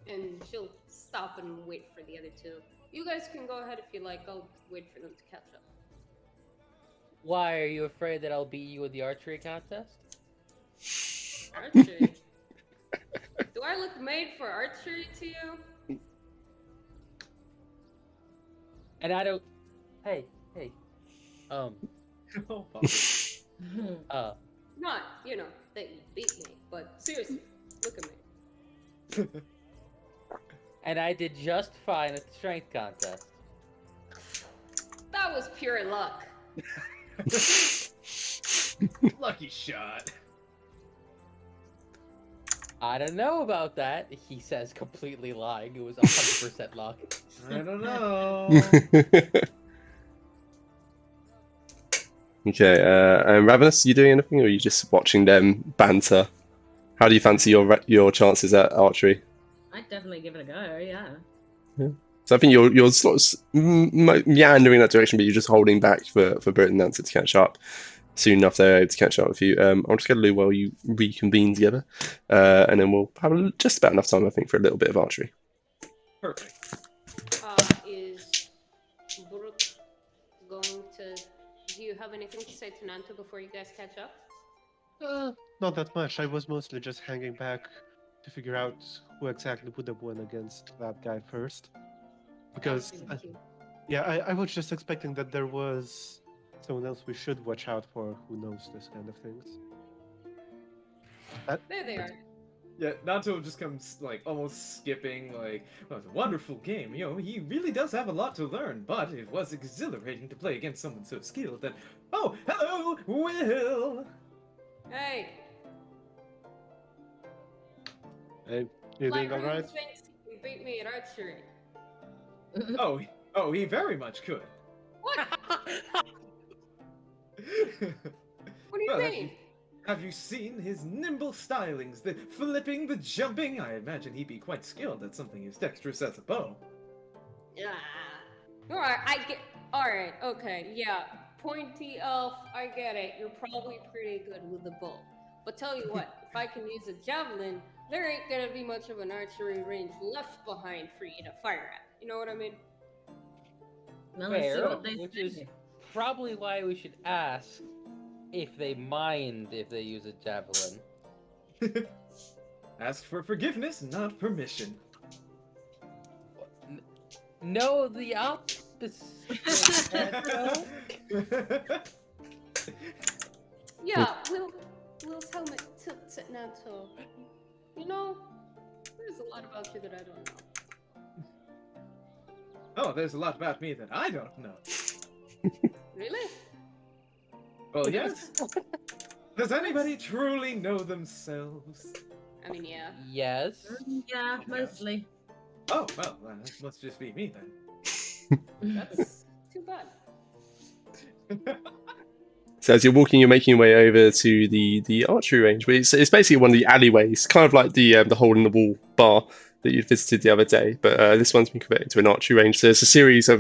and she'll stop and wait for the other two. You guys can go ahead if you like. I'll wait for them to catch up. Why, are you afraid that I'll beat you in the archery contest? Archery? Do I look made for archery to you? And I don't... Hey. Oh, Not, that you beat me, but seriously, look at me. And I did just fine at the strength contest. That was pure luck. lucky shot. I don't know about that, he says, completely lying. It was 100% luck. I don't know. Okay, Ravenous, you doing anything, or are you just watching them banter? How do you fancy your chances at archery? I'd definitely give it a go, yeah. So I think you're sort of meandering that direction, but you're just holding back for Bert and Nancy to catch up. Soon enough, they're able to catch up with you. I'll just get a little while you reconvene together, and then we'll have just about enough time, I think, for a little bit of archery. Perfect. Is Brooke going to... Do you have anything to say to Nanto before you guys catch up? Not that much. I was mostly just hanging back to figure out who exactly would have won against that guy first. Because, I was just expecting that there was someone else we should watch out for who knows this kind of things. There they are. Yeah, Nanto just comes, almost skipping, well, it's a wonderful game. He really does have a lot to learn, but it was exhilarating to play against someone so skilled that... Oh, hello, Will! Hey. Hey, you doing alright? Thinks he can beat me at archery. Oh, he very much could. What? What do you mean? Have you seen his nimble stylings, the flipping, the jumping? I imagine he'd be quite skilled at something as dexterous as a bow. Yeah. Alright, Alright, okay, yeah. Pointy elf, I get it. You're probably pretty good with the bow. But tell you what, if I can use a javelin, there ain't gonna be much of an archery range left behind for you to fire at. You know what I mean? Well, let's see Fair, what they which say. is probably why we should ask if they mind if they use a javelin. Ask for forgiveness, not permission. No, the opposite. Yeah, Will's helmet tilts at Nanto. There's a lot about you that I don't know. Oh, there's a lot about me that I don't know. Really? Well, yes. Does anybody truly know themselves? I mean, yeah. Yes. Yeah, mostly. Oh, well, that must just be me then. That's too bad. So as you're walking, you're making your way over to the archery range. But it's basically one of the alleyways, kind of like the hole in the wall bar that you visited the other day. But this one's been converted to an archery range. So there's a series of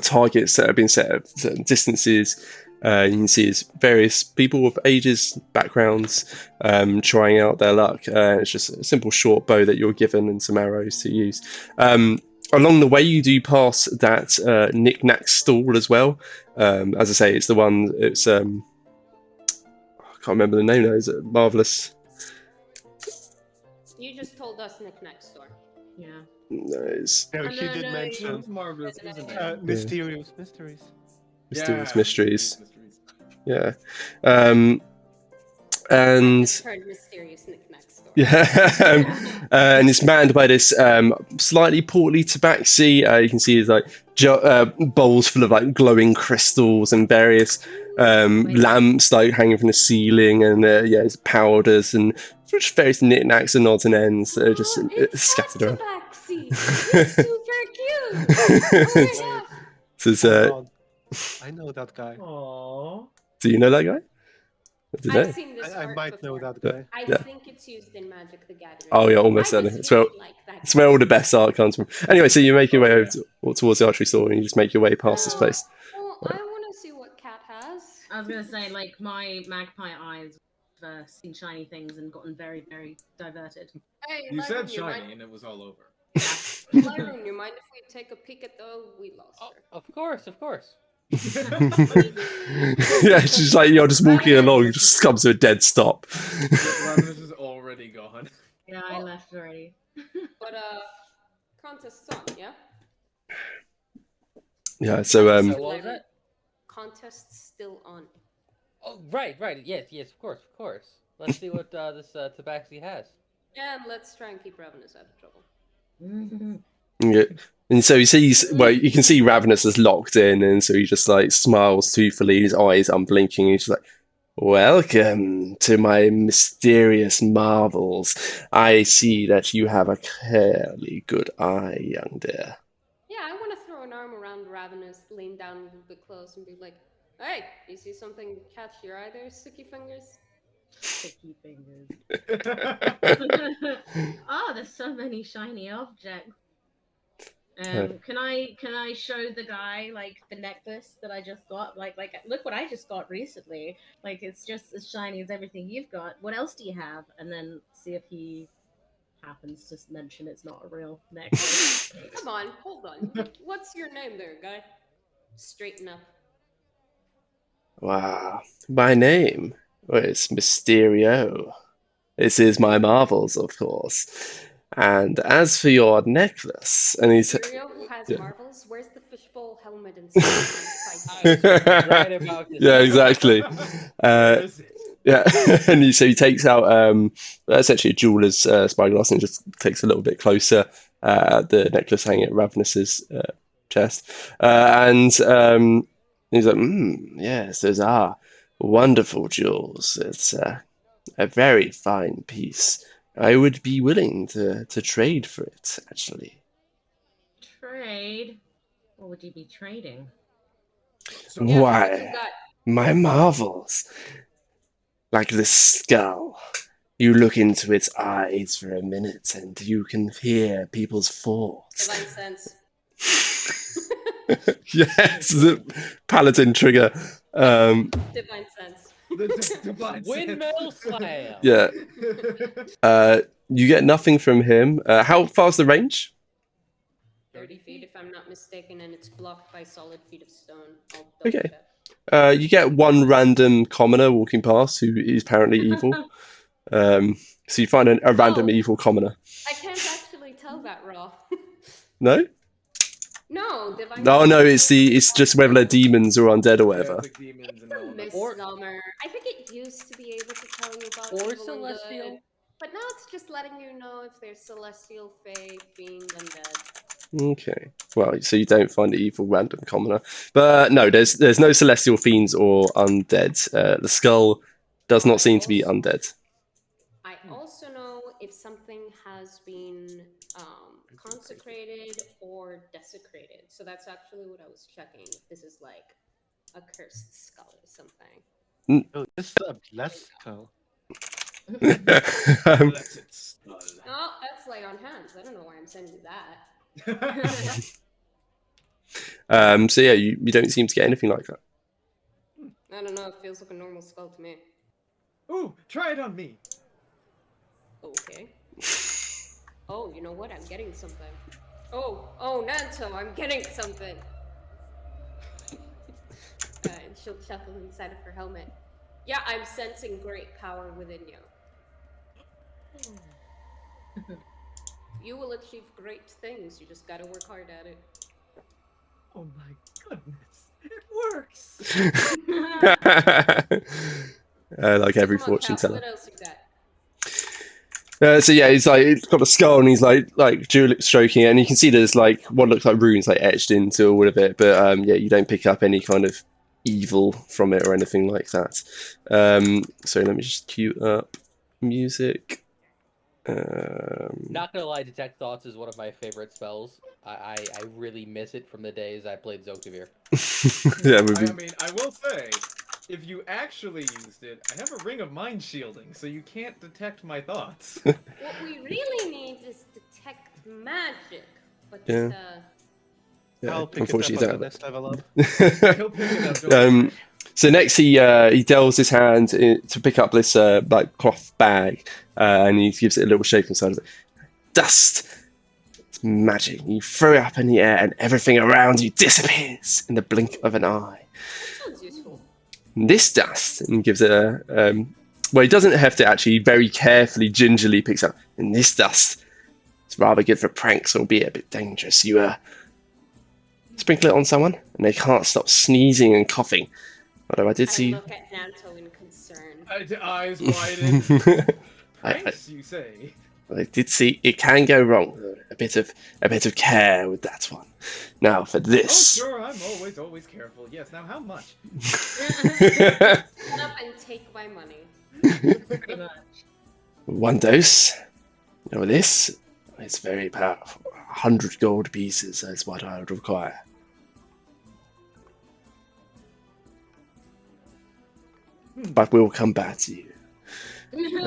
targets that have been set at certain distances. You can see it's various people of ages, backgrounds, trying out their luck. It's just a simple short bow that you're given and some arrows to use. Along the way, you do pass that knick-knack stall as well. As I say, it's the one. It's I can't remember the name now. Is it Marvelous? You just told us knick-knack store. Yeah. No, it's No, Oh, he no, did no, mention Marvelous, isn't it? mysterious mysteries. Mysterious Mysteries. Mysteries. Yeah. I And just heard mysterious knick-knack store. yeah, and it's manned by this slightly portly tabaxi. You can see there's like bowls full of like glowing crystals and various lamps like hanging from the ceiling, and yeah, there's powders and just various knickknacks and odds and ends that are just it's scattered that around. tabaxi. He's super cute. Oh my god. So it's, Hold on. I know that guy. Aww. do you know that guy? I don't know. I've seen this I art might know before. that guy. I Yeah. think it's used in Magic the Gathering. Oh yeah, almost I certainly. just It's where really like that. it's where all the best art comes from. Anyway, so you make your way Oh, over towards the archery store, and you just make your way past this place. Well, I want to see what Cat has. I was gonna say, like, my magpie eyes have seen shiny things and gotten very, very diverted. Hey, You said Lyron, shiny and it was all over. Lyron, you mind if we take a peek at the? We lost Oh, her. of course, of course. Yeah, she's like you're just walking along, just comes to a dead stop. Ravenous is already gone. Yeah, I left already. But contest's on, yeah. Yeah, so So what was that? Contest's still on. Oh, right. Yes, of course. Let's see what this tabaxi has. And let's try and keep Ravenous out of trouble. yeah. And so he sees, well, you can see Ravenous is locked in, and so he just like smiles toothfully, his eyes unblinking, and he's just like, "Welcome to my mysterious marvels. I see that you have a fairly good eye, young dear." Yeah, I want to throw an arm around Ravenous, lean down a little bit close, and be like, "Hey, you see something catch your eye there, sticky fingers?" Sticky fingers. Oh, there's so many shiny objects. Can I show the guy like the necklace that I just got? Like look what I just got recently. Like it's just as shiny as everything you've got. What else do you have? And then see if he happens to mention it's not a real necklace. Come on, hold on. What's your name there, guy? Straighten up. Wow, my name is Mysterio. This is my marvels, of course. And as for your necklace, and he's Mysterio, who has yeah. marvels, where's the fishbowl helmet and stuff? Right about this. Yeah, exactly. Where is it? Yeah, and so he takes out essentially a jeweler's spyglass and just takes a little bit closer the necklace hanging at Ravenous's chest, and he's like, "Yes, those are wonderful jewels. It's a very fine piece. I would be willing to trade for it, actually." Trade? What would you be trading? Yeah, what you Why, got? my marvels, like this skull. You look into its eyes for a minute, and you can hear people's thoughts. Divine sense. Yes, the paladin trigger. Divine sense. The divine Windmill sense. slam. Yeah. You get nothing from him. How far's the range? 30 feet, if I'm not mistaken, and it's blocked by solid feet of stone. I'll Okay. double check. You get one random commoner walking past who is apparently evil. So you find a random evil commoner. I can't actually tell that raw. No? No, divine No, sense no, is it's just whether they're demons or undead or Yeah, whatever. it's like demons and a elements. misnomer. I think it used to be able to tell you about Or evil and celestial. good. But now it's just letting you know if there's celestial, fae, fiend, undead. Okay. Well, so you don't find it evil, random commoner. But no, there's no celestial fiends or undead. The skull does not seem to be undead. I also know if something has been consecrated or desecrated. So that's actually what I was checking. If this is like a cursed skull or something. No, this is a blessed skull. Blessed skull. Oh, that's lay on hands. I don't know why I'm sending you that. So yeah, you don't seem to get anything like that. I don't know. It feels like a normal skull to me. Ooh, try it on me. Okay. Oh, you know what? I'm getting something. Oh, Nanto, I'm getting something. And she'll chuckle inside of her helmet. Yeah, I'm sensing great power within you. You will achieve great things. You just gotta work hard at it. Oh my goodness, it works. Like every Come on, fortune Cal, teller. what else you got? So yeah, he's got a skull and he's like stroking it, and you can see there's like what looks like runes like etched into all of it, but yeah, you don't pick up any kind of evil from it or anything like that. So let me just cue up music. Not gonna lie, Detect Thoughts is one of my favorite spells. I really miss it from the days I played Zoctavir. Yeah, I mean, I will say, if you actually used it, I have a ring of mind shielding, so you can't detect my thoughts. What we really need is detect magic, but Yeah. Yeah, I'll pick it unfortunately, up you on the don't next level up. He'll pick it up, don't worry. So next he delves his hand to pick up this like cloth bag, and he gives it a little shake inside of it. Dust. It's magic. You throw it up in the air, and everything around you disappears in the blink of an eye. sounds useful. This dust, and he gives it a well, he doesn't have to actually. Very carefully, gingerly picks up. And this dust, it's rather good for pranks, albeit a bit dangerous. You sprinkle it on someone, and they can't stop sneezing and coughing. Although I did see. I look at Nanto in concern. Eyes widened. I Pranks, you say? did see it can go wrong. A bit of care with that one. Now for Oh, this. sure, I'm always careful. Yes, now how much? Shut up and take my money. Pretty much. One dose. You know this? It's very powerful. 100 gold pieces is what I would require. But we'll come back to you.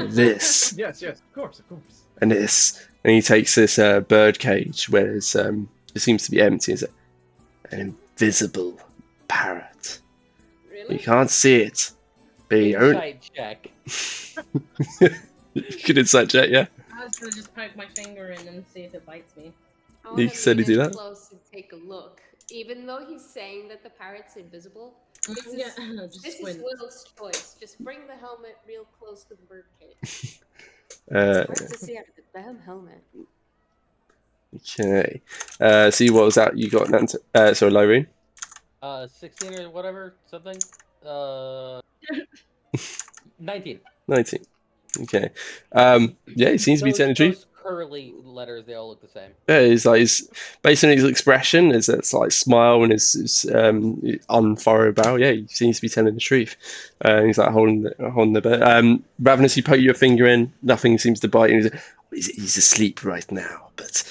This Yes, of course. and this, and he takes this bird cage where it seems to be empty. It's an invisible parrot. Really? You can't see it. But you only... Insight check. You can insight check, yeah. I was gonna just poke my finger in and see if it bites me. I You wanna said lean you do in that? close and take a look. Even though he's saying that the parrot's invisible, Yeah, just this is squint. Will's choice. Just bring the helmet real close to the birdcage. Uh, It's hard to see out of the damn helmet. okay. See what was that you got, Nancy? Sorry, Lyrene? 16 or whatever, something. 19. 19. Okay. Yeah, he seems to be telling the truth. Those curly letters, they all look the same. Yeah, he's based on his expression, his like smile and his unfurrowed brow. Yeah, he seems to be telling the truth. He's like holding the bird. Ravenous, you poke your finger in, nothing seems to bite. And he's asleep right now, but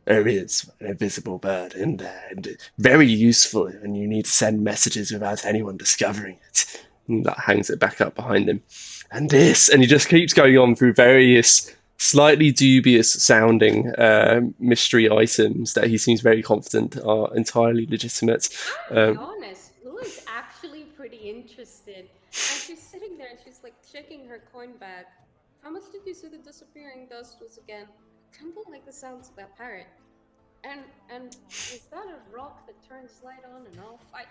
there is an invisible bird in there, and very useful when you need to send messages without anyone discovering it. And that hangs it back up behind him. And this, and he just keeps going on through various slightly dubious sounding mystery items that he seems very confident are entirely legitimate. I'll be honest, Lula's actually pretty interested. And she's sitting there and she's like checking her coin bag. How much did you say the disappearing dust was again? Kind of like the sounds of that parrot. And is that a rock that turns light on and off? I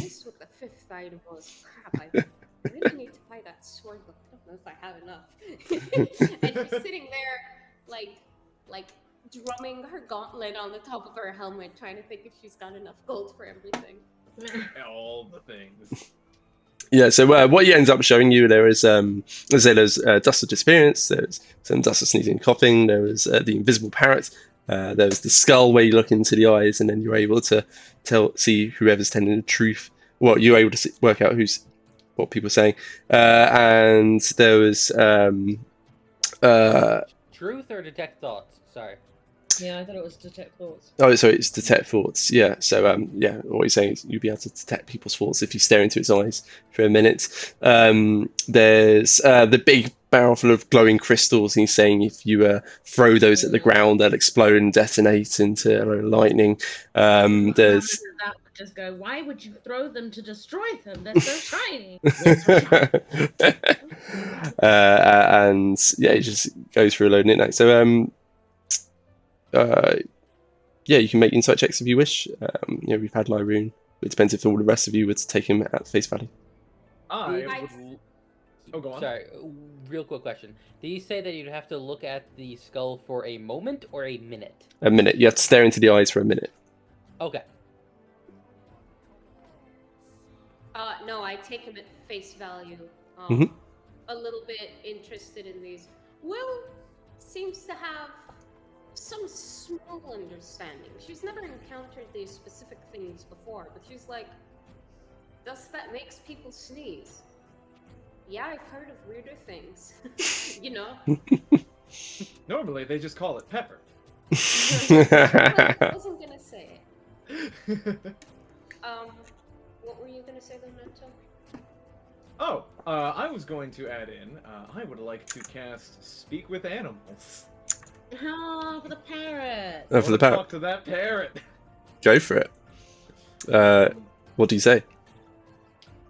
missed what the fifth item was. Crap, I really need to buy that sword, but I don't know if I have enough. And she's sitting there, like drumming her gauntlet on the top of her helmet, trying to think if she's got enough gold for everything. All the things. Yeah, so what he ends up showing you, there is, there's dust of disappearance, there's some dust of sneezing and coughing, there is the invisible parrot, there's the skull where you look into the eyes, and then you're able to see whoever's telling the truth. Well, you're able to work out what people are saying. And there was truth or detect thoughts? Sorry. Yeah, I thought it was detect thoughts. Oh, sorry, it's detect thoughts. Yeah. So, yeah, what he's saying is you'll be able to detect people's thoughts if you stare into its eyes for a minute. There's the big barrel full of glowing crystals. And he's saying if you throw those at the ground, they'll explode and detonate into lightning. There's That would just go. Why would you throw them to destroy them? They're so shiny. And yeah, he just goes through a load of knickknacks. So, yeah, you can make insight checks if you wish. We've had Lyroon. It depends if all the rest of you were to take him at face value. I would. Oh, go on. Sorry, real quick question. Did you say that you'd have to look at the skull for a moment or a minute? A minute. You have to stare into the eyes for a minute. Okay. No, I take him at face value. A little bit interested in these. Will seems to have some small understanding. She's never encountered these specific things before, but she's like, dust that makes people sneeze. Yeah, I've heard of weirder things. You know? Normally, they just call it pepper. I wasn't gonna say it. What were you gonna say then, Nanto? Oh, I was going to add in, I would like to cast Speak with Animals. Oh, for the parrot. Oh, for the parrot. Talk to that parrot. Go for it. What do you say?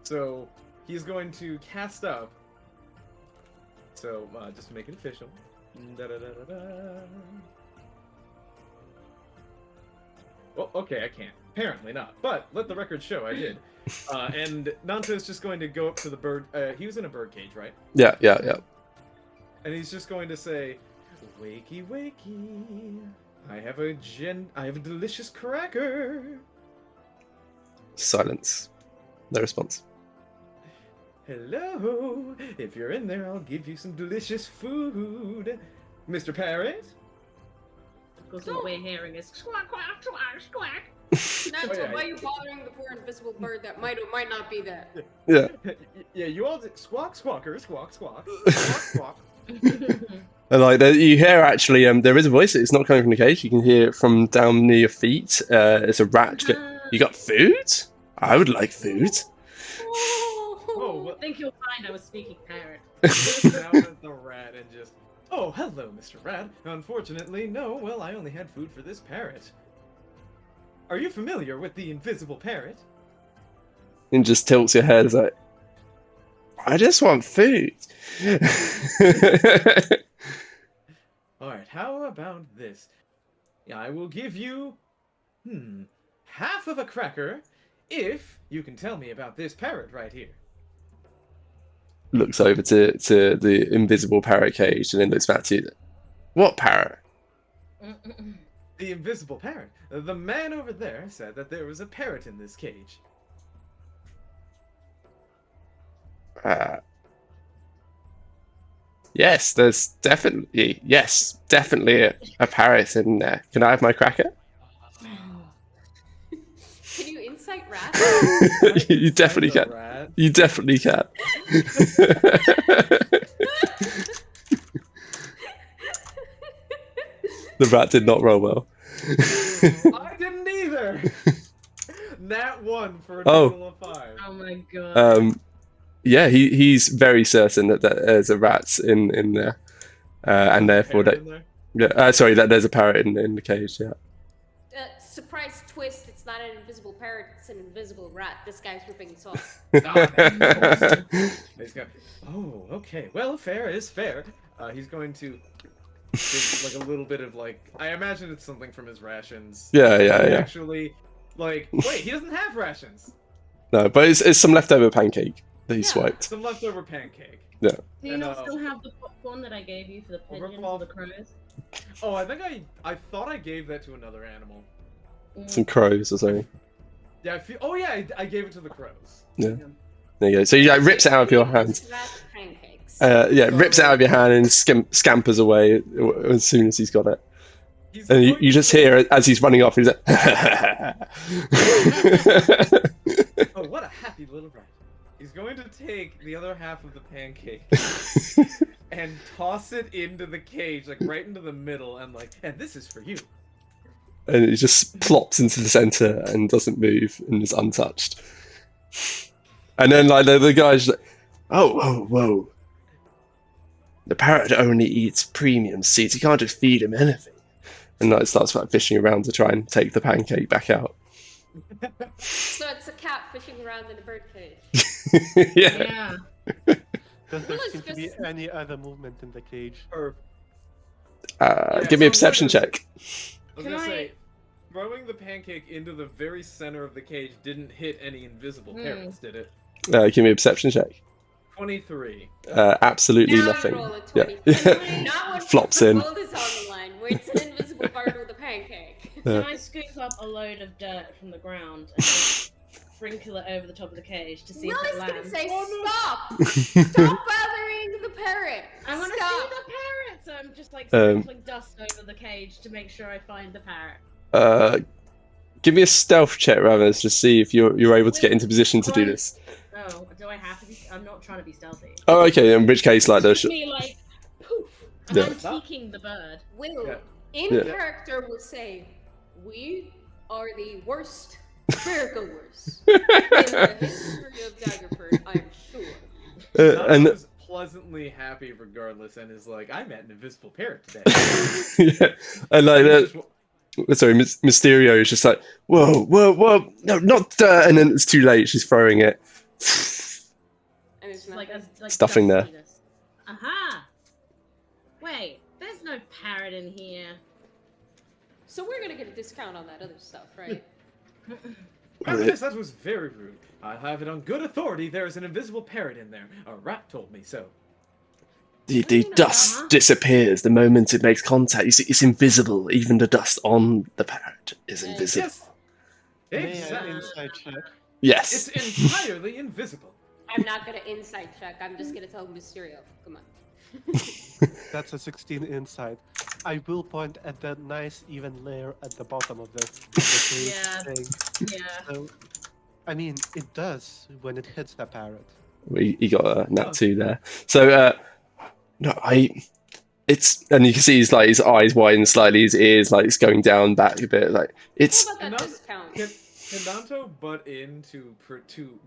So, he's going to cast up. So, just to make it official. Well, okay, I can't. Apparently not. But let the record show I did. And Nanto is just going to go up to the bird. He was in a bird cage, right? Yeah. And he's just going to say, "Wakey, wakey! I have a delicious cracker." Silence. No response. "Hello, if you're in there, I'll give you some delicious food, Mr. Parrot." Because all we're hearing is squawk, quack, squawk, squawk. Nanto, why are you bothering the poor invisible bird that might or might not be there? Yeah. Yeah, you all did squawk, squawker, squawk, squawk, squawk, squawk. And like you hear actually, there is a voice. It's not coming from the cage. You can hear it from down near your feet. It's a rat. You got food? I would like food. Oh, I think you'll find I was speaking parrot. down at the rat and just, "Oh, hello, Mr. Rat. Unfortunately, no. Well, I only had food for this parrot. Are you familiar with the invisible parrot?" And just tilts your head. It's like, I just want food. Alright, how about this? I will give you, half of a cracker if you can tell me about this parrot right here. Looks over to the invisible parrot cage and then looks back to you. What parrot? The invisible parrot. The man over there said that there was a parrot in this cage. Yes, there's definitely a parrot in there. Can I have my cracker? Can you insight rat? You definitely can. Rat. You definitely can. The rat did not roll well. I didn't either. Nat 1 for a total of 5. Oh my god. Yeah, he's very certain that there's a rat in there, and therefore that. Sorry, that there's a parrot in the cage. Yeah. Surprise twist! It's not an invisible parrot; it's an invisible rat. This guy's ripping us off. He's got, oh, okay. Well, fair is fair. He's going to give, like, a little bit of, like, I imagine it's something from his rations. Yeah. Actually, like, wait, he doesn't have rations. No, but it's some leftover pancake that he swiped. Some leftover pancake. Yeah. Do you not still have the popcorn that I gave you for the pigeons or the crows? Oh, I think I thought I gave that to another animal. Some crows or something. Yeah, I gave it to the crows. Yeah. There you go. So he like rips it out of your hand. Pancakes. Rips it out of your hand and scampers away as soon as he's got it. And you just hear as he's running off, he's like, oh, what a happy little rat. He's going to take the other half of the pancake and toss it into the cage, like right into the middle, and this is for you. And it just plops into the center and doesn't move and is untouched. And then like the guy's like, oh, whoa. The parrot only eats premium seeds. You can't just feed him anything. And like starts like fishing around to try and take the pancake back out. So it's a cat fishing around in a bird cage. Yeah. Does there seem to be any other movement in the cage? Give me a perception check. I was gonna say, throwing the pancake into the very center of the cage didn't hit any invisible parrots, did it? Give me a perception check. 23. Absolutely now nothing. Roll a 20. Yeah. Not when Flops in. the world is on the line, where it's an invisible bird with a pancake. Can I scoop up a load of dirt from the ground and just sprinkle it over the top of the cage to see if it lands? Gonna say, stop! Stop bothering the parrot! I want to see Stop. the parrot! So I'm just like sprinkling dust over the cage to make sure I find the parrot. Give me a stealth check rather, to see if you're able to get into position to do this. Oh, do I have to be? I'm not trying to be stealthy. Oh, okay. In which case, like Just me, like, poof, and Yeah. antiquing the bird. Will, in character, will say, we are the worst fairgoers in the history of Daggerford, I'm sure. and was pleasantly happy regardless, and is like, I met an invisible parrot today. yeah, and like sorry, Mysterio is just like, whoa, no, not dirt, and then it's too late. She's throwing it. And it's Like Stuffing there. Aha! Wait, there's no parrot in here. So we're gonna get a discount on that other stuff, right? Yes, that was very rude. I have it on good authority. There is an invisible parrot in there. A rat told me so. The dust disappears the moment it makes contact. You see, it's invisible. Even the dust on the parrot is invisible. Yes. Exactly. Inside check. Yes. It's entirely invisible. I'm not gonna insight check. I'm just gonna tell Mysterio. Come on. That's a 16 inside. I will point at that nice even layer at the bottom of the cage thing. Yeah. So, I mean, it does when it hits the parrot. He got a nat 2 there. So, no, it's, and you can see his eyes widen slightly, his ears like it's going down back a bit. Like it's. What about that discount? Can Danto butt in to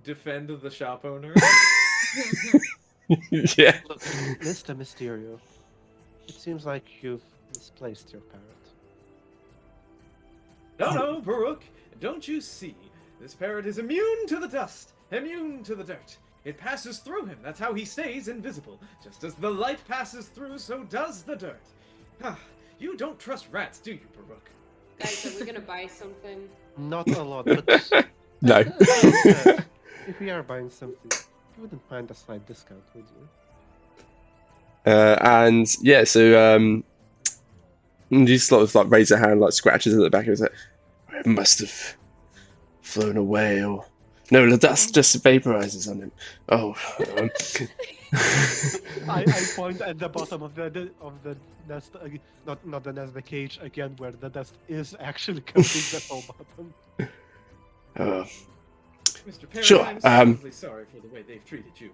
defend the shop owner? Yeah. Look, Mr. Mysterio, it seems like you've misplaced your parrot. No, Baruch, don't you see? This parrot is immune to the dust, immune to the dirt. It passes through him. That's how he stays invisible. Just as the light passes through, so does the dirt. You don't trust rats, do you, Baruch? Guys, are we gonna buy something? Not a lot, but No. if we are buying something, you wouldn't mind a slight discount, would you? And yeah, so he sort of like raises a hand, like scratches at the back of his head. It must have flown away, or no, the dust just vaporizes on him. Oh. I point at the bottom of the nest, not the nest, the cage again, where the dust is actually covering the whole bottom. Mr. Parrot, Sure. I'm simply sorry for the way they've treated you.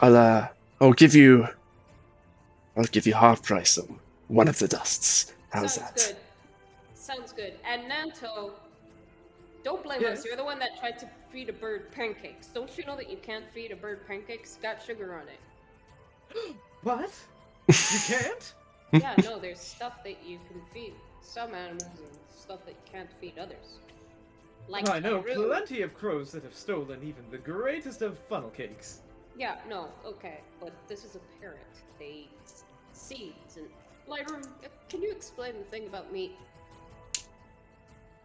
I'll give you half price on one of the dusts. How's Sounds that? good. Sounds good. And Nanto, don't blame Yes. us. You're the one that tried to feed a bird pancakes. Don't you know that you can't feed a bird pancakes? Got sugar on it. What? You can't? Yeah, no, there's stuff that you can feed some animals and stuff that you can't feed others. Like I know really? plenty of crows that have stolen even the greatest of funnel cakes. Yeah, no, okay, but this is a parrot. They eat seeds and Lightroom. Can you explain the thing about meat?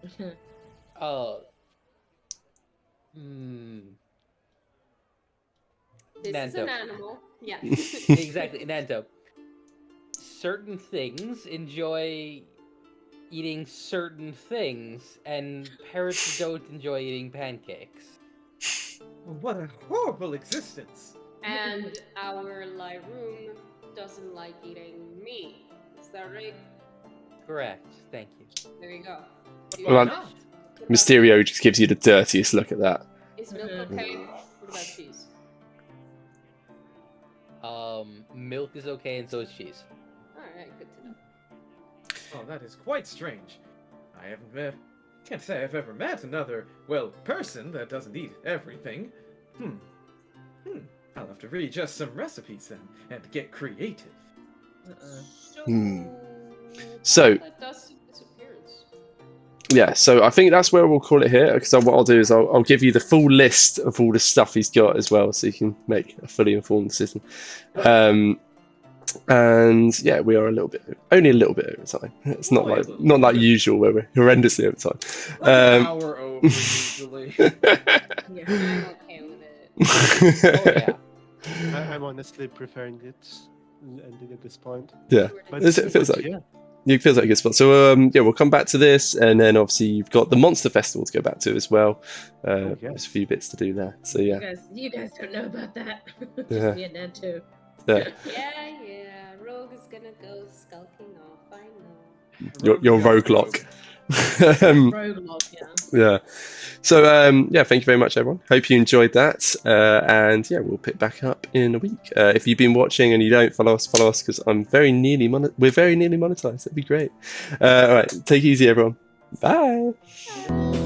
This is Nanto. an animal. Yeah. Exactly, Nanto. Certain things enjoy eating certain things, and parrots don't enjoy eating pancakes. What a horrible existence! And our Lyroom doesn't like eating meat. Is that right? Correct. Thank you. There you go. Why Well, not? What about Mysterio cheese? just gives you the dirtiest look at that. Is milk okay? What about cheese? Milk is okay, and so is cheese. Alright, good to know. Oh, that is quite strange. I haven't met. Can't say I've ever met another, well, person that doesn't eat everything. I'll have to readjust some recipes then and get creative. So- that does disappearance. Yeah, so I think that's where we'll call it here. Because what I'll do is I'll give you the full list of all the stuff he's got as well, so you can make a fully informed decision. And yeah, we are only a little bit over time. It's not like usual where we're horrendously over time. Like an hour over usually. I'm okay with it. Oh yeah. I'm honestly preferring it ending at this point. Yeah, But it feels like yeah. it feels like a good spot. So yeah, we'll come back to this, and then obviously you've got the Monster Festival to go back to as well. Yes. There's a few bits to do there. So yeah, You guys don't know about that. Just Yeah. me and Ned too. yeah. Yeah. Rogue is gonna go skulking off. I know. Your roguelike. Rogue log, yeah. Yeah. So yeah, thank you very much, everyone. Hope you enjoyed that. And yeah, we'll pick back up in a week. If you've been watching and you don't follow us because we're very nearly monetized. That'd be great. All right, take it easy, everyone. Bye. Bye.